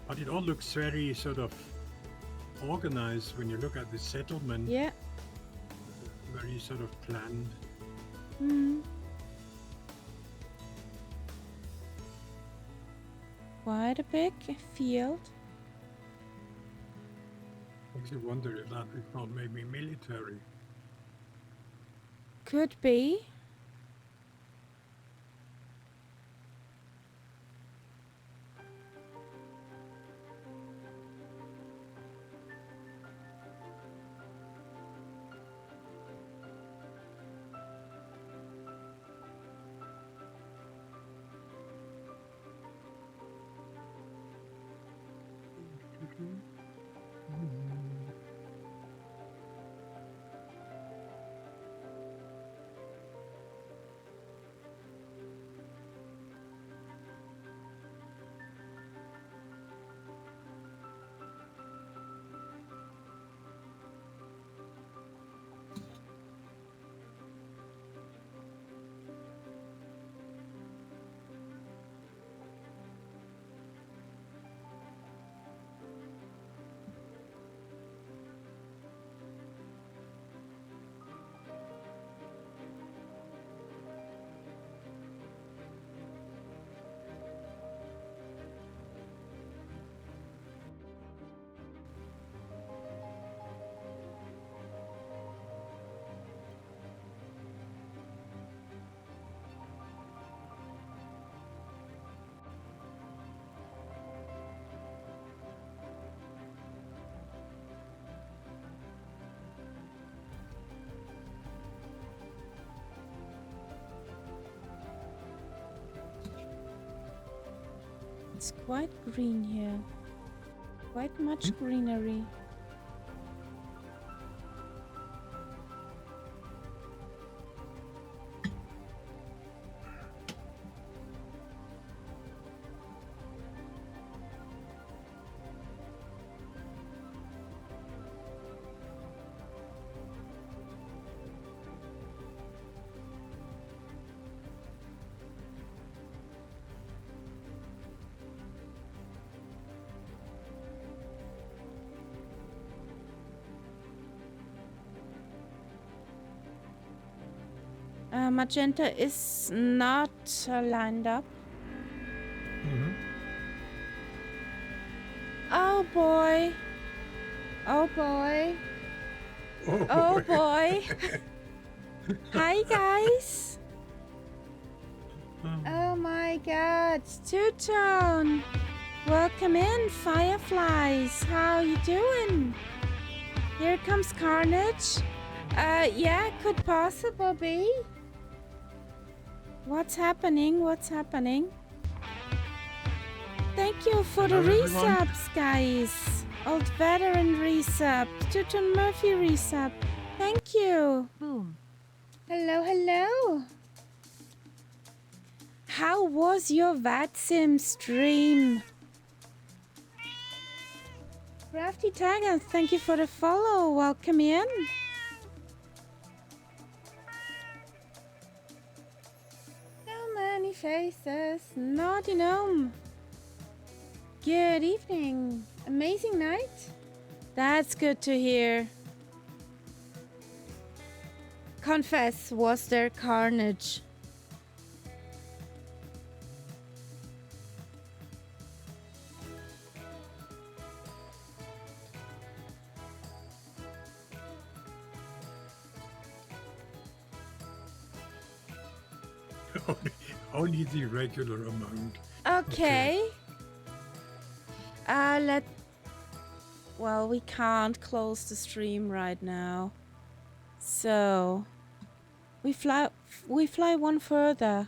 But it all looks very sort of organized when you look at the settlement. Yeah. Very sort of planned. Hmm. Quite a big field. Makes you wonder if that is not maybe military. Could be. It's quite green here. Quite much greenery. Magenta is not lined up. Mm-hmm. Oh boy. Oh boy. Oh boy. Hi guys. Oh my god. Two-tone. Welcome in, fireflies. How you doing? Here comes Carnage. Yeah, could possibly be. What's happening? What's happening? Thank you for Hello, the everyone. resubs, guys. Old veteran resub. Tuton Murphy resub. Thank you. Boom. Hello, hello. How was your VATSIM stream? Crafty Tiger, thank you for the follow. Welcome in. So many faces. Naughty gnome. Good evening. Amazing night. That's good to hear. Confess, was there carnage? Only the regular amount. Okay. Well, we can't close the stream right now. So we fly one further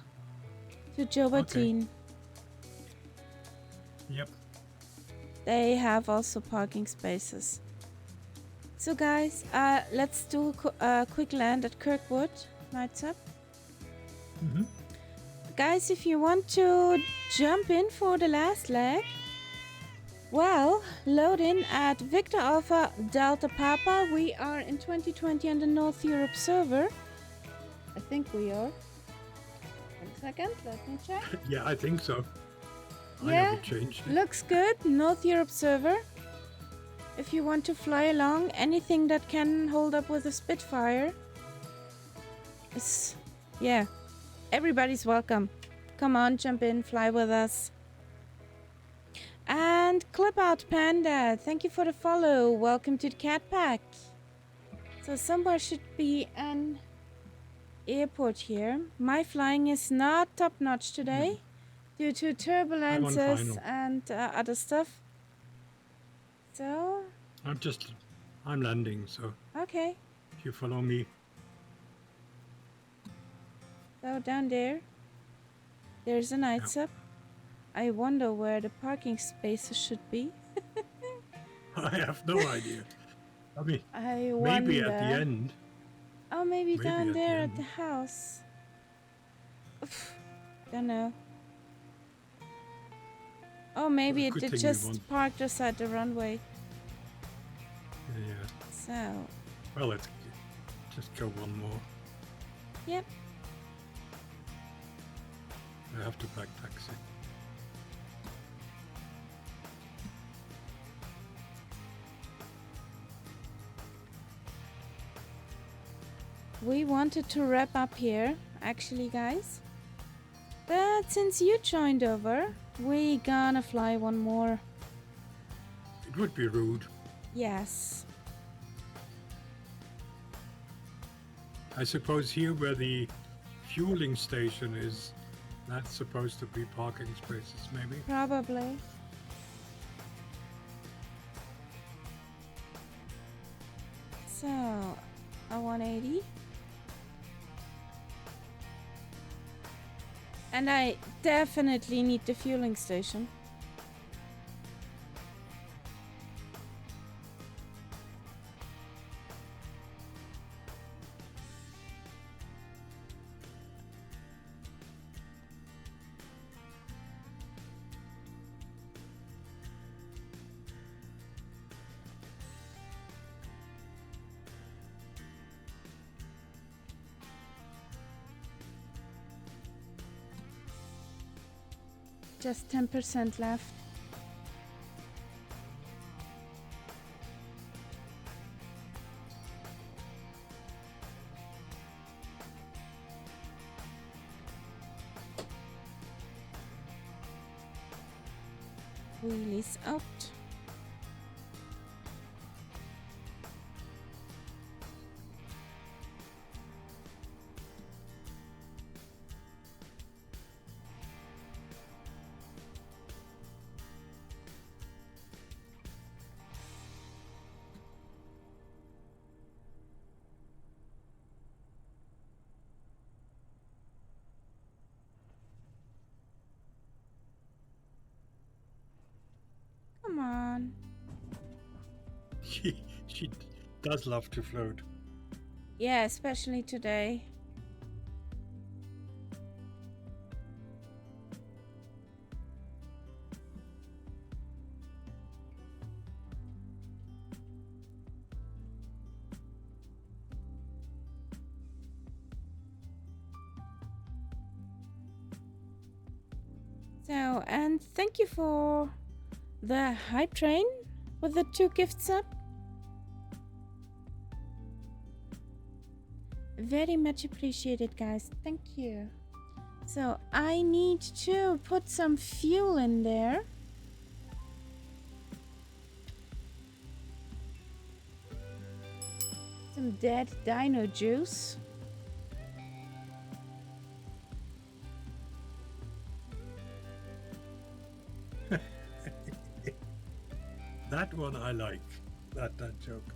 to Jobatine. Yep. They have also parking spaces. So guys, let's do a quick land at Kirkwood. Lights up. Mm-hmm. Guys, if you want to jump in for the last leg, well, load in at Victor Alpha Delta Papa. We are in 2020 on the North Europe server. I think we are. 1 second, let me check. Yeah, I think so. I Yeah, never changed it. looks good. North Europe server. If you want to fly along, anything that can hold up with a Spitfire is, yeah, everybody's welcome. Come on, jump in, fly with us. And Clip Out Panda, thank you for the follow. Welcome to the Cat Pack. So somewhere should be an airport here. My flying is not top notch today due to turbulences final. and other stuff. So, I'm landing, so okay. if you follow me. So down there, there's a night sub. I wonder where the parking spaces should be. I have no idea. I mean, I maybe wonder. at the end. Oh, maybe down at the there at end. the house. Oof, don't know. Oh, maybe Good it thing we just won't- parked beside the runway. Yeah. So, Well, let's just go one more. yep. I have to back taxi. We wanted to wrap up here, actually, guys. But since you joined over, we gonna fly one more. It would be rude. Yes. I suppose here where the fueling station is, that's supposed to be parking spaces, maybe. Probably. So, a 180. And I definitely need the fueling station. Just 10% left. Wheelies out. Come on. She does love to float. Yeah, especially today. So, and thank you for the hype train with the 2 gifts up. Very much appreciated, guys. Thank you. So, I need to put some fuel in there. Some dead dino juice. That one I like. That joke.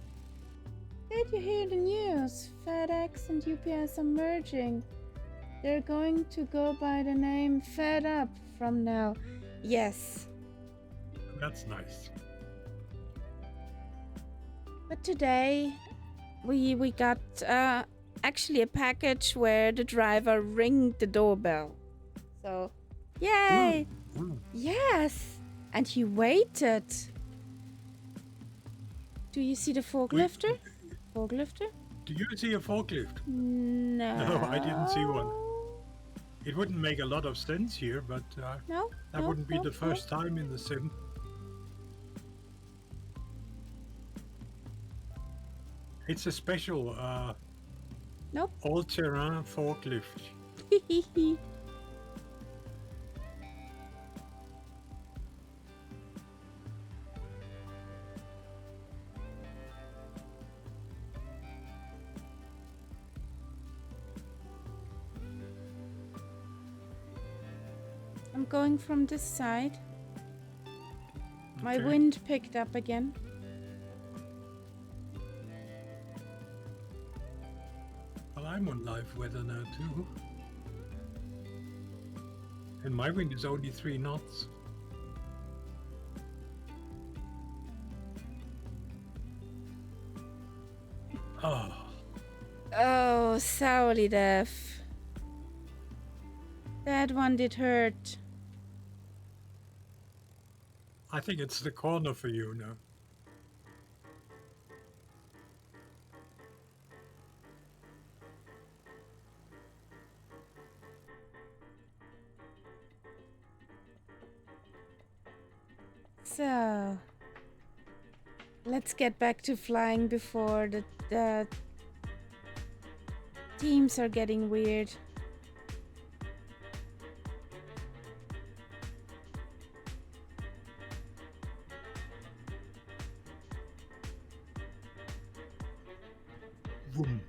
Did you hear the news? FedEx and UPS are merging. They're going to go by the name Fed Up from now. Yes. That's nice. But today we got actually a package where the driver ringed the doorbell. So, yay! Ooh. Yes! And he waited. Do you see the forklifter? Forklifter? Do you see a forklift? No. No, I didn't see one. It wouldn't make a lot of sense here, but No? that no, wouldn't be no, the first time in the sim. It's a special Nope. all-terrain forklift. No. I'm going from this side. My Okay. wind picked up again. Well, I'm on live weather now too. And my wind is only 3 knots. Oh, Oh, sorry, Dev. That one did hurt. I think it's the corner for you now. So, let's get back to flying before the teams are getting weird. Vroom.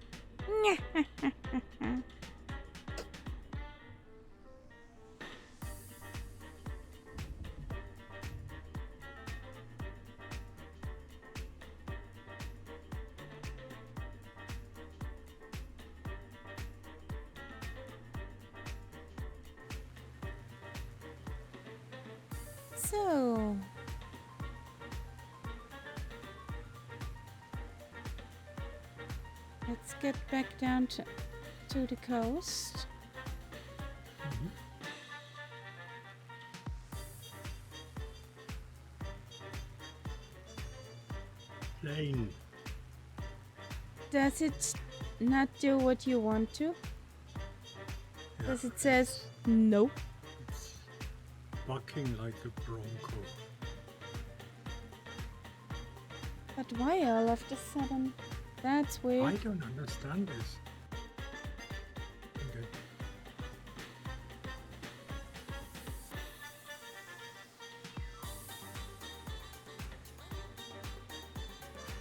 So, let's get back down to the coast. Mhm. Plane. Does it not do what you want to? Yeah, Does it says no? it's- bucking like a bronco. But why all of a sudden? That's I weird. don't understand this. Okay.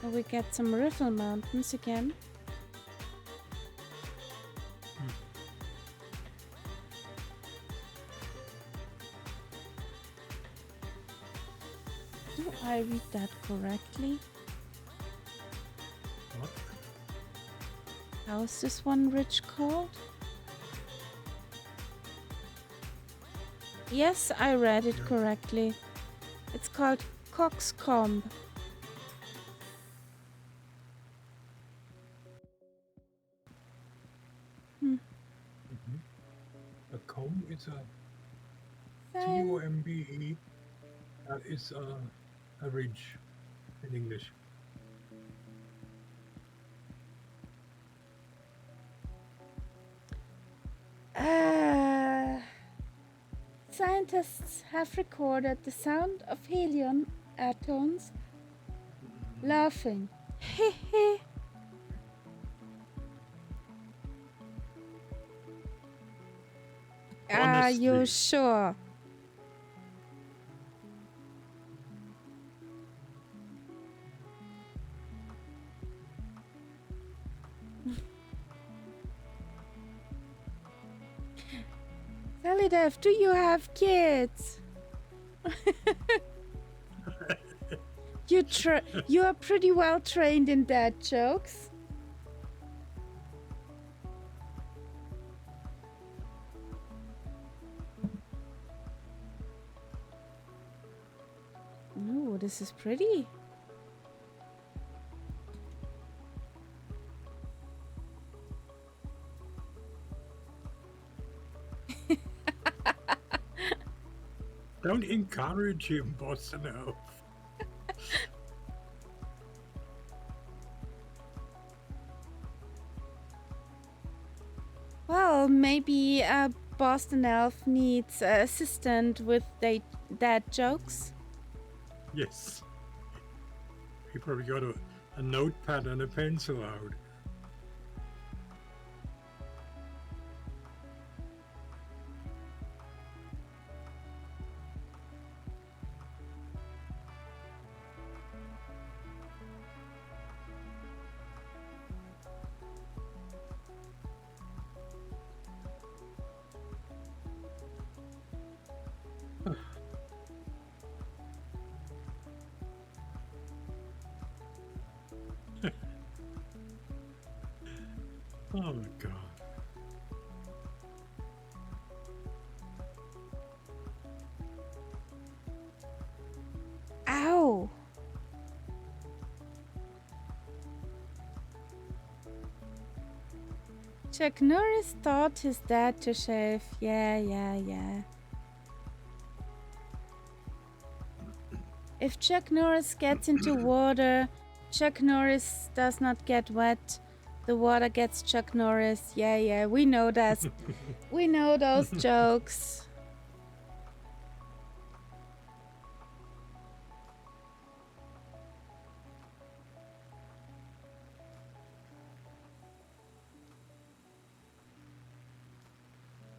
We get some riffle mountains again. Do I read that correctly? What? How is this one ridge called? Yes, I read it correctly. It's called Coxcomb. A comb is a Then COMBE. That is a ridge in English. scientists have recorded the sound of helium atoms laughing. Hehe. Are you Honestly. sure? Salidev, do you have kids? You are pretty well trained in dad jokes. Ooh, this is pretty. Don't encourage him, Boston Elf. Well, maybe a Boston Elf needs an assistant with dad jokes. Yes. He probably got a notepad and a pencil out. Oh my god. Ow! Chuck Norris taught his dad to shave. Yeah. If Chuck Norris gets into water, Chuck Norris does not get wet. The water gets Chuck Norris. Yeah, we know that. We know those jokes.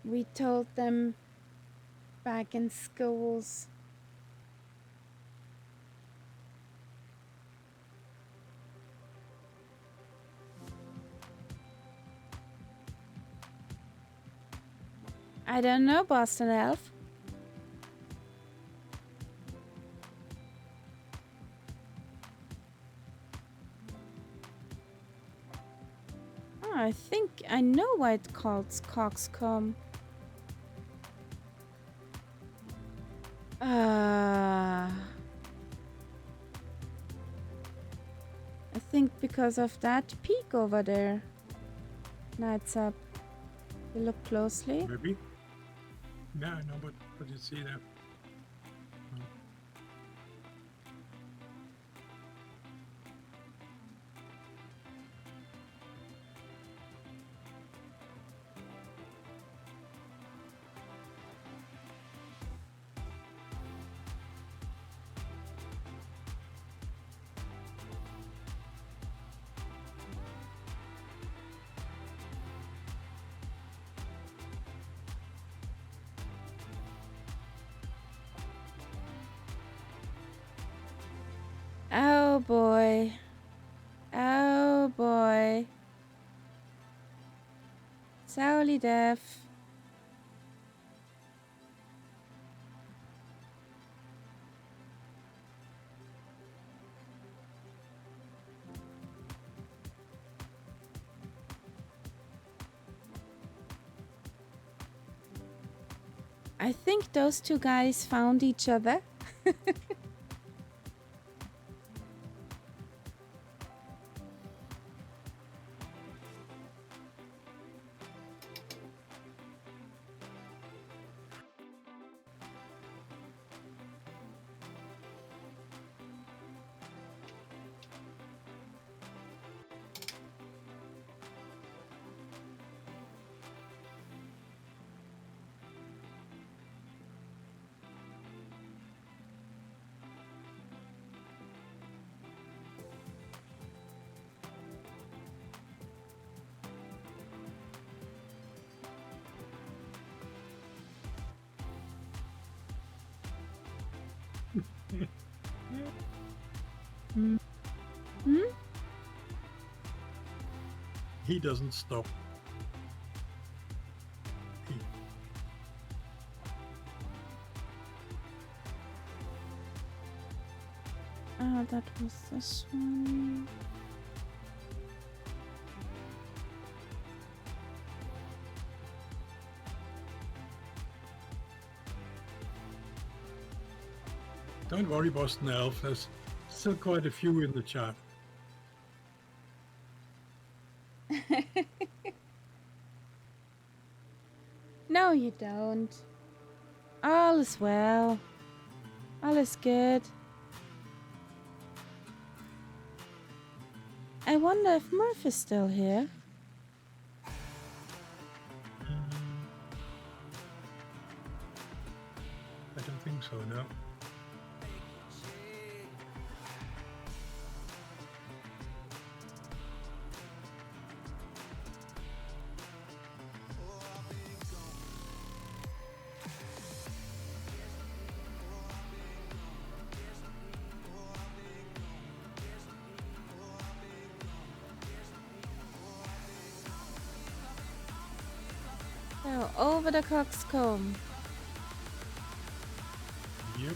We told them back in schools. I don't know, Boston Elf. Oh, I think I know why it's called coxcomb. I think because of that peak over there. Nights up. You look closely. Maybe? No, but you see that. boy. Oh boy. Sauli Def. I think those two guys found each other. Hmm? He doesn't stop. He, Oh, that was this one. don't worry, Boston Elf. There's still quite a few in the chat. No, you don't. All is well. All is good. I wonder if Murph is still here. I don't think so, no. So, over the coxcomb. Yep.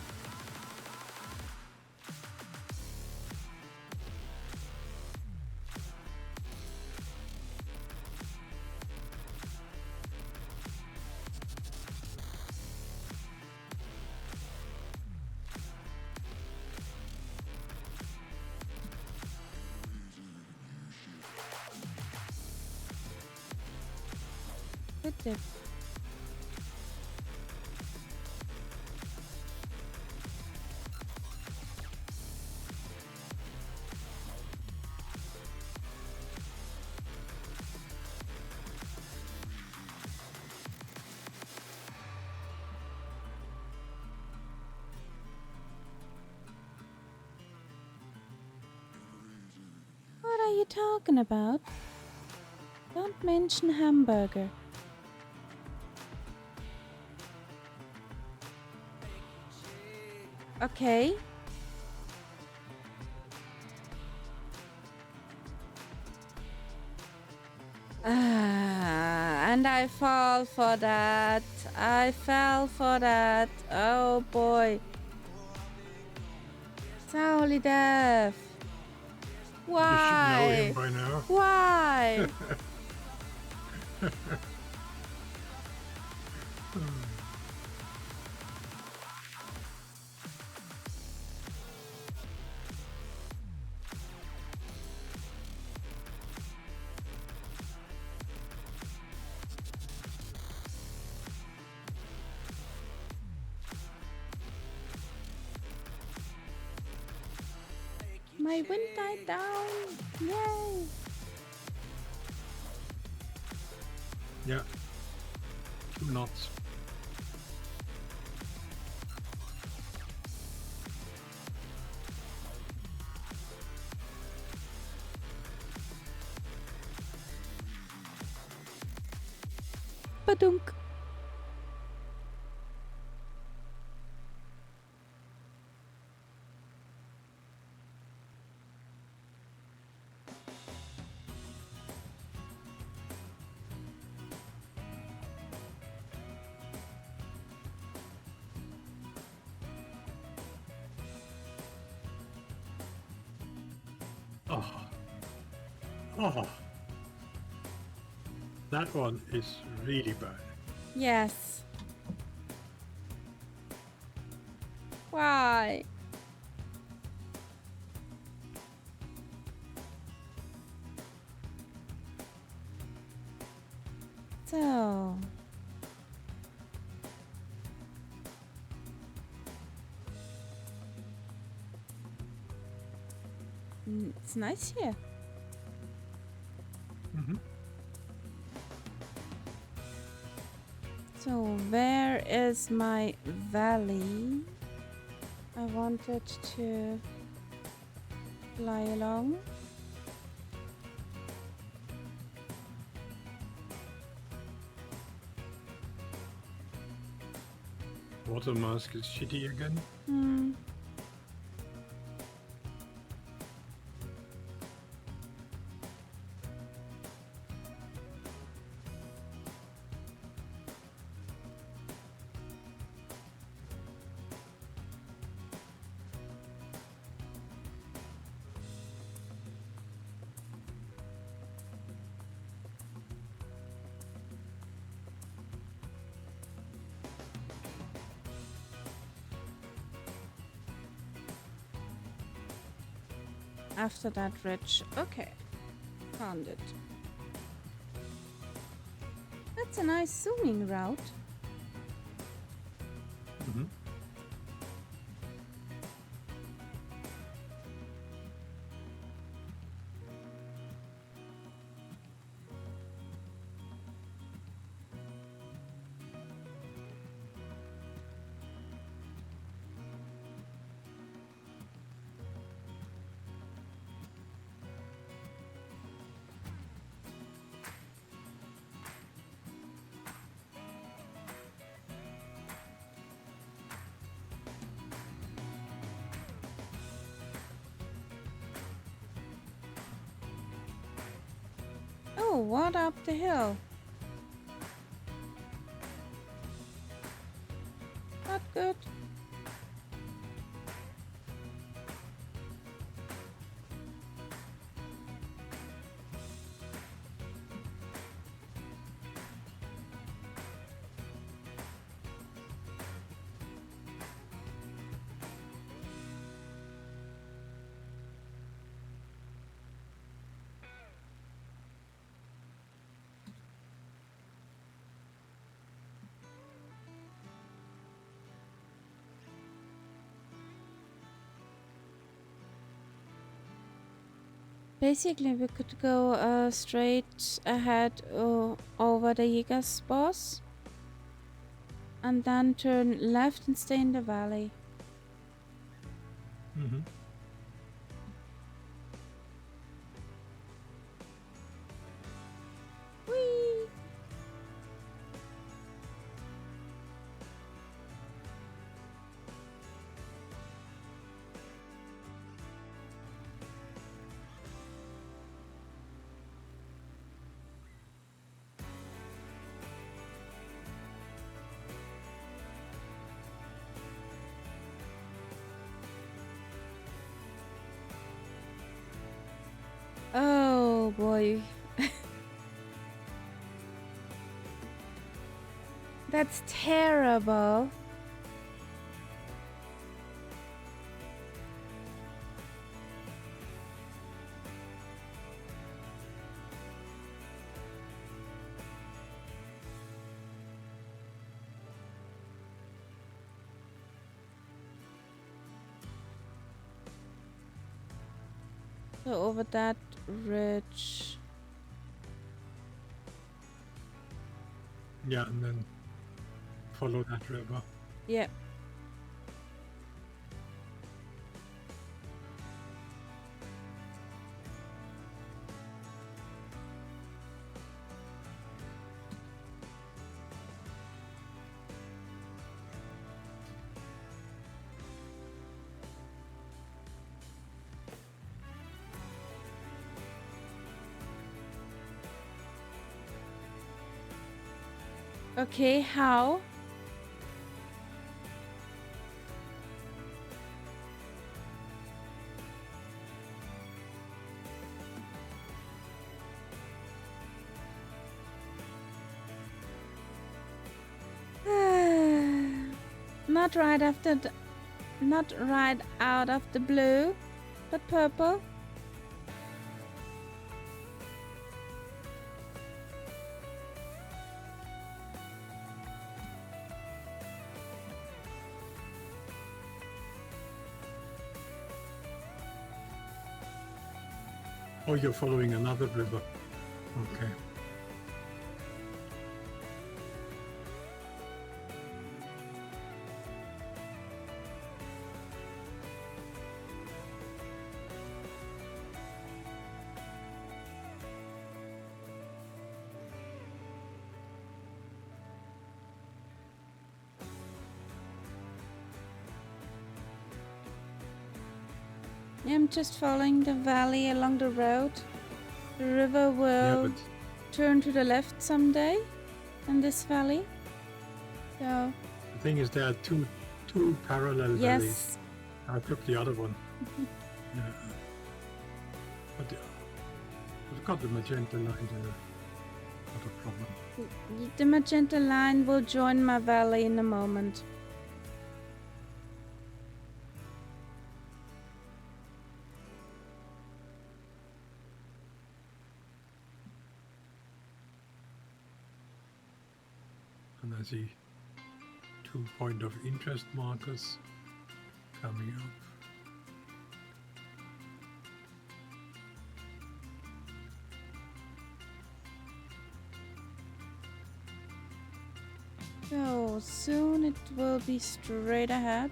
Good dip. What are you talking about? Don't mention hamburger. Okay. And I fall for that. I fell for that. Oh boy. Sauli Def. Why? You should know him by now. Why? My wind died down. Yay. Yeah. 2 knots. Badunk. Oh, oh, that one is really bad. Yes. Why? So. It's nice here. Mm-hmm. So, where is my valley? I wanted to fly along. Water mask is shitty again. Hmm. After that ridge. Okay. Found it. That's a nice zooming route. Mm-hmm. Oh, what up the hill? Not good. Basically, we could go straight ahead over the Jäger's boss and then turn left and stay in the valley. Mm-hmm. Whee! Oh boy. That's terrible. So over that ridge. Yeah, and then follow that river. Yeah. Okay, how? Not right after not right out of the blue, but purple. Oh, you're following another river. Okay. I'm just following the valley along the road. The river Yeah, will but turn to the left someday in this valley. So, the thing is, there are two parallel valleys. yes. I took the other one. Yeah. But we've got the magenta line there. Not a problem. The magenta line will join my valley in a moment. And I see 2 point of interest markers coming up. So soon it will be straight ahead.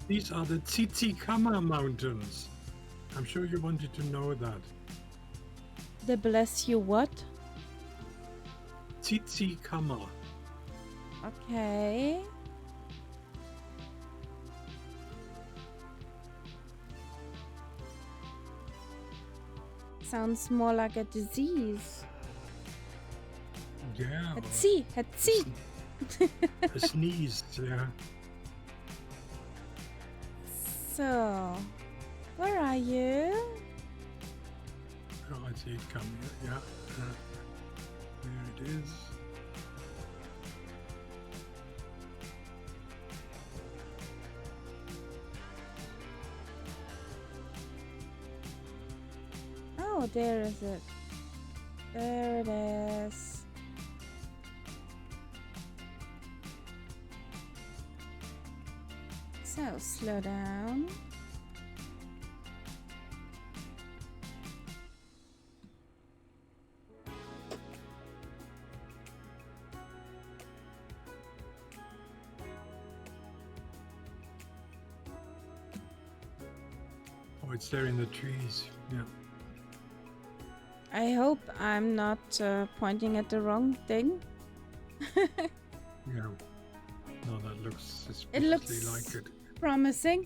These are the Tsitsikamma Mountains. I'm sure you wanted to know that. The bless you what? Tsitsikamma. Okay. Sounds more like a disease. Yeah. Hetzi, hetzi. A sneeze, yeah. So, where are you? Oh, I see it coming. Yeah. There it is. Oh, there is it. There it is. So, slow down. Oh, it's there in the trees. Yeah. I hope I'm not pointing at the wrong thing. Yeah. No, that looks suspiciously looks like it. promising.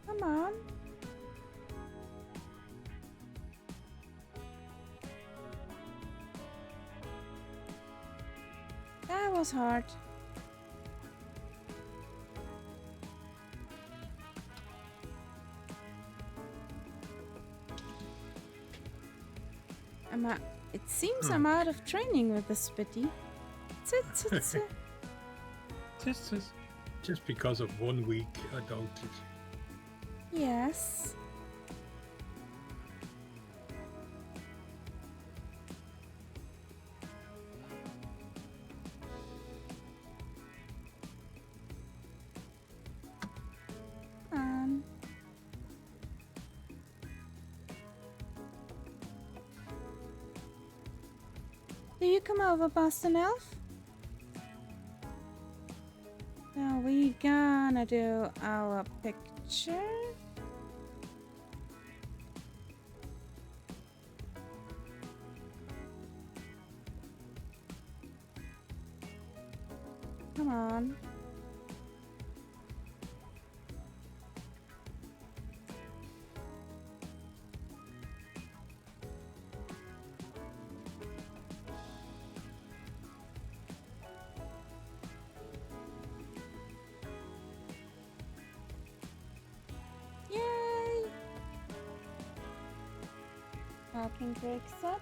Come on. That was hard. It seems I'm out of training with the Spitty. Just because of 1 week, I doubt it. Yes. Do you come over, Boston Elf? Now we gonna do our picture. Come on. Yay! Parking brake set.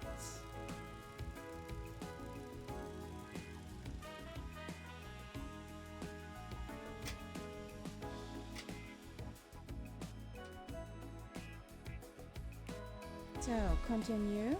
So, continue.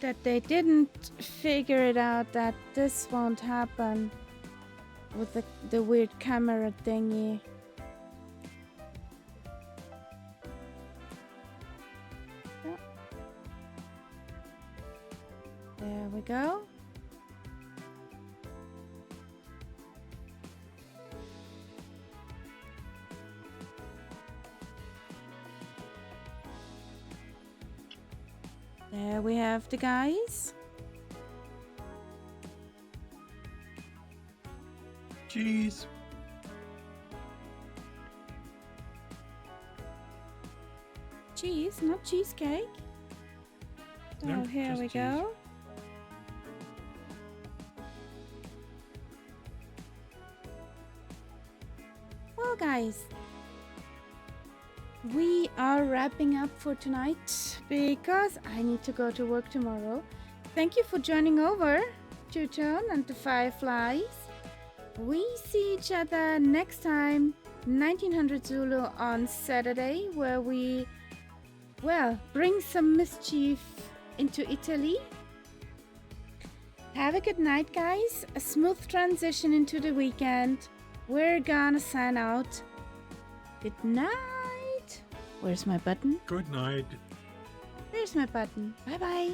That they didn't figure it out that this won't happen with the weird camera thingy. Yeah. There we go. There we have the guys. Cheese. Cheese, not cheesecake. No, Oh, here just we cheese. go. Well, guys, we are wrapping up for tonight because I need to go to work tomorrow. Thank you for joining over, Two-Tone and the Fireflies. We see each other next time, 1900 Zulu on Saturday, where we, well, bring some mischief into Italy. Have a good night, guys. A smooth transition into the weekend. We're gonna sign out. Good night. Where's my button? Good night. There's my button. Bye bye.